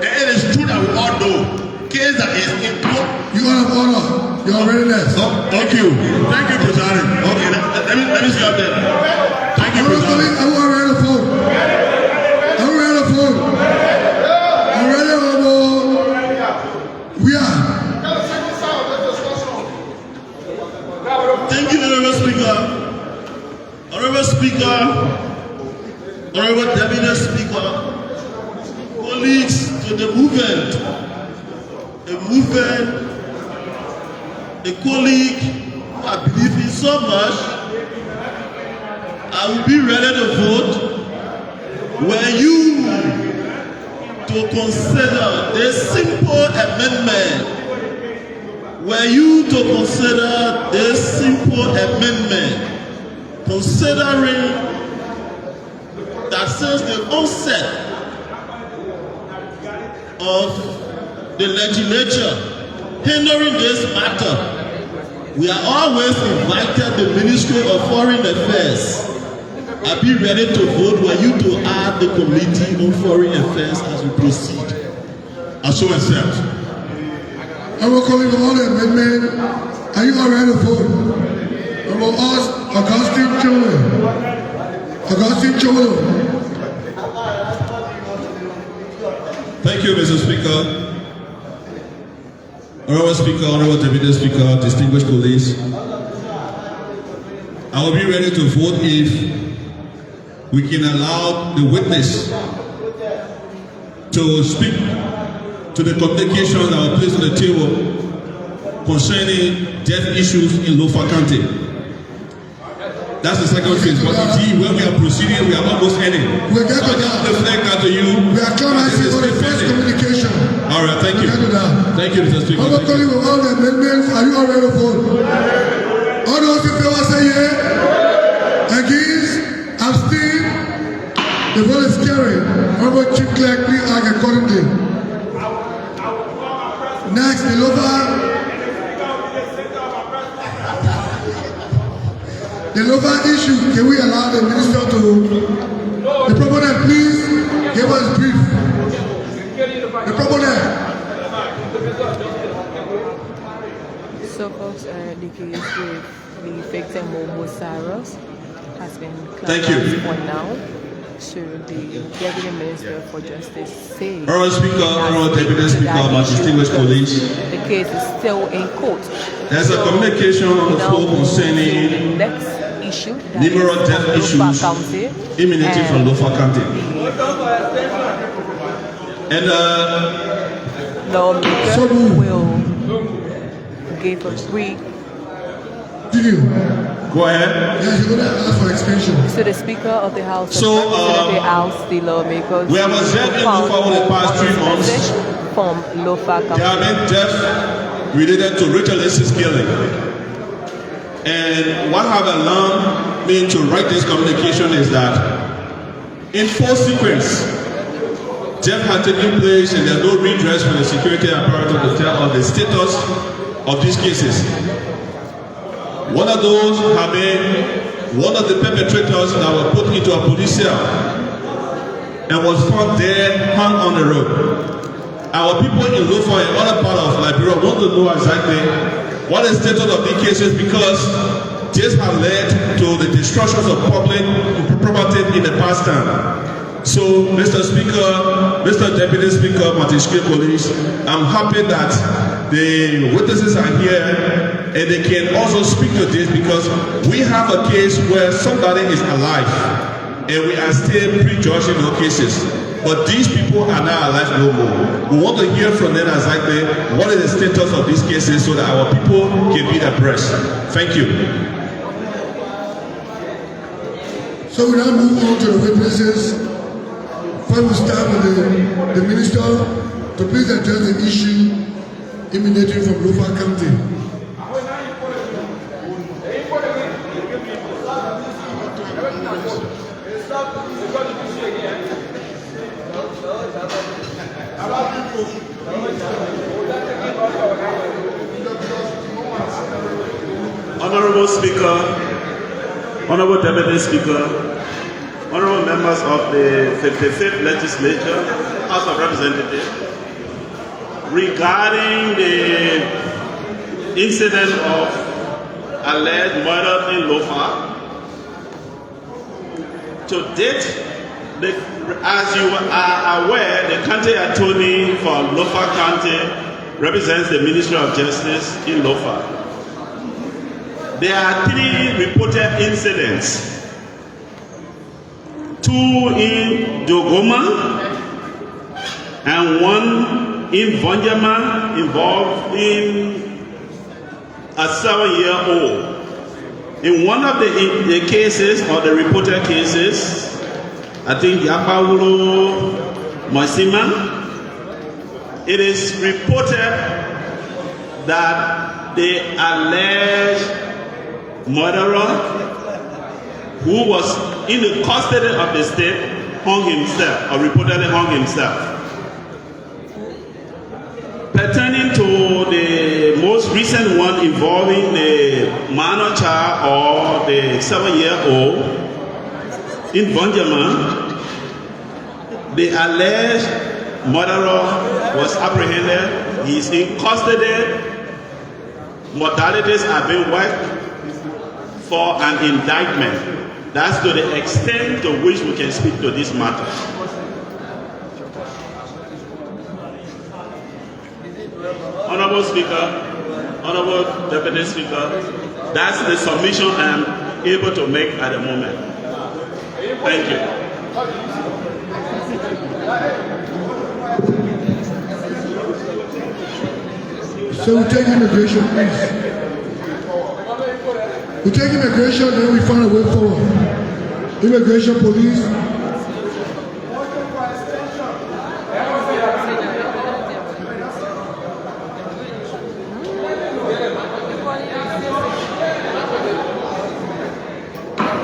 And it is true that we all know case that is in court. You are honor. Your readiness. Thank you, President. Okay, let me stop there. Thank you, President. I'm ready to vote. I'm ready to vote. We are. Thank you, Honorable Speaker. Honorable Deputy Speaker, colleagues to the movement, a colleague who I believe in so much, I will be ready to vote. Were you to consider this simple amendment, considering that since the onset of the legislature hindering this matter, we are always invited the Ministry of Foreign Affairs. I'll be ready to vote for you to add the Committee on Foreign Affairs as we proceed. I so accept. I will call you all the amendment. Are you all ready to vote? I will ask Augustine Cholo. Thank you, Mr. Speaker. Honorable Speaker, Honorable Deputy Speaker, distinguished colleagues. I will be ready to vote if we can allow the witness to speak to the communications that were placed on the table concerning debt issues in Lofa County. That's the second phase. But indeed, when we are proceeding, we are almost ending. We get so I just reflect that to you. We are clamoring for the first communication. All right, thank you. Thank you, Mr. Speaker. I'm calling with all the amendments. Are you all ready to vote? All those in favor say yeah. Against, abstain. The vote is carried. Honorable Chief Clerk, please act accordingly. Next, the Lofa issue. Can we allow the minister to? The proponent, please give us brief. The proponent. So, folks, the case with the victim Momo Cyrus has been clarified for now. So the Deputy Minister for Justice says Honorable Speaker, Honorable Deputy Speaker, my distinguished colleagues, the case is still in court. There's a communication on the floor concerning the next issue, numerous debt issues emanating from Lofa County. And lawmakers will give a brief. Go ahead. Yes, you're going to ask for extension. So the Speaker of the House of Representatives asked the lawmakers we have observed in Lofa over the past 3 months from Lofa County. There have been deaths related to Rachel Leslie's killing. And what have allowed me to write this communication is that in full sequence, death had taken place and there's no redress for the security apparatus to tell of the status of these cases. One of those have been one of the perpetrators that were put into a police cell and was found dead, hung on the road. Our people in Lofa and other part of Liberia want to know exactly what is the status of these cases because this has led to the destruction of public property in the past time. So, Mr. Speaker, Mr. Deputy Speaker, Martin Police, I'm happy that the witnesses are here and they can also speak to this because we have a case where somebody is alive and we are still prejudging those cases. But these people are not alive no more. We want to hear from them exactly what is the status of these cases so that our people can be abreast. Thank you. So we now move on to the witnesses. First we start with the minister to please address the issue emanating from Lofa County. Honorable Speaker, Honorable Deputy Speaker, Honorable members of the 55th Legislature, House of Representatives, regarding the incident of alleged murder in Lofa, to date, as you are aware, the county attorney for Lofa County represents the Ministry of Justice in Lofa. There are 3 reported incidents. 2 in Dogoma and 1 in Vonjama involved in a 7-year-old. In one of the cases or the reported cases, I think Yapawulo Masima, it is reported that the alleged murderer who was in the custody of the state hung himself or reportedly hung himself. Pertaining to the most recent one involving the minor child or the 7-year-old in Vonjama, the alleged murderer was apprehended. He is in custody. Modalities are being worked for an indictment. That's to the extent to which we can speak to this matter. Honorable Speaker, Honorable Deputy Speaker, that's the submission I am able to make at the moment. Thank you. So we take immigration, please. We take immigration, then we find a way forward. Immigration, police.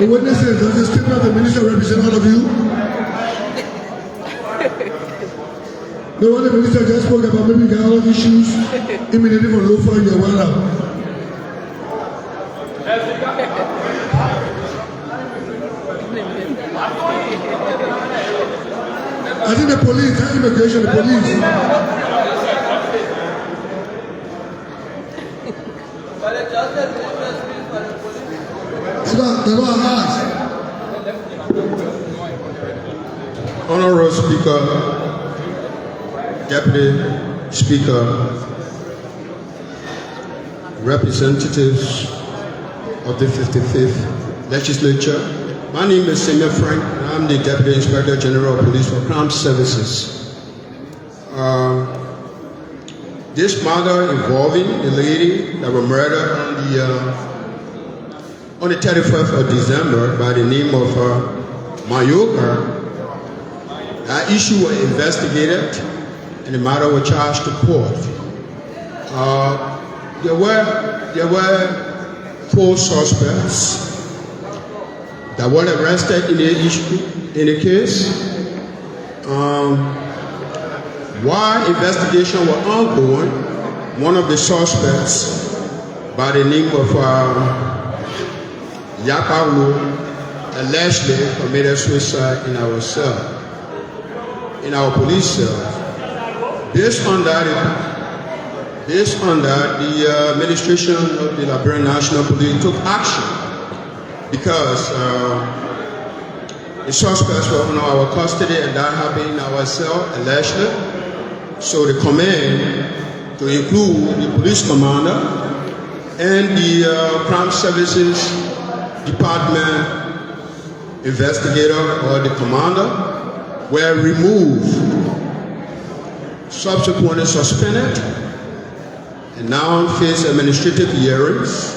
The witnesses, does the statement of the minister represent all of you? No one the minister just spoke about maybe got all of issues immediately from low for your well out. I think the police, not immigration, the police. That's what I asked. Honorable Speaker, Deputy Speaker, representatives of the 55th Legislature. My name is Samuel Frank, and I'm the Deputy Inspector General of Police for Crime Services. This matter involving a lady that was murdered on the 31st of December by the name of Mayoka. That issue was investigated and the matter was charged to court. There were 4 suspects that were arrested in the case. While investigation was ongoing, one of the suspects by the name of Yakawlo allegedly committed suicide in our cell, in our police cell. Based on that, the administration of the Liberia National Police took action because the suspects were in our custody and that happened in our cell allegedly. So the command, to include the police commander and the crime services department investigator or the commander, were removed, subsequently suspended, and now face administrative hearings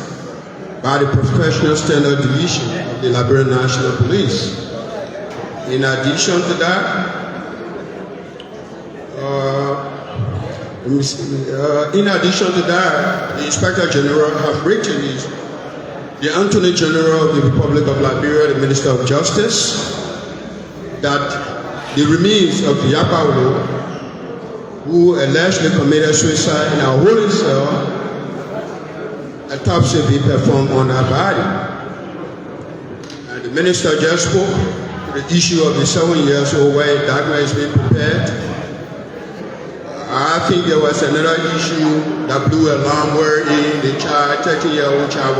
by the Professional Standard Division of the Liberia National Police. In addition to that, the Inspector General have written the Attorney General of the Republic of Liberia, the Minister of Justice, that the remains of Yakawlo, who allegedly committed suicide in our holding cell, autopsy be performed on her body. And the Minister just spoke to the issue of the 7-year-old where a document is being prepared. I think there was another issue that blew alarm wherein the child, 13-year-old child,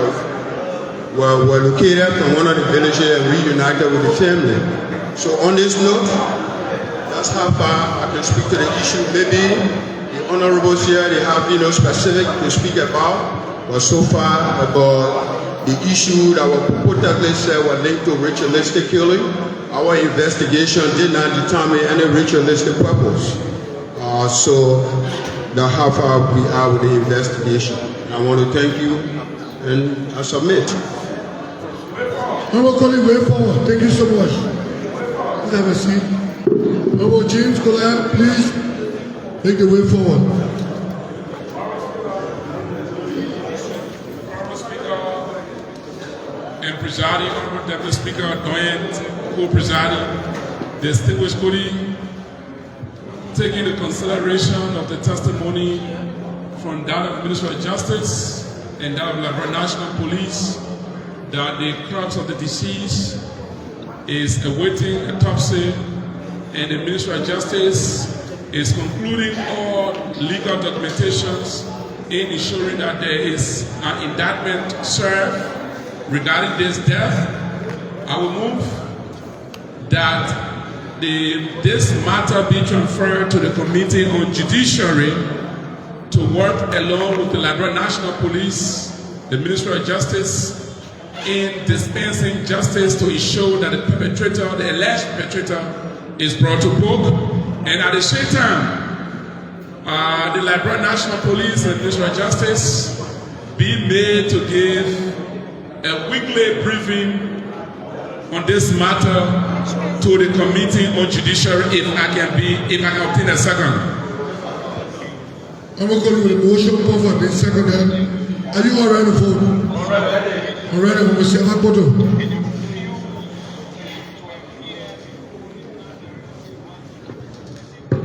were located from one of the villages and reunited with the family. So on this note, that's how far I can speak to the issue. Maybe the honorables here, they have specific to speak about, but so far about the issue that was purportedly said was linked to ritualistic killing, our investigation did not determine any ritualistic purpose. So that's how far we are with the investigation. I want to thank you and I submit. Honorable colleague, way forward. Thank you so much. Please have a seat. Honorable James Collier, please make the way forward. Honorable Speaker and presiding, Honorable Deputy Speaker, Doyen, co-presiding, distinguished colleague, taking into consideration of the testimony from that of the Minister of Justice and that of Liberia National Police that the corpse of the deceased is awaiting autopsy and the Minister of Justice is concluding all legal documentations in ensuring that there is an indictment served regarding this death. I will move that this matter be transferred to the Committee on Judiciary to work along with the Liberia National Police, the Ministry of Justice, in dispensing justice to ensure that the perpetrator, the alleged perpetrator, is brought to book. And at the same time, the Liberia National Police and Ministry of Justice be made to give a weekly briefing on this matter to the Committee on Judiciary if I can obtain a second. I'm going to call you the motion for the second. Are you all ready to vote? All ready, Mr. Akpoto.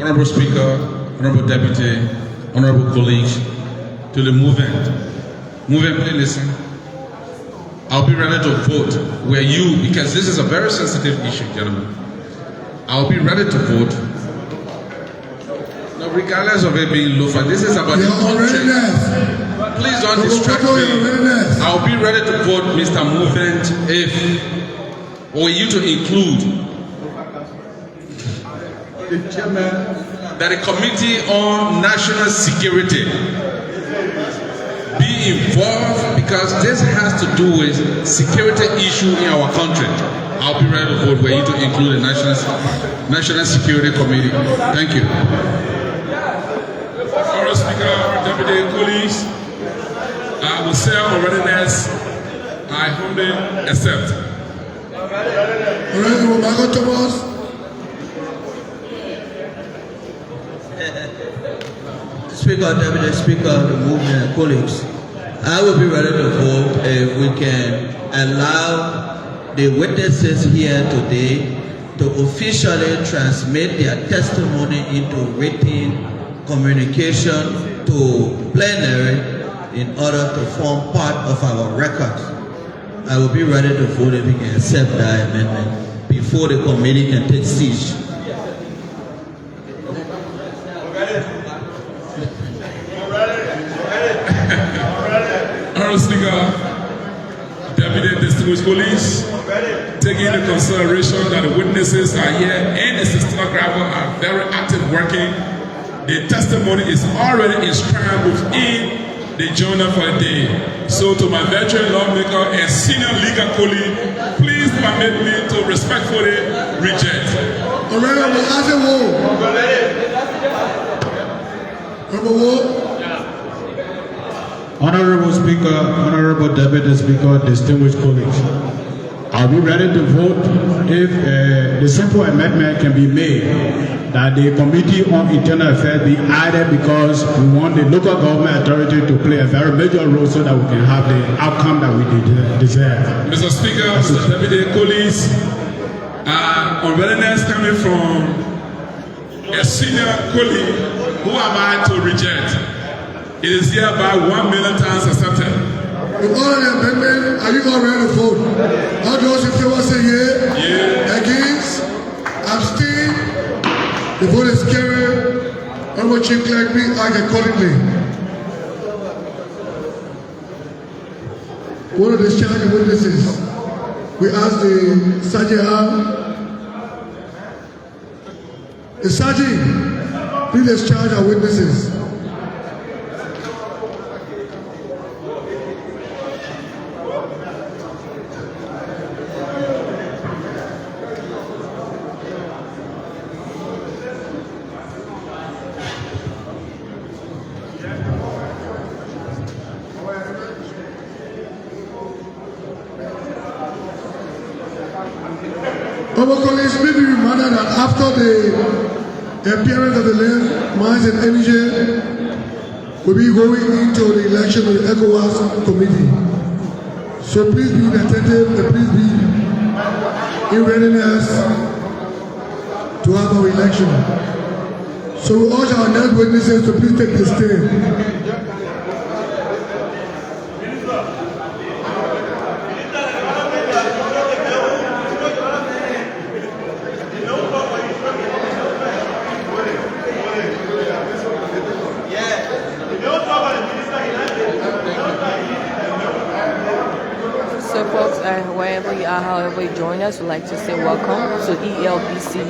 Honorable Speaker, Honorable Deputy, Honorable colleagues, to the movement, please listen. I'll be ready to vote where you, because this is a very sensitive issue, gentlemen. I'll be ready to vote. No, regardless of it being low, this is about the country. Please don't distract me. I'll be ready to vote, Mr. Movement, if or you to include that the Committee on National Security be involved, because this has to do with security issue in our country. I'll be ready to vote where you to include the National Security Committee. Thank you. Honorable Speaker, Deputy colleagues, I will say on readiness, I humbly accept. Honorable Margot Thomas. Speaker, Deputy Speaker, the movement, colleagues, I will be ready to vote if we can allow the witnesses here today to officially transmit their testimony into written communication to plenary in order to form part of our records. I will be ready to vote if we can accept that amendment before the committee can take siege. Honorable Speaker, Deputy Distinguished Colleagues, taking into consideration that the witnesses are here and the stenographer are very active working, the testimony is already inscribed within the journal for the day. So to my veteran lawmaker and senior legal colleague, please permit me to respectfully reject. Honorable Speaker, Honorable Deputy Speaker, distinguished colleagues, I'll be ready to vote if the simple amendment can be made that the Committee on Internal Affairs be added, because we want the local government authority to play a very major role so that we can have the outcome that we deserve. Mr. Speaker, Mr. Deputy colleagues, on readiness coming from a senior colleague, who am I to reject? It is hereby 1 million times accepted. With all the amendment, are you all ready to vote? All those in favor say yea. Yeah. Against? Abstain? The vote is carried. Honorable Chief Clerk, please act accordingly. One of the charged witnesses, we ask the Sergeant. The Sergeant, please discharge our witnesses. Our colleagues may be reminded that after the appearance of the land, mines and energy, will be going into the election of the ECOWAS committee. So please be attentive and please be in readiness to have our election. So we urge our next witnesses to please take the stand. Wherever you are, however you join us, us would like to say welcome to ELBC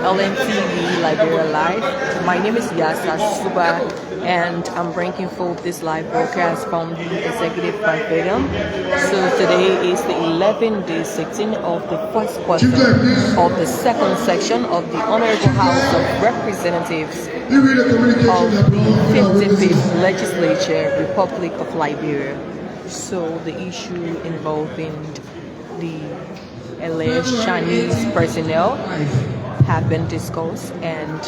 LNTV Liberia Live. My name is Yasa Suba, and I'm bringing forth this live broadcast from the Executive Pavilion. So today is the 11th day sitting of the first quarter of the second section of the Honorable House of Representatives of the 55th Legislature, Republic of Liberia. So the issue involving the alleged Chinese personnel have been discussed, and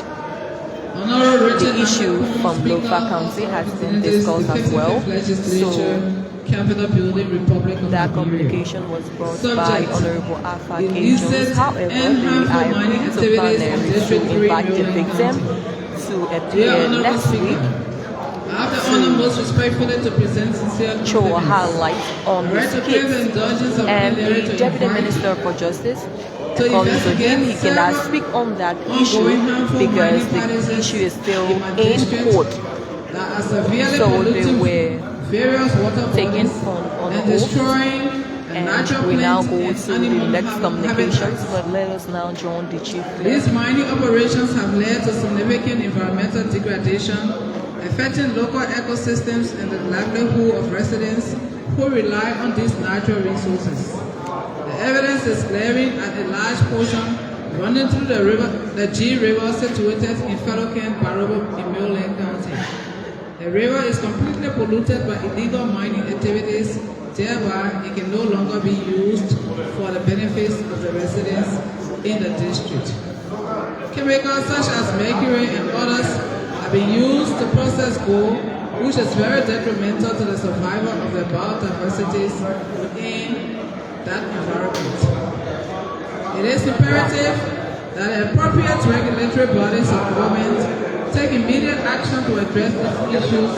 the issue from Lofa County has been discussed as well. So that communication was brought by Honorable Alpha K. Jones. However, they are agreeing to Parliamentary to invite the victim to appear next week most respectfully to present sincere show a highlight on his case, and the Deputy Minister for Justice, according to him, he cannot speak on that issue because the issue is still in court. So they were taken on oath, and we now go to the next communications, but let us now join the chief. These mining operations have led to significant environmental degradation, affecting local ecosystems and the livelihood of residents who rely on these natural resources. The evidence is glaring at a large portion running through the G River situated in Fallowcan, Barobo, in Maryland County. The river is completely polluted by illegal mining activities, thereby it can no longer be used for the benefits of the residents in the district. Chemicals such as mercury and others have been used to process gold, which is very detrimental to the survival of the biodiversity within that environment. It is imperative that the appropriate regulatory bodies of government take immediate action to address these issues,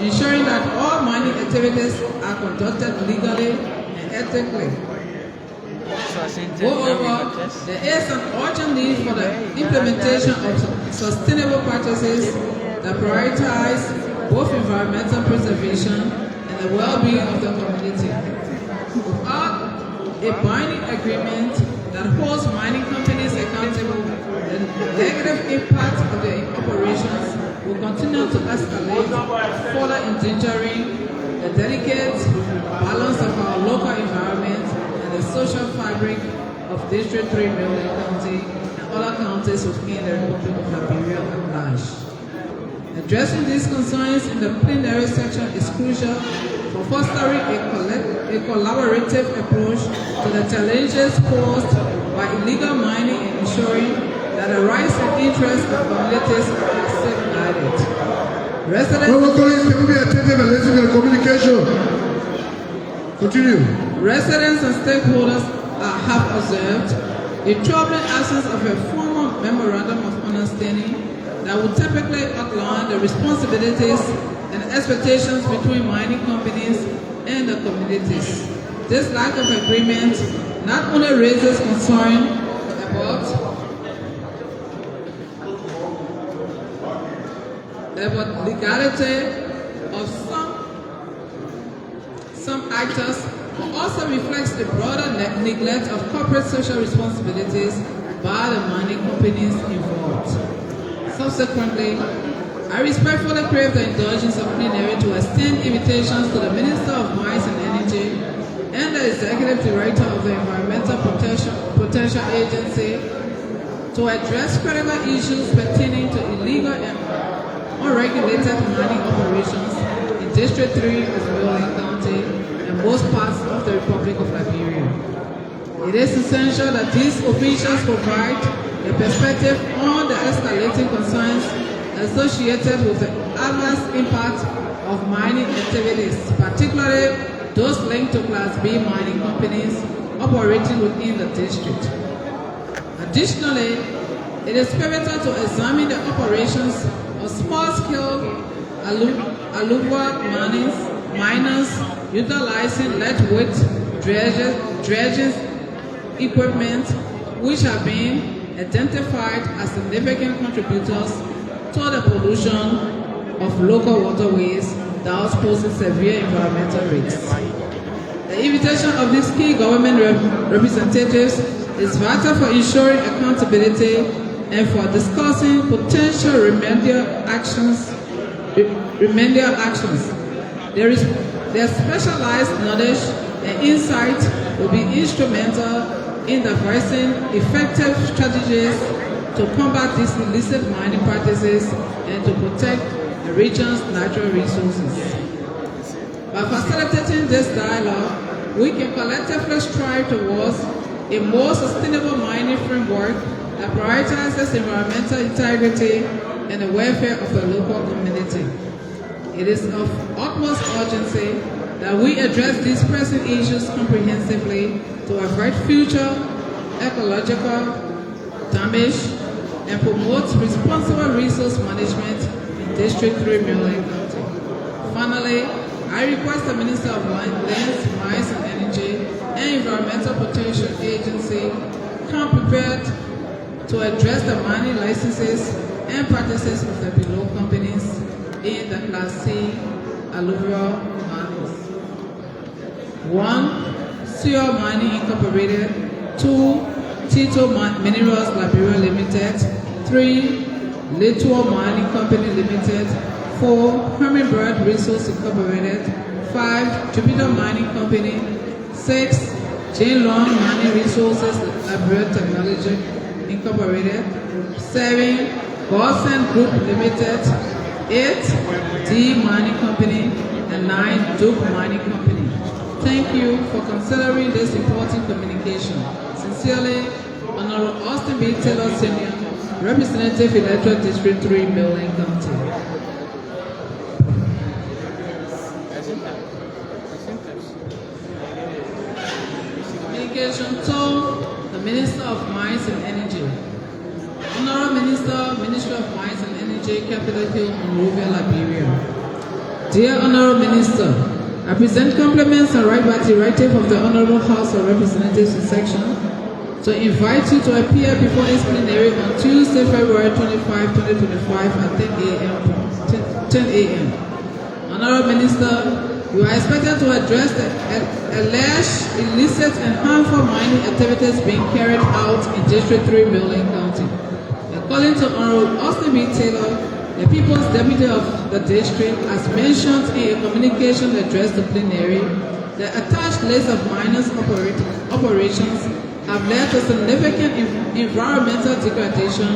ensuring that all mining activities are conducted legally and ethically. Moreover, there is an urgent need for the implementation of sustainable practices that prioritize both environmental preservation and the well-being of the community. Without a binding agreement that holds mining companies accountable, the negative impact of their operations will continue to escalate, further endangering the delicate balance of our local environment and the social fabric of District 3 Maryland County and other counties within the Republic of Liberia at large. Addressing these concerns in the plenary section is crucial for fostering a collaborative approach to the challenges posed by illegal mining and ensuring that the rights and interests of communities are safeguarded. Residents and stakeholders have observed the troubling absence of a formal memorandum of understanding that would typically outline the responsibilities and expectations between mining companies and the communities. This lack of agreement not only raises concern about legality of some actors, but also reflects the broader neglect of corporate social responsibilities by the mining companies involved. Subsequently, I respectfully crave the indulgence of plenary to extend invitations to the Minister of Mines and Energy and the Executive Director of the Environmental Protection Agency to address critical issues pertaining to illegal and unregulated mining operations in District 3 of Maryland County and most parts of the Republic of Liberia. It is essential that these officials provide a perspective on the escalating concerns associated with the adverse impact of mining activities, particularly those linked to Class B mining companies operating within the district. Additionally, it is pivotal to examine the operations of small-scale alluvial miners utilizing lightweight dredging equipment, which have been identified as significant contributors to the pollution of local waterways, thus posing severe environmental risks. The The invitation of these key government representatives is vital for ensuring accountability and for discussing potential remedial actions. Their specialized knowledge and insight will be instrumental in devising effective strategies to combat these illicit mining practices and to protect the region's natural resources. By facilitating this dialogue, we can collectively strive towards a more sustainable mining framework that prioritizes environmental integrity and the welfare of the local community. It is of utmost urgency that we address these pressing issues comprehensively to avoid future ecological damage and promote responsible resource management in District 3 Maryland County. Finally, I request the Minister of Lands, Mines and Energy and Environmental Protection Agency come prepared to address the mining licenses and practices of the below companies in the Class C alluvial mines. 1. Seal Mining Incorporated. 2. Tito Minerals Liberia Limited. 3. Little Mining Company Limited. 4. Hummingbird Resource Incorporated. 5. Jupiter Mining Company. 6. Jane Long Mining Resources Liberia Technology Incorporated. 7. Boston Group Limited. 8. D Mining Company. And 9. Duke Mining Company. Thank you for considering this important communication. Sincerely, Honorable Austin B. Taylor Sr., Representative Electoral District 3, Maryland County. Communication to the Minister of Mines and Energy. Honorable Minister, Ministry of Mines and Energy, Capitol Hill, Monrovia, Liberia. Dear Honorable Minister, I present compliments and write by directive of the Honorable House of Representatives in section to invite you to appear before this plenary on Tuesday, February 25, 2025 at 10 a.m. Honorable Minister, you are expected to address the alleged illicit and harmful mining activities being carried out in District 3, Maryland County. According to Honorable Austin B. Taylor, the People's Deputy of the District, as mentioned in a communication addressed to plenary, the attached list of miners' operations have led to significant environmental degradation,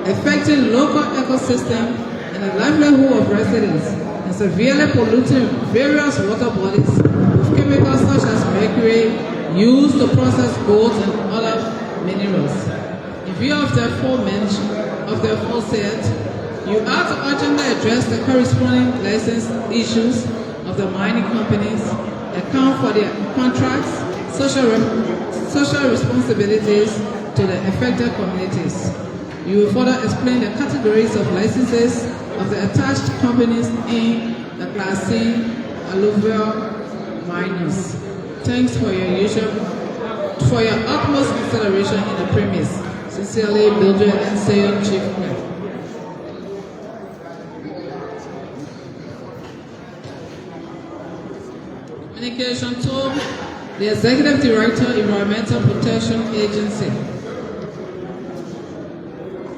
affecting local ecosystem and the livelihood of residents, and severely polluting various water bodies with chemicals such as mercury used to process gold and other minerals. In view of the aforesaid, you are to urgently address the corresponding license issues of the mining companies, account for their contracts, social responsibilities to the affected communities. You will further explain the categories of licenses of the attached companies in the Class C alluvial miners. Thanks for your utmost consideration in the premise. Sincerely, Mildred and Sayon, Chief Clerk. Communication to the Executive Director, Environmental Protection Agency.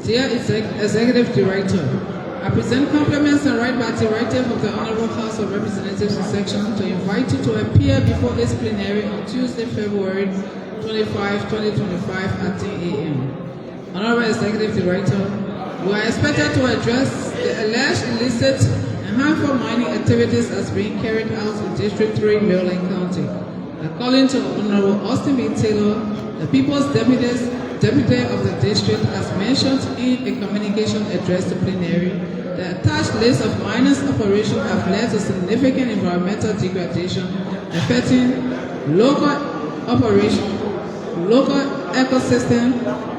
Dear Executive Director, I present compliments and write by directive of the Honorable House of Representatives in section to invite you to appear before this plenary on Tuesday, February 25, 2025 at 10 a.m. Honorable Executive Director, you are expected to address the alleged illicit and harmful mining activities as being carried out in District 3, Maryland County. According to Honorable Austin B. Taylor, the People's Deputy of the District, as mentioned in a communication addressed to plenary, the attached list of miners' operations have led to significant environmental degradation, affecting local ecosystem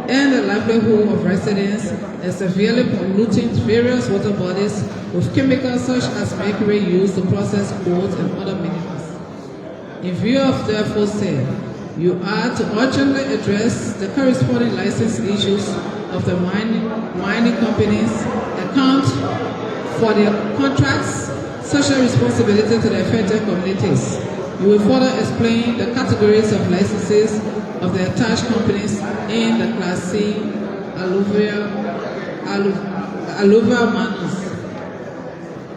and the livelihood of residents, and severely polluting various water bodies with chemicals such as mercury used to process gold and other minerals. In view of the aforesaid, you are to urgently address the corresponding license issues of the mining companies, account for their contracts, social responsibility to the affected communities. You will further explain the categories of licenses of the attached companies in the Class C alluvial manners.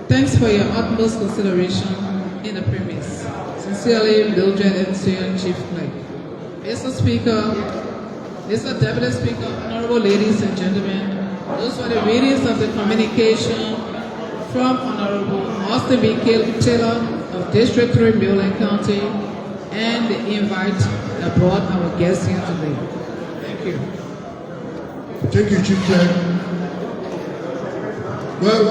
Thanks for your utmost consideration in the premise. Sincerely, Mildred Ension, Chief Clerk. Mr. Speaker, Mr. Deputy Speaker, honorable ladies and gentlemen, those were the readings of the communication from Honorable Austin B. Taylor of District 3, Maryland County, and the invite that brought our guests here today. Thank you. Thank you, Chief Clerk. Well,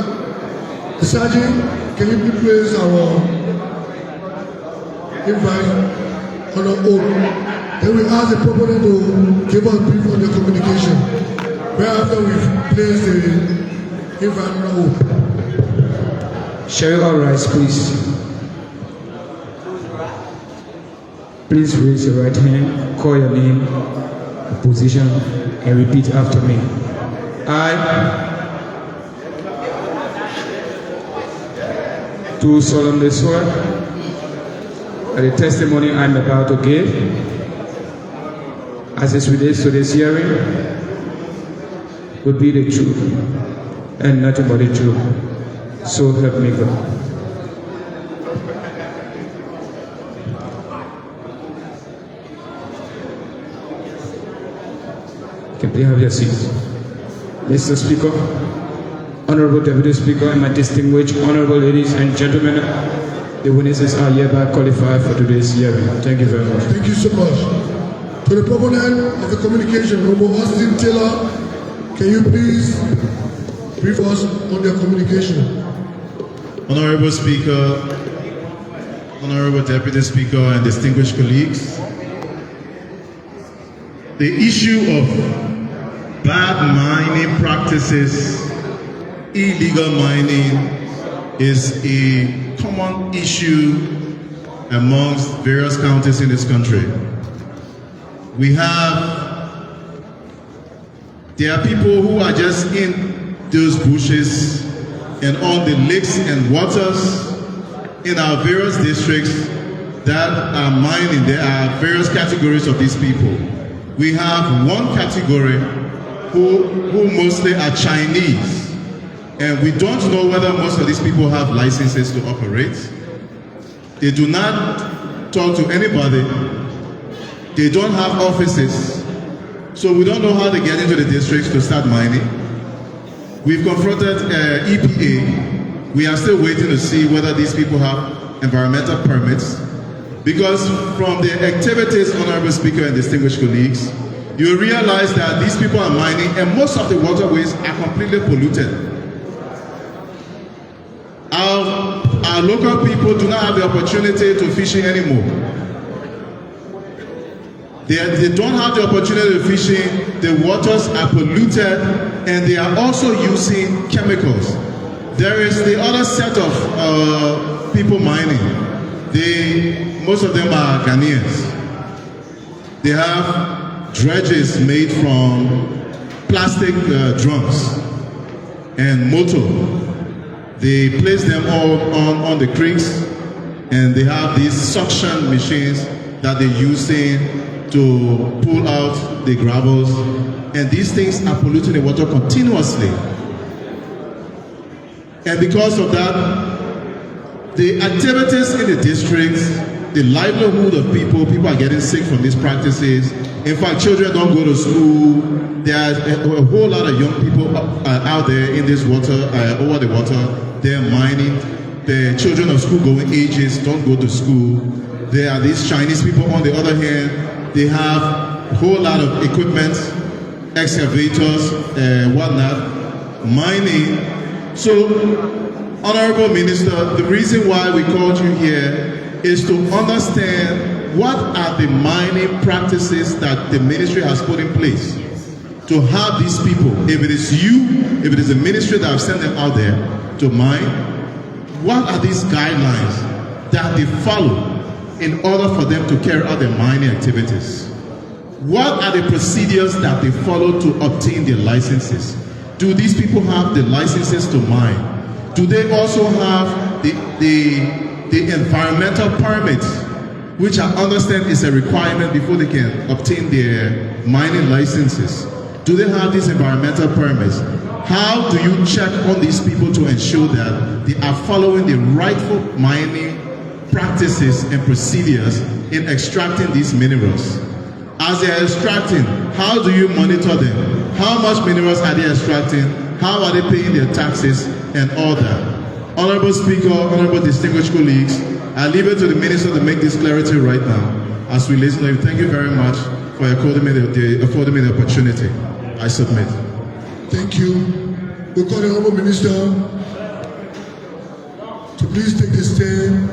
Sergeant, can you please place our invite on the oath? Then we ask the proponent to give us a brief on the communication. Right after we've placed the invite on the oath. Shall we all rise, please? Please raise your right hand, call your name, position, and repeat after me. I do solemnly swear that the testimony I am about to give, as it relates to this hearing, will be the truth and nothing but the truth. So help me God. Can they have your seats? Mr. Speaker, Honorable Deputy Speaker, and my distinguished honorable ladies and gentlemen, the witnesses are hereby qualified for today's hearing. Thank you very much. Thank you so much. To the proponent of the communication, Honorable Austin Taylor, can you please brief us on their communication? Honorable Speaker, Honorable Deputy Speaker, and distinguished colleagues, the issue of bad mining practices, illegal mining, is a common issue amongst various counties in this country. There are people who are just in those bushes and on the lakes and waters in our various districts that are mining. There are various categories of these people. We have one category who mostly are Chinese, and we don't know whether most of these people have licenses to operate. They do not talk to anybody. They don't have offices, so we don't know how they get into the districts to start mining. We've confronted EPA. We are still waiting to see whether these people have environmental permits, because from the activities, Honorable Speaker and distinguished colleagues, you realize that these people are mining and most of the waterways are completely polluted. Our local people do not have the opportunity to fishing anymore. They don't have the opportunity of fishing, the waters are polluted, and they are also using chemicals. There is the other set of people mining. Most of them are Ghanaians. They have dredges made from plastic drums and motor. They place them all on the creeks, and they have these suction machines that they're using to pull out the gravels, and these things are polluting the water continuously. And because of that, the activities in the districts, the livelihood of people are getting sick from these practices. In fact, children don't go to school. There's a whole lot of young people out there in this water, over the water. They're mining. The children of school-going ages don't go to school. There are these Chinese people, on the other hand, they have a whole lot of equipment, excavators, whatnot, mining. So, Honorable Minister, the reason why we called you here is to understand what are the mining practices that the ministry has put in place to have these people, if it is you, if it is the ministry that have sent them out there to mine, what are these guidelines that they follow in order for them to carry out their mining activities? What are the procedures that they follow to obtain their licenses? Do these people have the licenses to mine? Do they also have the environmental permits which I understand is a requirement before they can obtain their mining licenses? Do they have these environmental permits? How do you check on these people to ensure that they are following the rightful mining practices and procedures in extracting these minerals? As they are extracting, how do you monitor them? How much minerals are they extracting? How are they paying their taxes and all that? Honorable Speaker, honorable distinguished colleagues, I leave it to the Minister to make this clarity right now. As we listen to you, thank you very much for affording me the opportunity. I submit. Thank you. We call the Honourable Minister to please take the stand.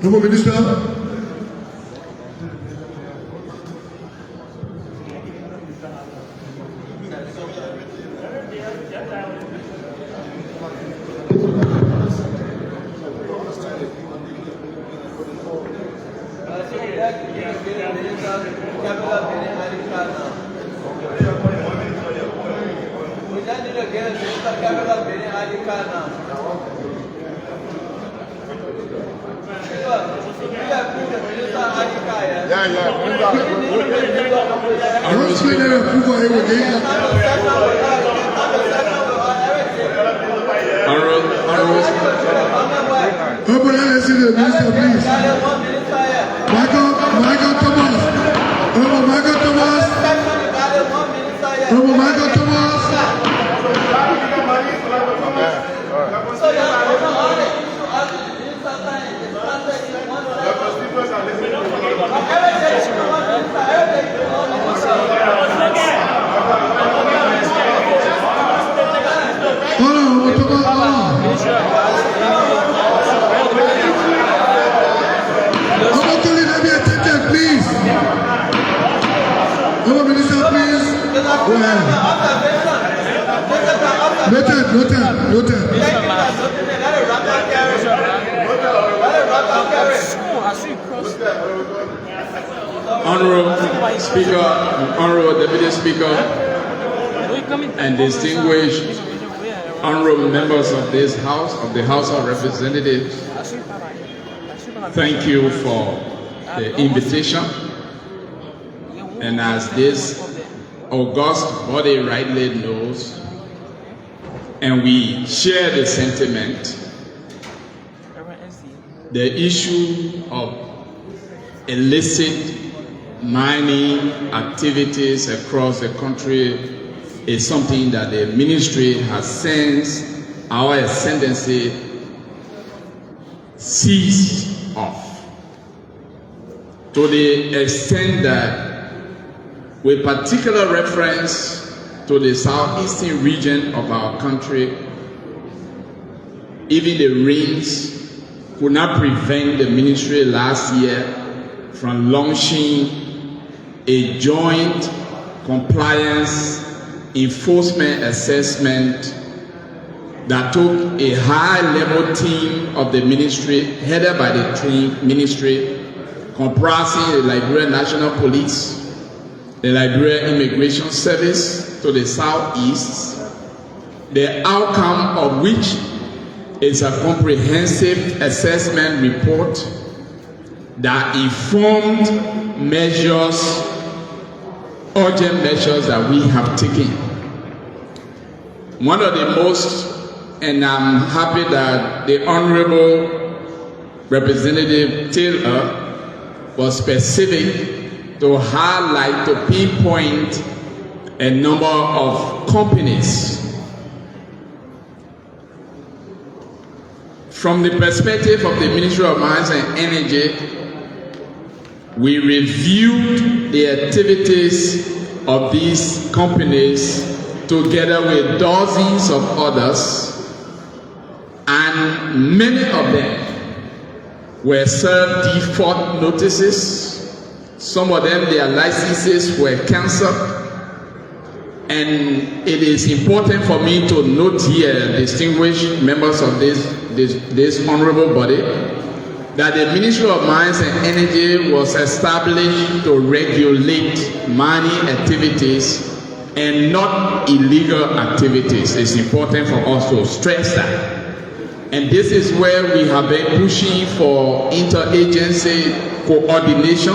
Honourable Minister. Honorable Speaker, Honorable Deputy Speaker, and distinguished honorable members of this House, of the House of Representatives, thank you for the invitation. And as this august body rightly knows, and we share the sentiment, the issue of illicit mining activities across the country is something that the ministry has sensed our ascendancy ceased off, to the extent that, with particular reference to the southeastern region of our country, even the rains could not prevent the ministry last year from launching a joint compliance enforcement assessment that took a high-level team of the ministry, headed by the team ministry, comprising the Liberia National Police, the Liberia Immigration Service to the southeast, the outcome of which is a comprehensive assessment report that informed measures, urgent measures that we have taken. One of the most, and I'm happy that the Honorable Representative Taylor was specific to highlight, to pinpoint a number of companies. From the perspective of the Ministry of Mines and Energy, we reviewed the activities of these companies together with dozens of others, and many of them were served default notices. Some of them, their licenses were cancelled. And it is important for me to note here, distinguished members of this honorable body, that the Ministry of Mines and Energy was established to regulate mining activities and not illegal activities. It's important for us to stress that. And this is where we have been pushing for interagency coordination,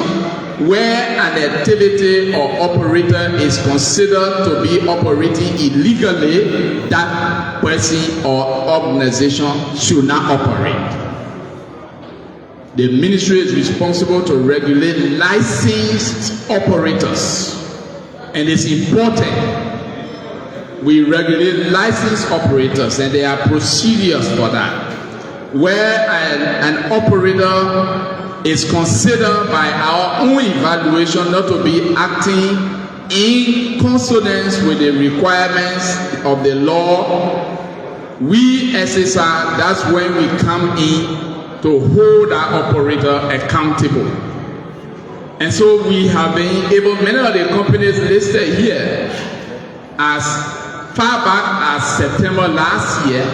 where an activity or operator is considered to be operating illegally, that person or organization should not operate. The ministry is responsible to regulate licensed operators, and it's important we regulate licensed operators, and there are procedures for that. Where an operator is considered by our own evaluation not to be acting in consonance with the requirements of the law, we SSR, that's when we come in to hold our operator accountable. And so we have been able, many of the companies listed here, as far back as September last year,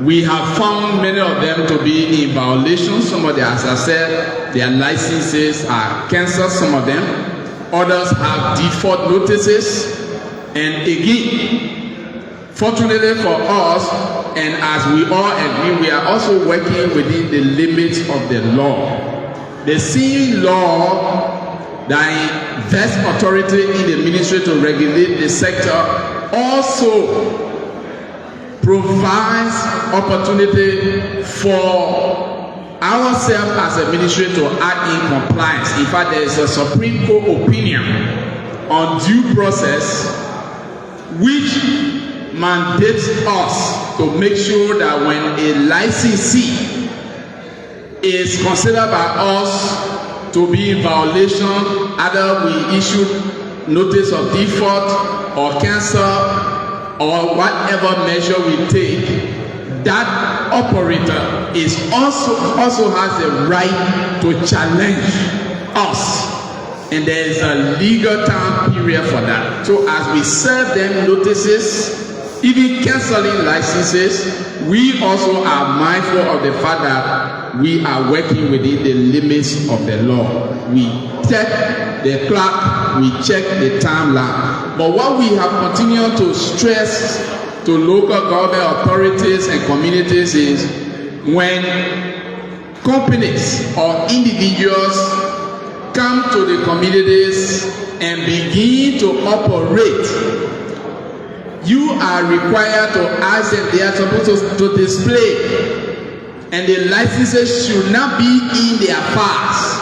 we have found many of them to be in violation. Some of them, as I said, their licenses are cancelled, some of them. Others have default notices. And again, fortunately for us, and as we all agree, we are also working within the limits of the law. The same law that invests authority in the ministry to regulate the sector also provides opportunity for ourselves as a ministry to act in compliance. In fact, there is a Supreme Court opinion on due process which mandates us to make sure that when a licensee is considered by us to be in violation, either we issue notice of default or cancel or whatever measure we take, that operator is also has the right to challenge us, and there is a legal time period for that. So as we serve them notices, even canceling licenses, we also are mindful of the fact that we are working within the limits of the law. We check the clock, we check the timeline. But what we have continued to stress to local government authorities and communities is when companies or individuals come to the communities and begin to operate, you are required to ask them, they are supposed to display, and the licenses should not be in their files.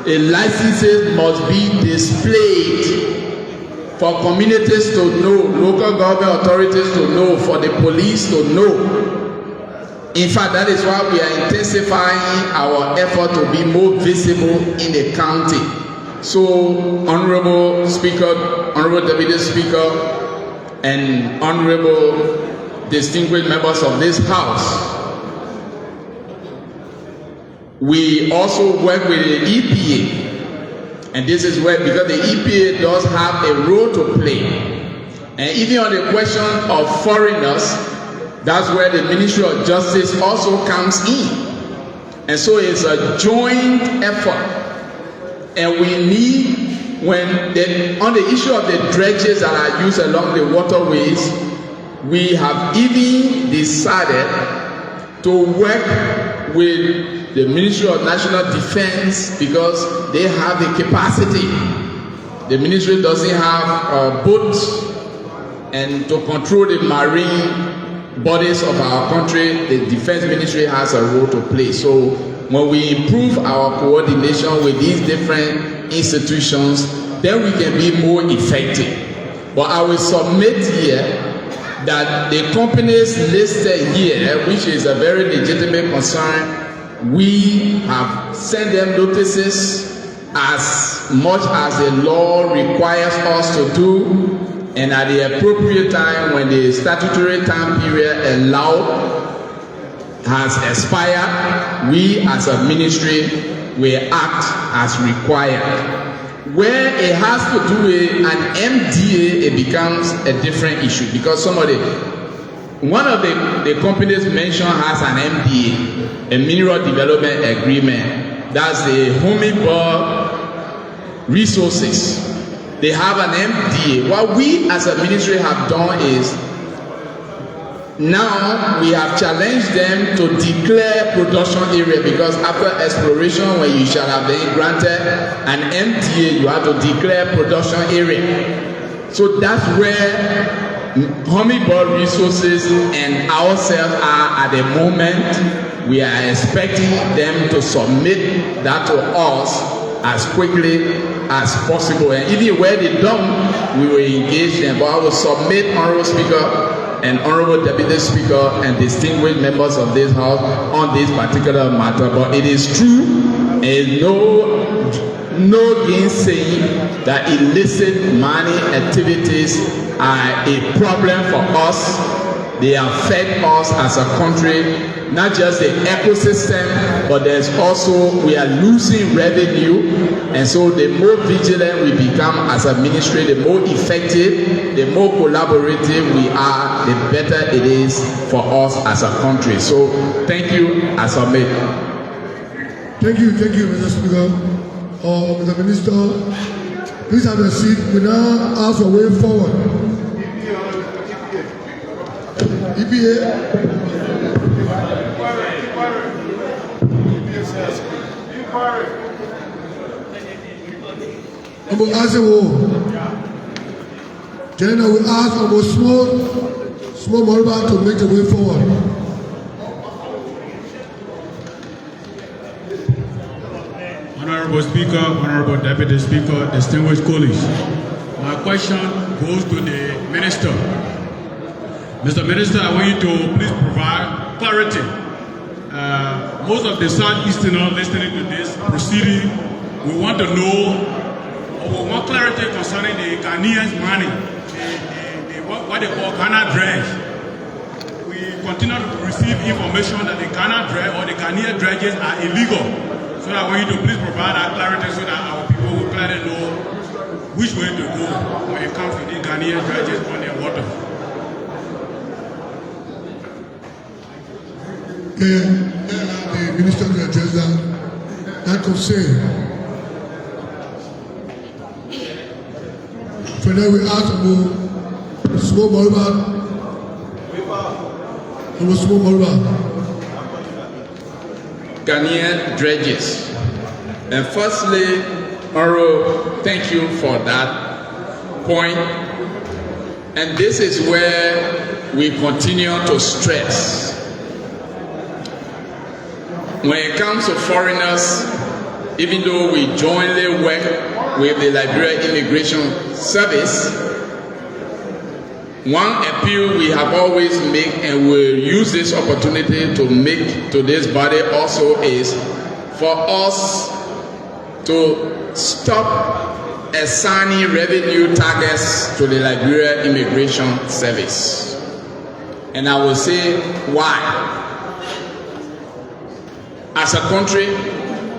The licenses must be displayed for communities to know, local government authorities to know, for the police to know. In fact, that is why we are intensifying our effort to be more visible in the county. So, Honorable Speaker, Honorable Deputy Speaker, and honorable distinguished members of this house, we also work with the EPA, and this is where, because the EPA does have a role to play, and even on the question of foreigners, that's where the Ministry of Justice also comes in. And so it's a joint effort, and we need, on the issue of the dredges that are used along the waterways, we have even decided to work with the Ministry of National Defense, because they have the capacity. The ministry doesn't have boats, and to control the marine bodies of our country, the Defense Ministry has a role to play. So when we improve our coordination with these different institutions, then we can be more effective. But I will submit here that the companies listed here, which is a very legitimate concern, we have sent them notices as much as the law requires us to do, and at the appropriate time, when the statutory time period allowed has expired, we as a ministry will act as required. Where it has to do with an MDA, it becomes a different issue, because one of the companies mentioned has an MDA, a Mineral Development Agreement. That's the Hummingbird Resources. They have an MDA. What we as a ministry have done is, Now we have challenged them to declare production area, because after exploration, when you shall have been granted an MTA, you have to declare production area. So that's where Hummingbird Resources and ourselves are at the moment. We are expecting them to submit that to us as quickly as possible. And even where they don't, we will engage them. But I will submit, Honorable Speaker and Honorable Deputy Speaker and distinguished members of this House on this particular matter. But it is true, and no gainsaying that illicit mining activities are a problem for us. They affect us as a country, not just the ecosystem, but there's also, we are losing revenue. And so the more vigilant we become as a ministry, the more effective, the more collaborative we are, the better it is for us as a country. So thank you, I submit. Thank you, Mr. Speaker. Mr. Minister, please have a seat. We now ask a way forward. EPA. About Azewo. Then I will ask about small Moruba to make the way forward. Honorable Speaker, Honorable Deputy Speaker, distinguished colleagues. My question goes to the Minister. Mr. Minister, I want you to please provide clarity. Most of the Southeasterners listening to this proceeding, we want to know, or we want clarity concerning the Ghanaians' money, what they call Ghana dredge. We continue to receive information that the Ghana dredge or the Ghanaian dredges are illegal. So I want you to please provide that clarity so that our people will clearly know which way to go when it comes to the Ghanaian dredges on their water. The Minister to address that concern. For now, we ask about small Moruba. Ghanaian dredges. And firstly, Oro, thank you for that point. And this is where we continue to stress. When it comes to foreigners, even though we jointly work with the Liberia Immigration Service, one appeal we have always made and will use this opportunity to make to this body also is for us to stop assigning revenue targets to the Liberia Immigration Service. And I will say why. As a country,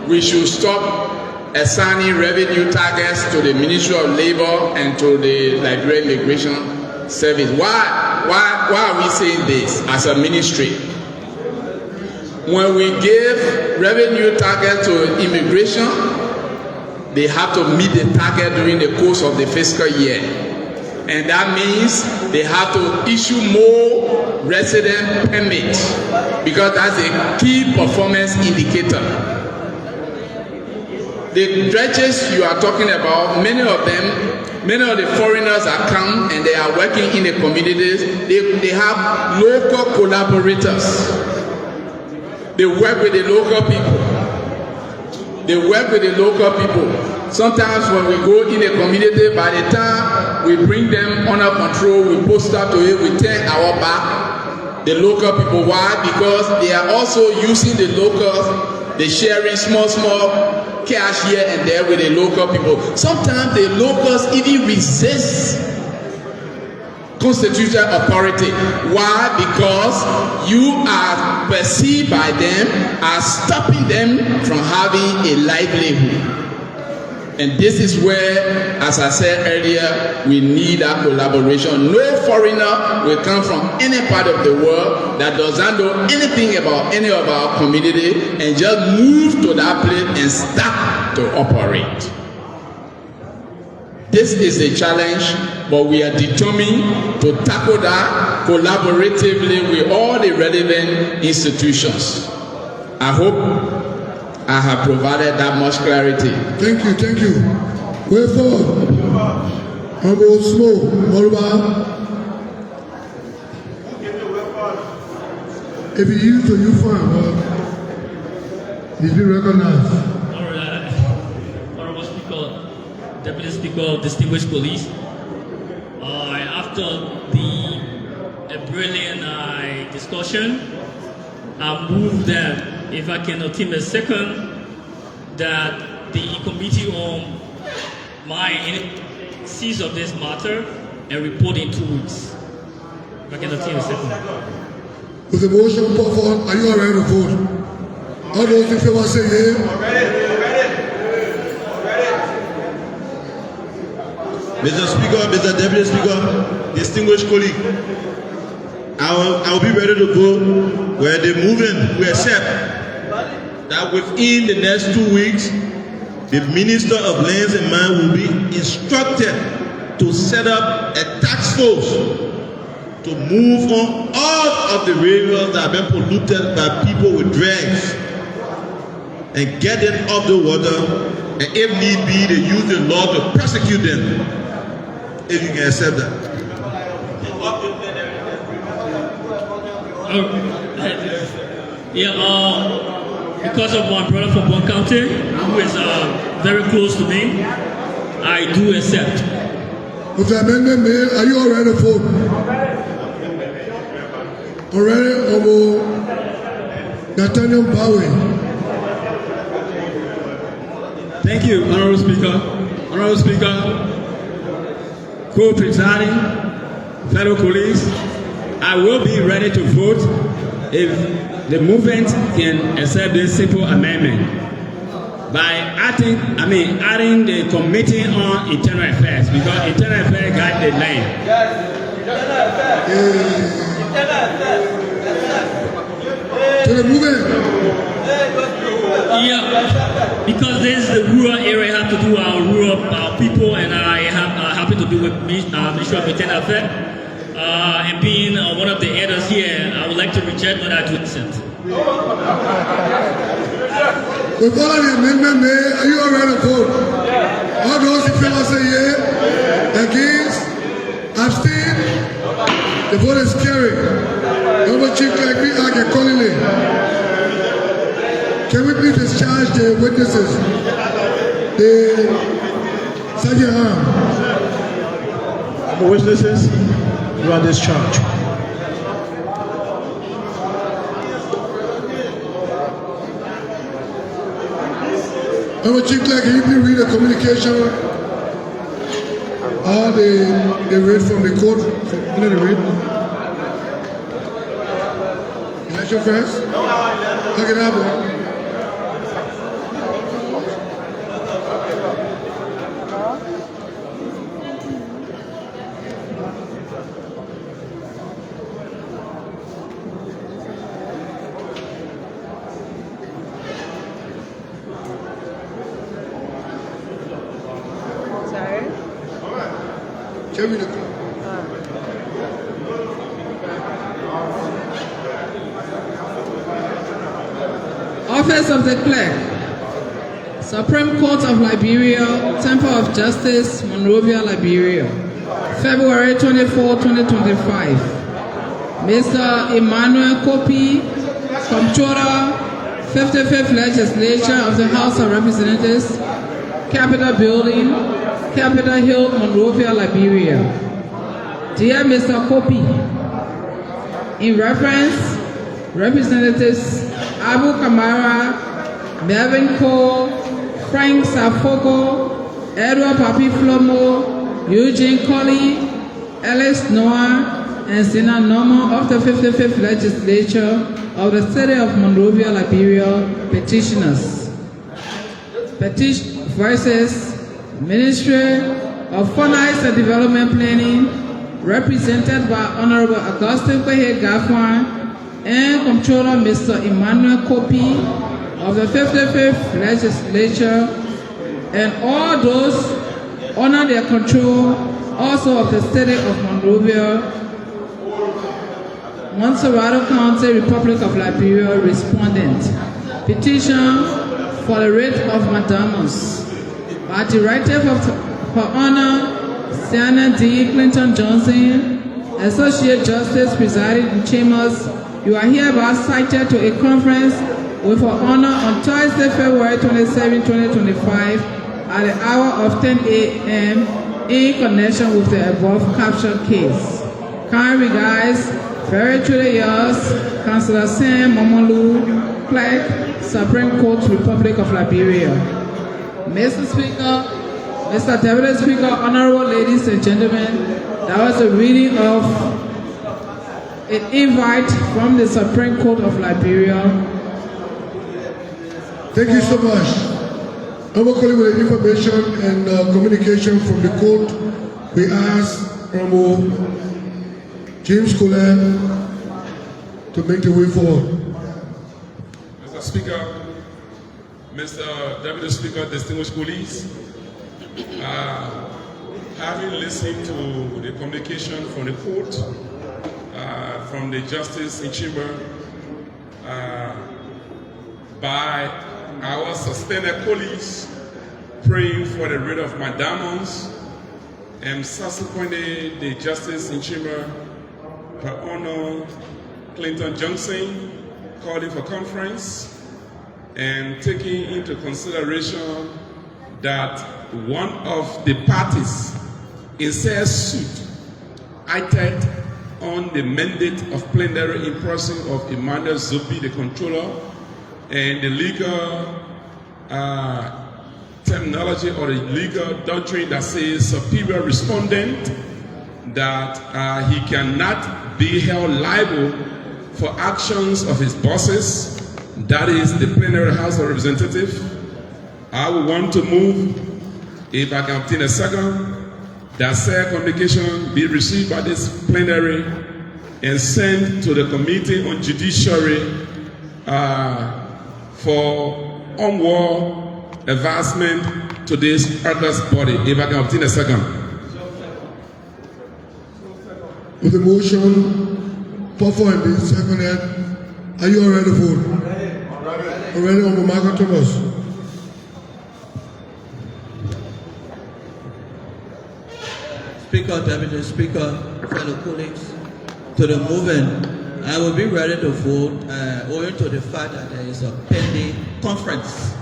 we should stop assigning revenue targets to the Ministry of Labor and to the Liberia Immigration Service. Why are we saying this as a ministry? When we give revenue targets to immigration, they have to meet the target during the course of the fiscal year. And that means they have to issue more resident permits, because that's a key performance indicator. The dredges you are talking about, many of the foreigners that come and they are working in the communities, they have local collaborators. They work with the local people. Sometimes when we go in a community, by the time we bring them under control, we post up to it, we turn our back, the local people. Why? Because they are also using the locals, they sharing small cash here and there with the local people. Sometimes the locals even resist constitutional authority. Why? Because you are perceived by them as stopping them from having a livelihood. And this is where, as I said earlier, we need that collaboration. No foreigner will come from any part of the world that does not know anything about any of our community and just move to that place and start to operate. This is a challenge, but we are determined to tackle that collaboratively with all the relevant institutions. I hope I have provided that much clarity. Thank you, thank you. Way forward. Honorable Smo, Moruba. If you use to you fine, he's been recognized. All right. Honorable Speaker, Deputy Speaker, distinguished colleagues. After the brilliant discussion, I move that if I can obtain a second, that the committee on my seize of this matter and report in 2 weeks. If I can obtain a second. With the motion put forward, are you all ready to vote? All those in favor say yea. Mr. Speaker, Mr. Deputy Speaker, distinguished colleague, I will be ready to vote where the movement will accept that within the next 2 weeks, the Minister of Lands and Mines will be instructed to set up a task force to move on all of the rivers that have been polluted by people with drugs and get them off the water, and if need be, they use the law to prosecute them, if you can accept that. Because of my brother from Bon County, who is very close to me, I do accept. With the amendment made, are you all ready to vote? Already, Honorable Nathaniel Bowie. Thank you, Honorable Speaker. Honorable Speaker, co-presiding, fellow colleagues, I will be ready to vote if the movement can accept this simple amendment by adding the Committee on Internal Affairs, because Internal Affairs guide the land. To the movement. Yeah, because this is the rural area, I have to do our people, and I happen to do with Ministry of Internal Affairs. And being one of the elders here, I would like to reject what I do consent. With all of the amendment made, are you all ready to vote? All those in favor say yea. Against? Abstain? The vote is carried. Honorable Chief Clerk, we act accordingly. Can we please discharge the witnesses? The Sergeant Arm. Witnesses, you are discharged. Honorable Chief Clerk, can you please read the communication? All the read from the court, the read. Election first? Okay, now. Office of the Clerk, Supreme Court of Liberia, Temple of Justice, Monrovia, Liberia, February 24, 2025. Mr. Emmanuel Kopi, Comptroller, 55th Legislature of the House of Representatives, Capitol Building, Capitol Hill, Monrovia, Liberia. Dear Mr. Kopi, in reference, Representatives Abu Kamara, Melvin Cole, Frank Safogo, Edward Papi Flomo, Eugene Colley, Alice Noah, and Sina Norma of the 55th Legislature of the City of Monrovia, Liberia, petitioners. Petition versus Ministry of Finance and Development Planning, represented by Honorable Augustine Kwehe Gafwan, and Comptroller Mr. Emmanuel Kopi of the 55th Legislature, and all those under their control, also of the State of Monrovia, Montserrat County, Republic of Liberia, respondent. Petition for the writ of mandamus by Directive of Her Honor Sienna D. Clinton Johnson, Associate Justice presiding in Chambers. You are hereby cited to a conference with Her Honor on Thursday, February 27, 2025 at the hour of 10 a.m. in connection with the above captioned case. Kind regards, very truly yours, Councillor Sam Momolu, Clerk, Supreme Court, Republic of Liberia. Mr. Speaker, Mr. Deputy Speaker, honorable ladies and gentlemen, that was a reading of an invite from the Supreme Court of Liberia. Thank you so much. Honorable colleague, with the information and communication from the court, we ask Honorable James Colette to make the way forward. Mr. Speaker, Mr. Deputy Speaker, distinguished colleagues, having listened to the communication from the court, from the justice in chamber, by our suspended colleagues praying for the writ of mandamus, and subsequently the justice in chamber, Her Honor Clinton Johnson, calling for conference and taking into consideration that one of the parties in said suit acted on the mandate of plenary in person of Emmanuel Zobi, the controller, and the legal terminology or the legal doctrine that says superior respondent, that he cannot be held liable for actions of his bosses, that is the Plenary House of Representatives. I would want to move, if I can obtain a second, that said communication be received by this plenary and sent to the Committee on Judiciary for onward advancement to this august body. If I can obtain a second. With the motion, Puffer and being seconded, are you all ready to vote? Already, Honorable Margaret Thomas. Speaker, Deputy Speaker, fellow colleagues, to the movement, I will be ready to vote owing to the fact that there is a pending conference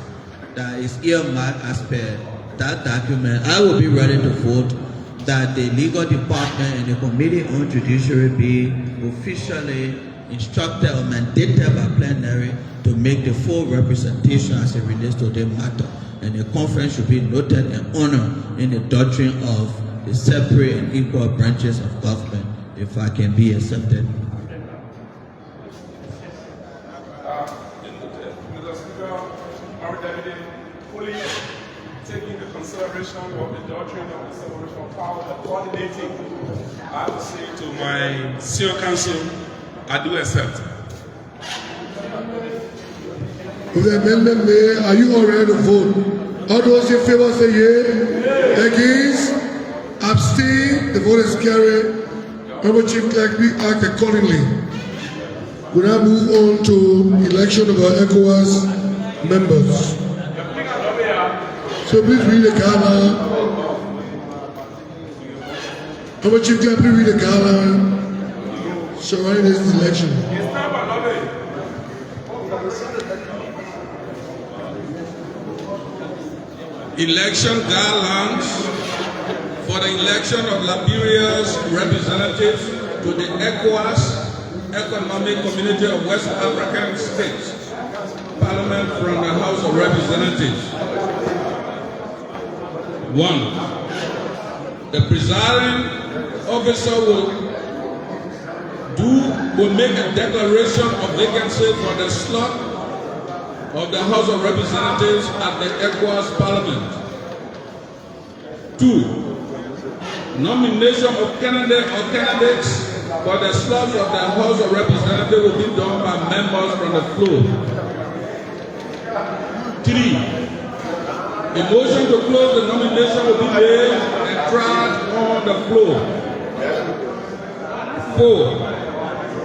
that is earmarked as per that document. I will be ready to vote that the legal department and the Committee on Judiciary be officially instructed or mandated by plenary to make the full representation as it relates to the matter. And the conference should be noted and honored in the doctrine of the separate and equal branches of government, if I can be accepted. Mr. Speaker, our deputy, fully taking into consideration of the doctrine of the separation of power, the coordinating, I have to say to my senior counsel, I do accept. With the amendment made, are you all ready to vote? All those in favor say yea. Against? Abstain? The vote is carried. Honorable Chief Clerk, we act accordingly. We now move on to election of our ECOWAS members. So please read the guideline. Honorable Chief Clerk, please read the guideline surrounding this election. Election guidelines for the election of Liberia's representatives to the ECOWAS Economic Community of West African States Parliament from the House of Representatives. 1. The presiding officer will make a declaration of vacancy for the slot of the House of Representatives at the ECOWAS Parliament. 2. Nomination of candidate or candidates for the slots of the House of Representatives will be done by members from the floor. 3. A motion to close the nomination will be made and tried on the floor. 4.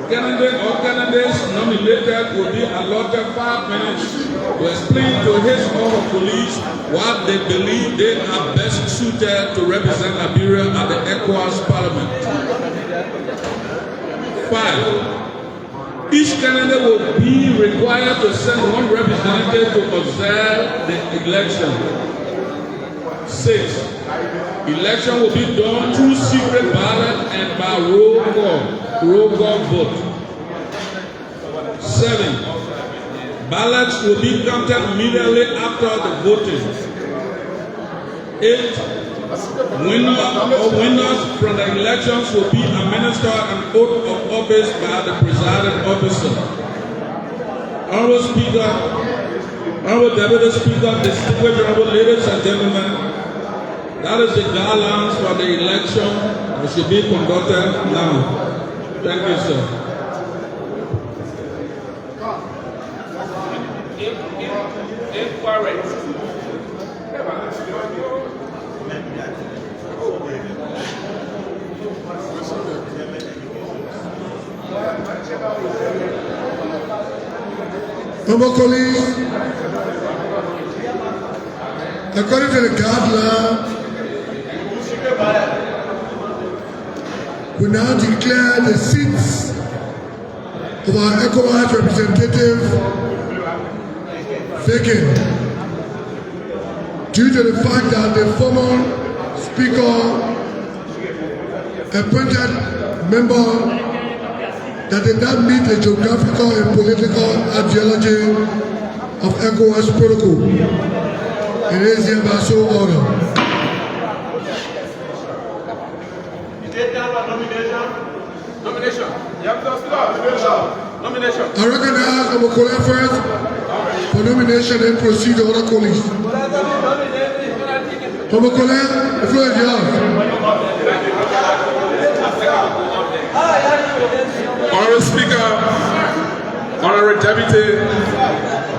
Candidate or candidates nominated will be allotted 5 minutes to explain to his or her colleagues what they believe they are best suited to represent Liberia at the ECOWAS Parliament. 5. Each candidate will be required to send one representative to observe the election. 6. Election will be done through secret ballot and by roll call vote. 7. Ballots will be counted immediately after the voting. 8. Winners from the elections will be administered an oath of office by the presiding officer. Honorable Speaker, Honorable Deputy Speaker, distinguished honorable ladies and gentlemen, that is the guidelines for the election that should be conducted now. Thank you, sir. Honorable colleagues, according to the guideline, we now declare the seats of our ECOWAS representative vacant due to the fact that the former speaker appointed member that did not meet the geographical and political ideology of ECOWAS protocol. It is hereby so ordered. I recognize our colleague first for nomination and proceed to other colleagues. Our colleague, the floor is yours. Honorable Speaker, Honorable Deputy,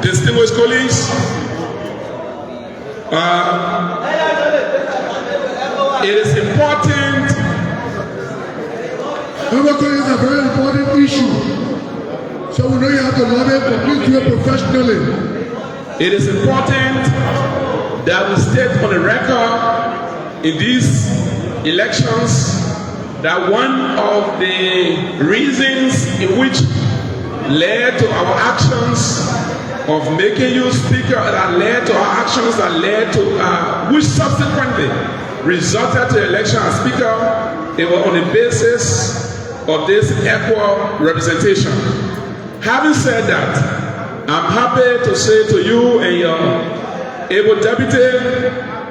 distinguished colleagues, it is important. Honorable colleagues, it's a very important issue. So we know you have to love it, but please do it professionally. It is important that we state on the record in these elections that one of the reasons in which led to our actions of making you speaker, that led to our actions that led to which subsequently resulted to election as speaker, they were on the basis of this equal representation. Having said that, I'm happy to say to you and your able deputy,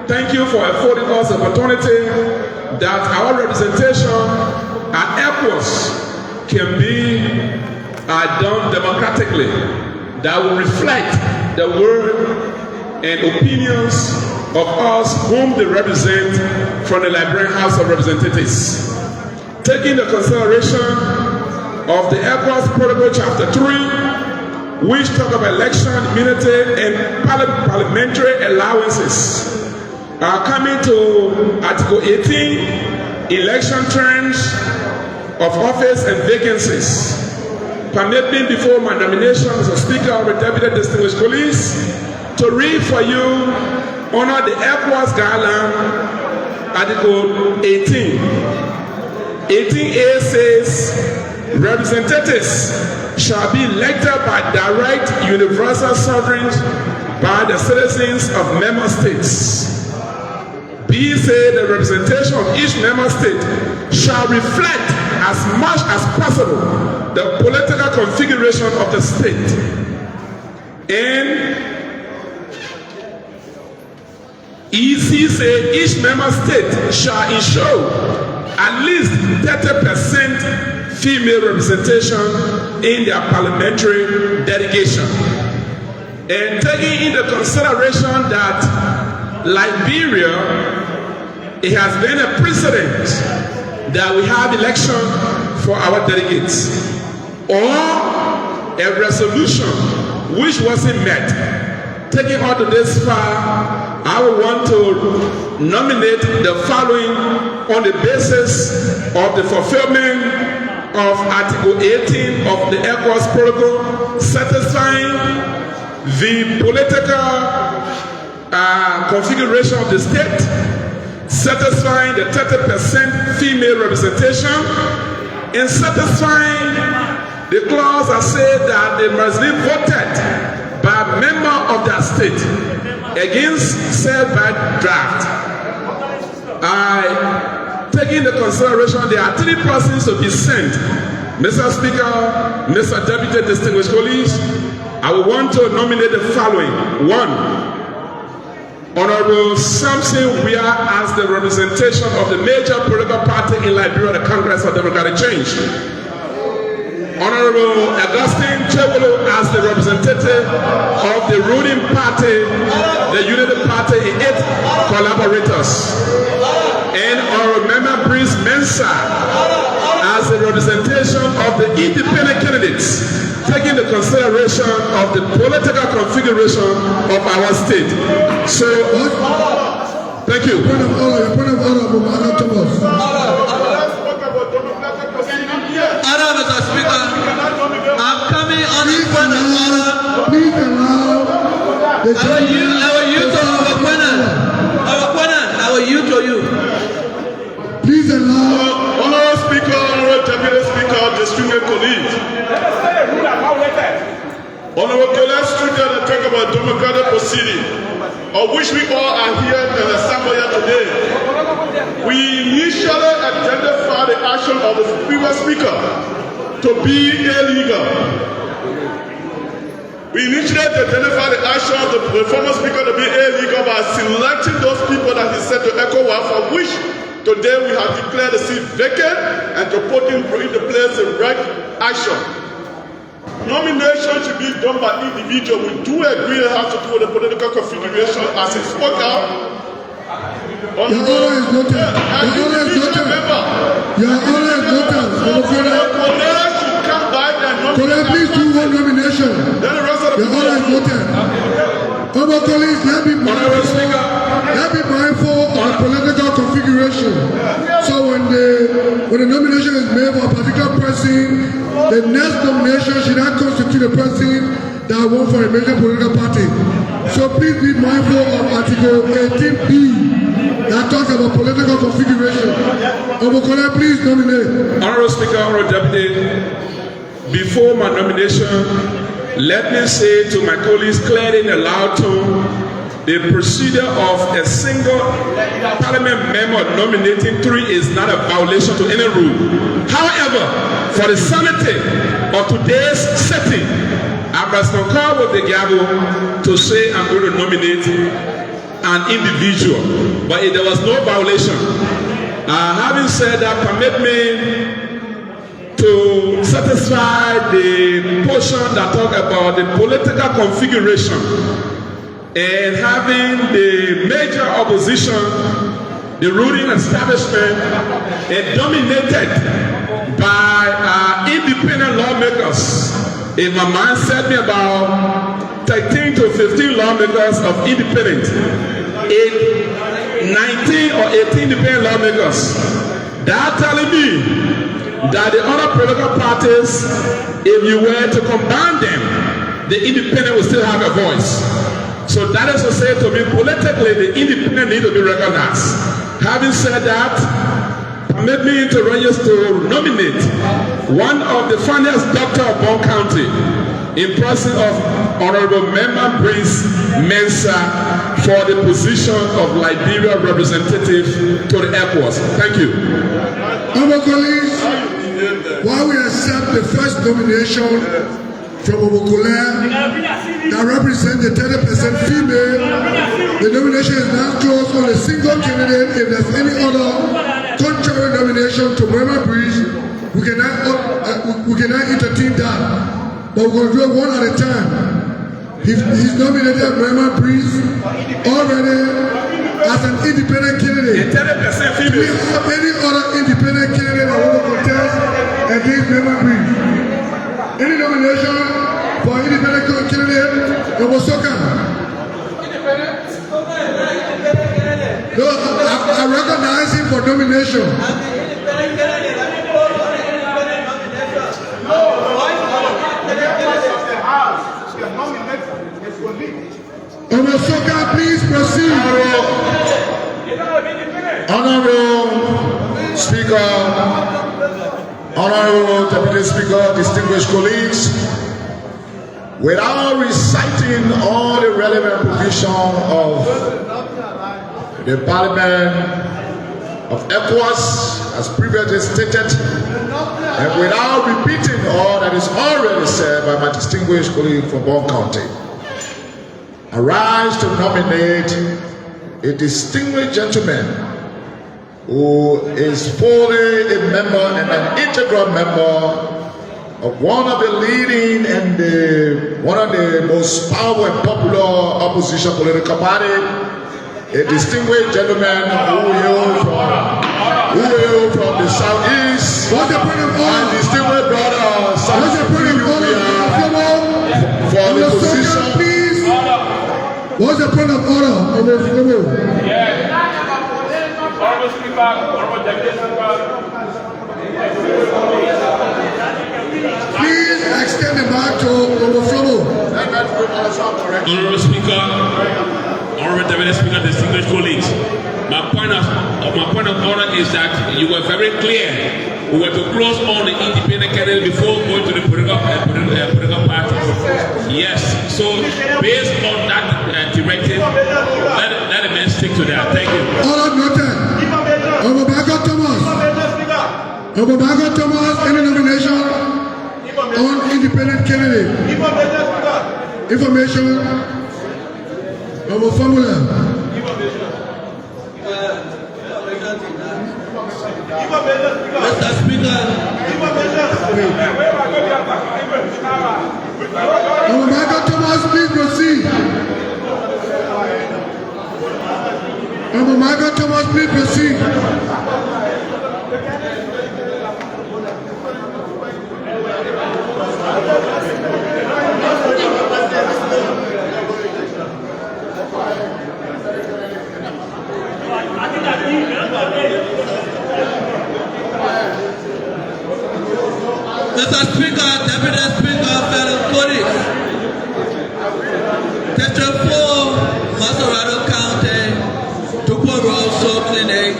thank you for affording us the opportunity that our representation at ECOWAS can be done democratically, that will reflect the word and opinions of us whom they represent from the Liberia House of Representatives. Taking the consideration of the ECOWAS Protocol Chapter 3, which talk about election, immunity, and parliamentary allowances. Coming to Article 18, election terms of office and vacancies. Permit me before my nomination as a speaker of the deputy distinguished colleagues to read for you under the ECOWAS guideline, Article 18. 18A says, representatives shall be elected by direct universal sovereignty by the citizens of member states. B said the representation of each member state shall reflect as much as possible the political configuration of the state. And EC said each member state shall ensure at least 30% female representation in their parliamentary delegation. And taking into consideration that Liberia, it has been a precedent that we have election for our delegates, or a resolution which wasn't met, taking all to this far I would want to nominate the following on the basis of the fulfillment of Article 18 of the ECOWAS Protocol, satisfying the political configuration of the state, satisfying the 30% female representation, and satisfying the clause that said that they must be voted by a member of that state against said bad draft. I take into consideration there are 3 persons to be sent. Mr. Speaker, Mr. Deputy Distinguished Colleagues, I would want to nominate the following. 1. Honorable Samson Wea as the representation of the major political party in Liberia, the Congress for Democratic Change. Honorable Augustine Chebolo as the representative of the ruling party, the Unity Party in 8 collaborators. And Honorable Member Brice Mensah as the representation of the independent candidates, taking the consideration of the political configuration of our state. So, thank you. Point of order, Thomas. Mr. Speaker, I'm coming on the point of order. Please allow the I will yield to you. Please allow. Honorable Speaker, Honorable Deputy Speaker, distinguished colleagues. Honorable colleagues, today to talk about democratic proceeding, of which we all are here in the assembly today. We initially identified the action of the previous speaker to be illegal. We initially identified the action of the former speaker to be illegal by selecting those people that he said to ECOWAS, for which today we have declared the seat vacant and to put into place the right action. Nomination should be done by individual. We do agree it has to do with the political configuration as he spoke out. Your honor is noted. Your honor is noted. Your honor is noted. Colleague, please do one nomination. Your honor is noted. Honorable colleagues, let me be mindful of political configuration. So when the nomination is made for a particular person, the next nomination should not constitute a person that won for a major political party. So please be mindful of Article 18B that talks about political configuration. Honorable colleague, please nominate. Honorable Speaker, Honorable Deputy, before my nomination, let me say to my colleagues clearly in a loud tone, the procedure of a single parliament member nominating 3 is not a violation to any rule. However, for the sanity of today's setting, I must concur with the gavel to say I'm going to nominate an individual, but there was no violation. Having said that, permit me to satisfy the portion that talk about the political configuration and having the major opposition, the ruling establishment, dominated by independent lawmakers. In my mind said me about 13 to 15 lawmakers of independent, 19 or 18 independent lawmakers. That telling me that the other political parties, if you were to combine them, the independent will still have a voice. So that is to say to me, politically, the independent need to be recognized. Having said that, permit me to register to nominate one of the finest doctors of Bon County in person of Honorable Member Brice Mensah for the position of Liberia representative to the ECOWAS. Thank you. Honorable colleagues, while we accept the first nomination from Obokole that represents the 30% female, the nomination is now closed on a single candidate. If there's any other contrary nomination to Member Brice, we cannot entertain that. But we're going to do it one at a time. He's nominated Member Brice already as an independent candidate. Do we have any other independent candidate that want to contest against Member Brice? Any nomination for independent candidate? Obosoka. No, I recognize him for nomination. Omosoka, please proceed. Honorable Speaker, Honorable Deputy Speaker, distinguished colleagues, without reciting all the relevant provisions of the Parliament of ECOWAS, as previously stated, and without repeating all that is already said by my distinguished colleague from Bon County, I rise to nominate a distinguished gentleman who is fully a member and an integral member of one of the leading and one of the most powerful and popular opposition political party, a distinguished gentleman who hails from the southeast, my distinguished brother, for the position. What's the point of order? Honorable Speaker, Honorable Deputy Speaker. Please extend the mic to overflow. Honorable Speaker, Honorable Deputy Speaker, distinguished colleagues. My point of order is that you were very clear. We were to close on the independent candidate before going to the political party. Yes. So based on that directive, let the men stick to that. Thank you. Order noted. Obabago Thomas, any nomination on independent candidate? Information of a formula. Mr. Speaker. Obabago Thomas, please proceed. Obabago Thomas, please proceed. Mr. Speaker, Deputy Speaker, fellow colleagues, District 4, Maserado County, Tupo Road Soul Clinic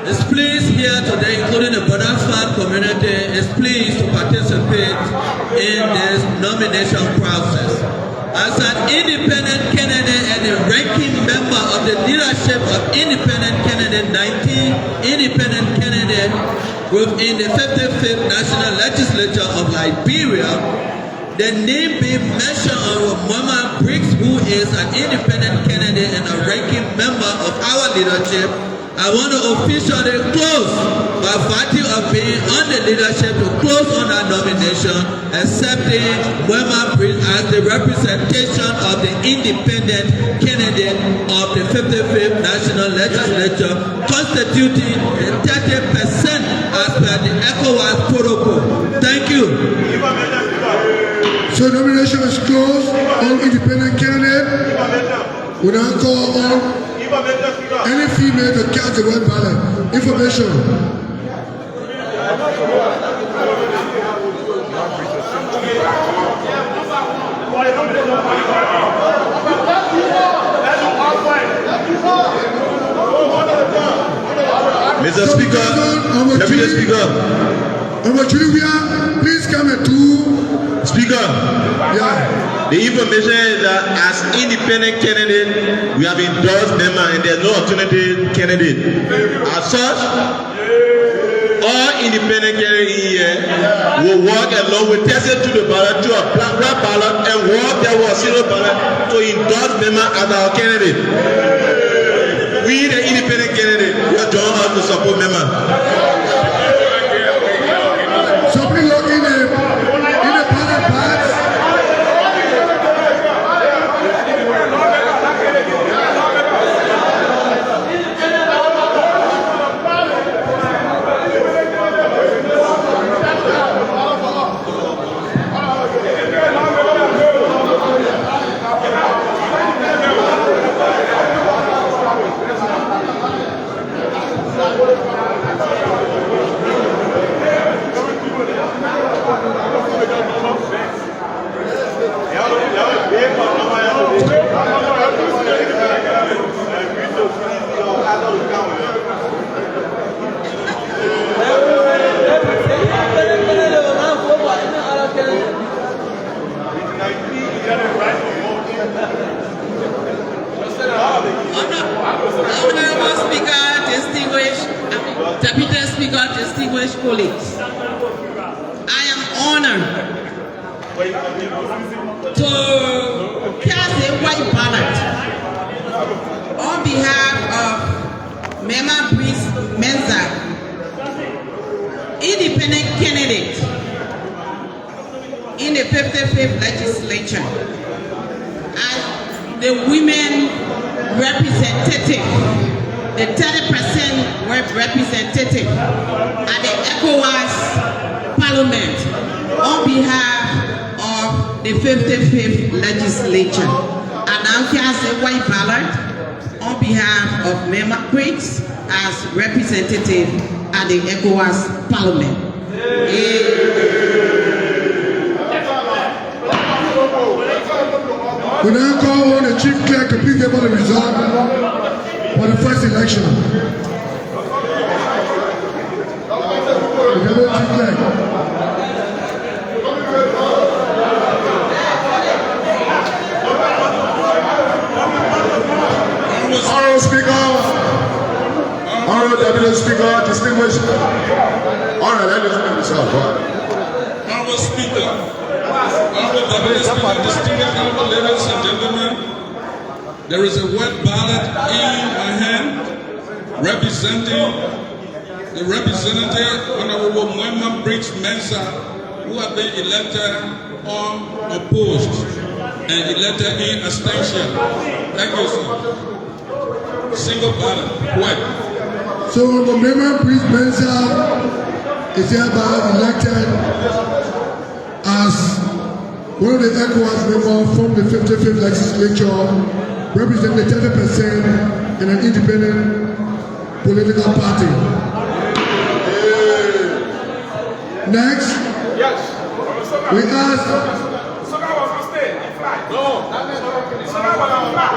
is pleased here today, including the Bonafide community, is pleased to participate in this nomination process. As an independent candidate and a ranking member of the leadership of independent candidate 19 independent candidates within the 55th National Legislature of Liberia, the name being mentioned of Mama Briggs, who is an independent candidate and a ranking member of our leadership, I want to officially close by virtue of being on the leadership to close on our nomination, accepting Mama Briggs as the representation of the independent candidate of the 55th National Legislature, constituting 30% as per the ECOWAS protocol. Thank you. So nomination is closed on independent candidate. We now call on any female to cast the word ballot. Information. Mr. Speaker, Deputy Speaker. Please come at 2. Speaker. Yeah. The information is that as independent candidate, we have endorsed them and there's no alternative candidate. As such, all independent candidates in here will work along with tested to the ballot, to a black ballot, and work there was a single ballot to endorse them as our candidate. We, the independent candidate, we are joined us to support them. Something look in the ballot box. distinguished colleagues, I am honored to cast a white ballot on behalf of Mema Breeze Mensa, independent candidate in the 55th legislature as the women representative, the 30% representative at the ECOWAS Parliament on behalf of the 55th legislature. And I'm casting a white ballot on behalf of Mema Breeze as representative at the ECOWAS Parliament. We now call on the chief clerk to please give us the result for the first election. Chief clerk. Honorable Speaker, Honorable Deputy Speaker, distinguished. All right, let us finish this up. Honorable Speaker, Honorable Deputy Speaker, distinguished honorable ladies and gentlemen, there is a wet ballot in my hand representing the representative Honorable Mema Breeze Mensa, who have been elected or opposed and elected in abstention. Thank you, sir. Single ballot, wet. So the Mema Breeze Mensa is hereby elected as one of the ECOWAS members from the 55th legislature, representing the 30% in an independent political party. Next, we ask.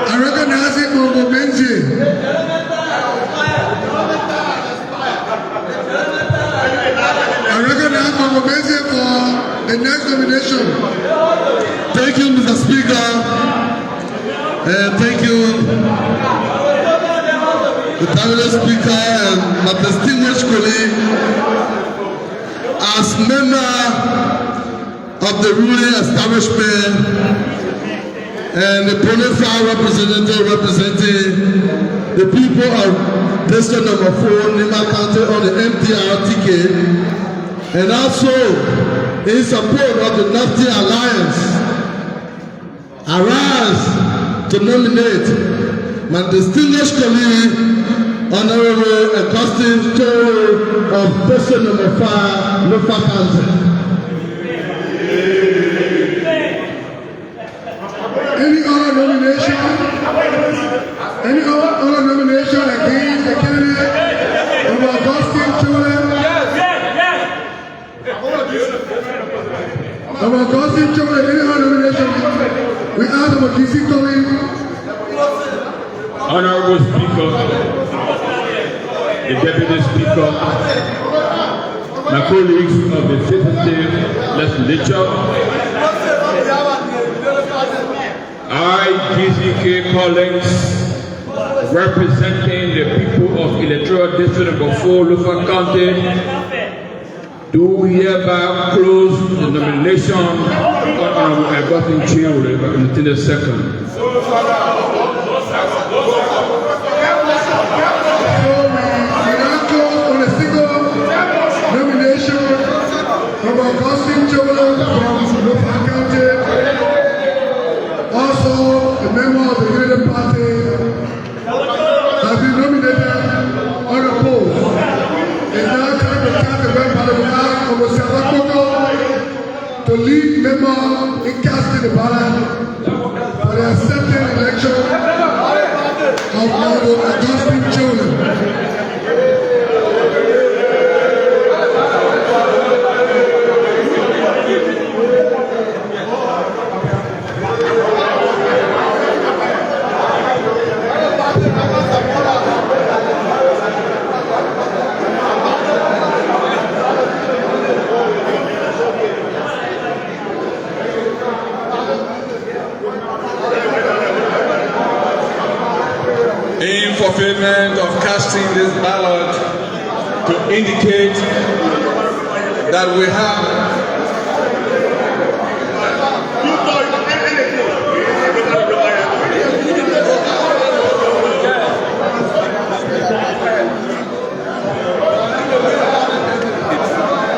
I recognize it from Benji. I recognize Mama Benji for the next nomination. Thank you, Mr. Speaker. Thank you, the Deputy Speaker and my distinguished colleague. As member of the ruling establishment and the bona fide representative representing the people of District Number 4, Nima County on the MTR ticket, and also in support of the NAFTA Alliance, I rise to nominate my distinguished colleague, Honorable Augustine Choro of District Number 5, Nima County. Any other nomination? Any other nomination against the candidate of Augustine Chole? Of Augustine Chole, any other nomination? We ask for DC colleague. Honorable Speaker, the Deputy Speaker, my colleagues of the 55th legislature, I, GCK Collins, representing the people of Electoral District Number 4, Lufa County, do hereby close the nomination of Honorable Augustine Chiro in the second. So we now close on a single nomination of Augustine Chiro from Lufa County. Also, a member of the Unity Party has been nominated unopposed. It's now time to cast the red ballot. We ask Honorable Salakoko to lead member in casting the ballot for the accepted election of Honorable Augustine Chole. In fulfillment of casting this ballot to indicate that we have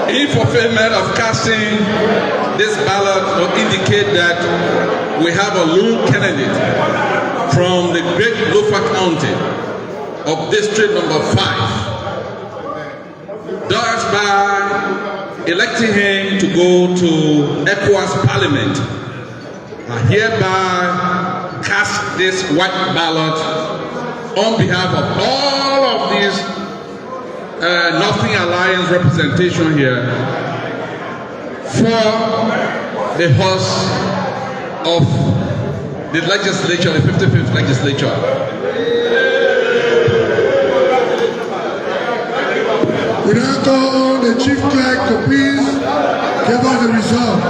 in fulfillment of casting this ballot will indicate that we have a lone candidate from the great Lofa County of District number 5. Thus, by electing him to go to ECOWAS Parliament, I hereby cast this white ballot on behalf of all of these Nothing Alliance representation here for the host of the legislature, the 55th legislature. We now call on the chief clerk to please give us the result.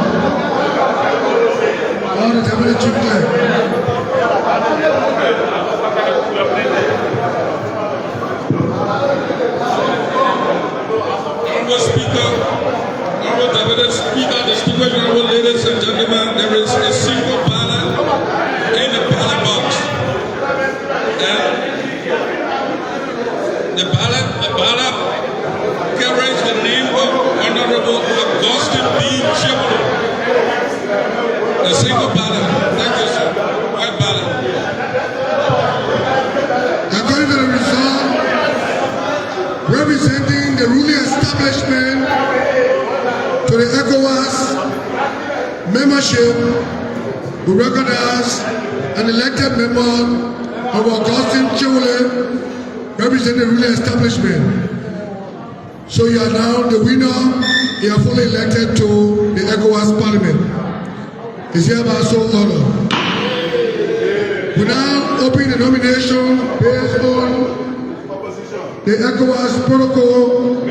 Call the deputy chief clerk. Honorable Speaker, Honorable Deputy Speaker, distinguished honorable ladies and gentlemen, there is a single ballot in the ballot box. And the ballot carries the name of Honorable Augustine B. Chibolo. A single ballot. Thank you, sir. White ballot. According to the result, representing the ruling establishment to the ECOWAS membership, we recognize an elected member of Augustine Chibolo representing the ruling establishment. So you are now the winner. You are fully elected to the ECOWAS Parliament. Is hereby so ordered. We now open the nomination based on the ECOWAS protocol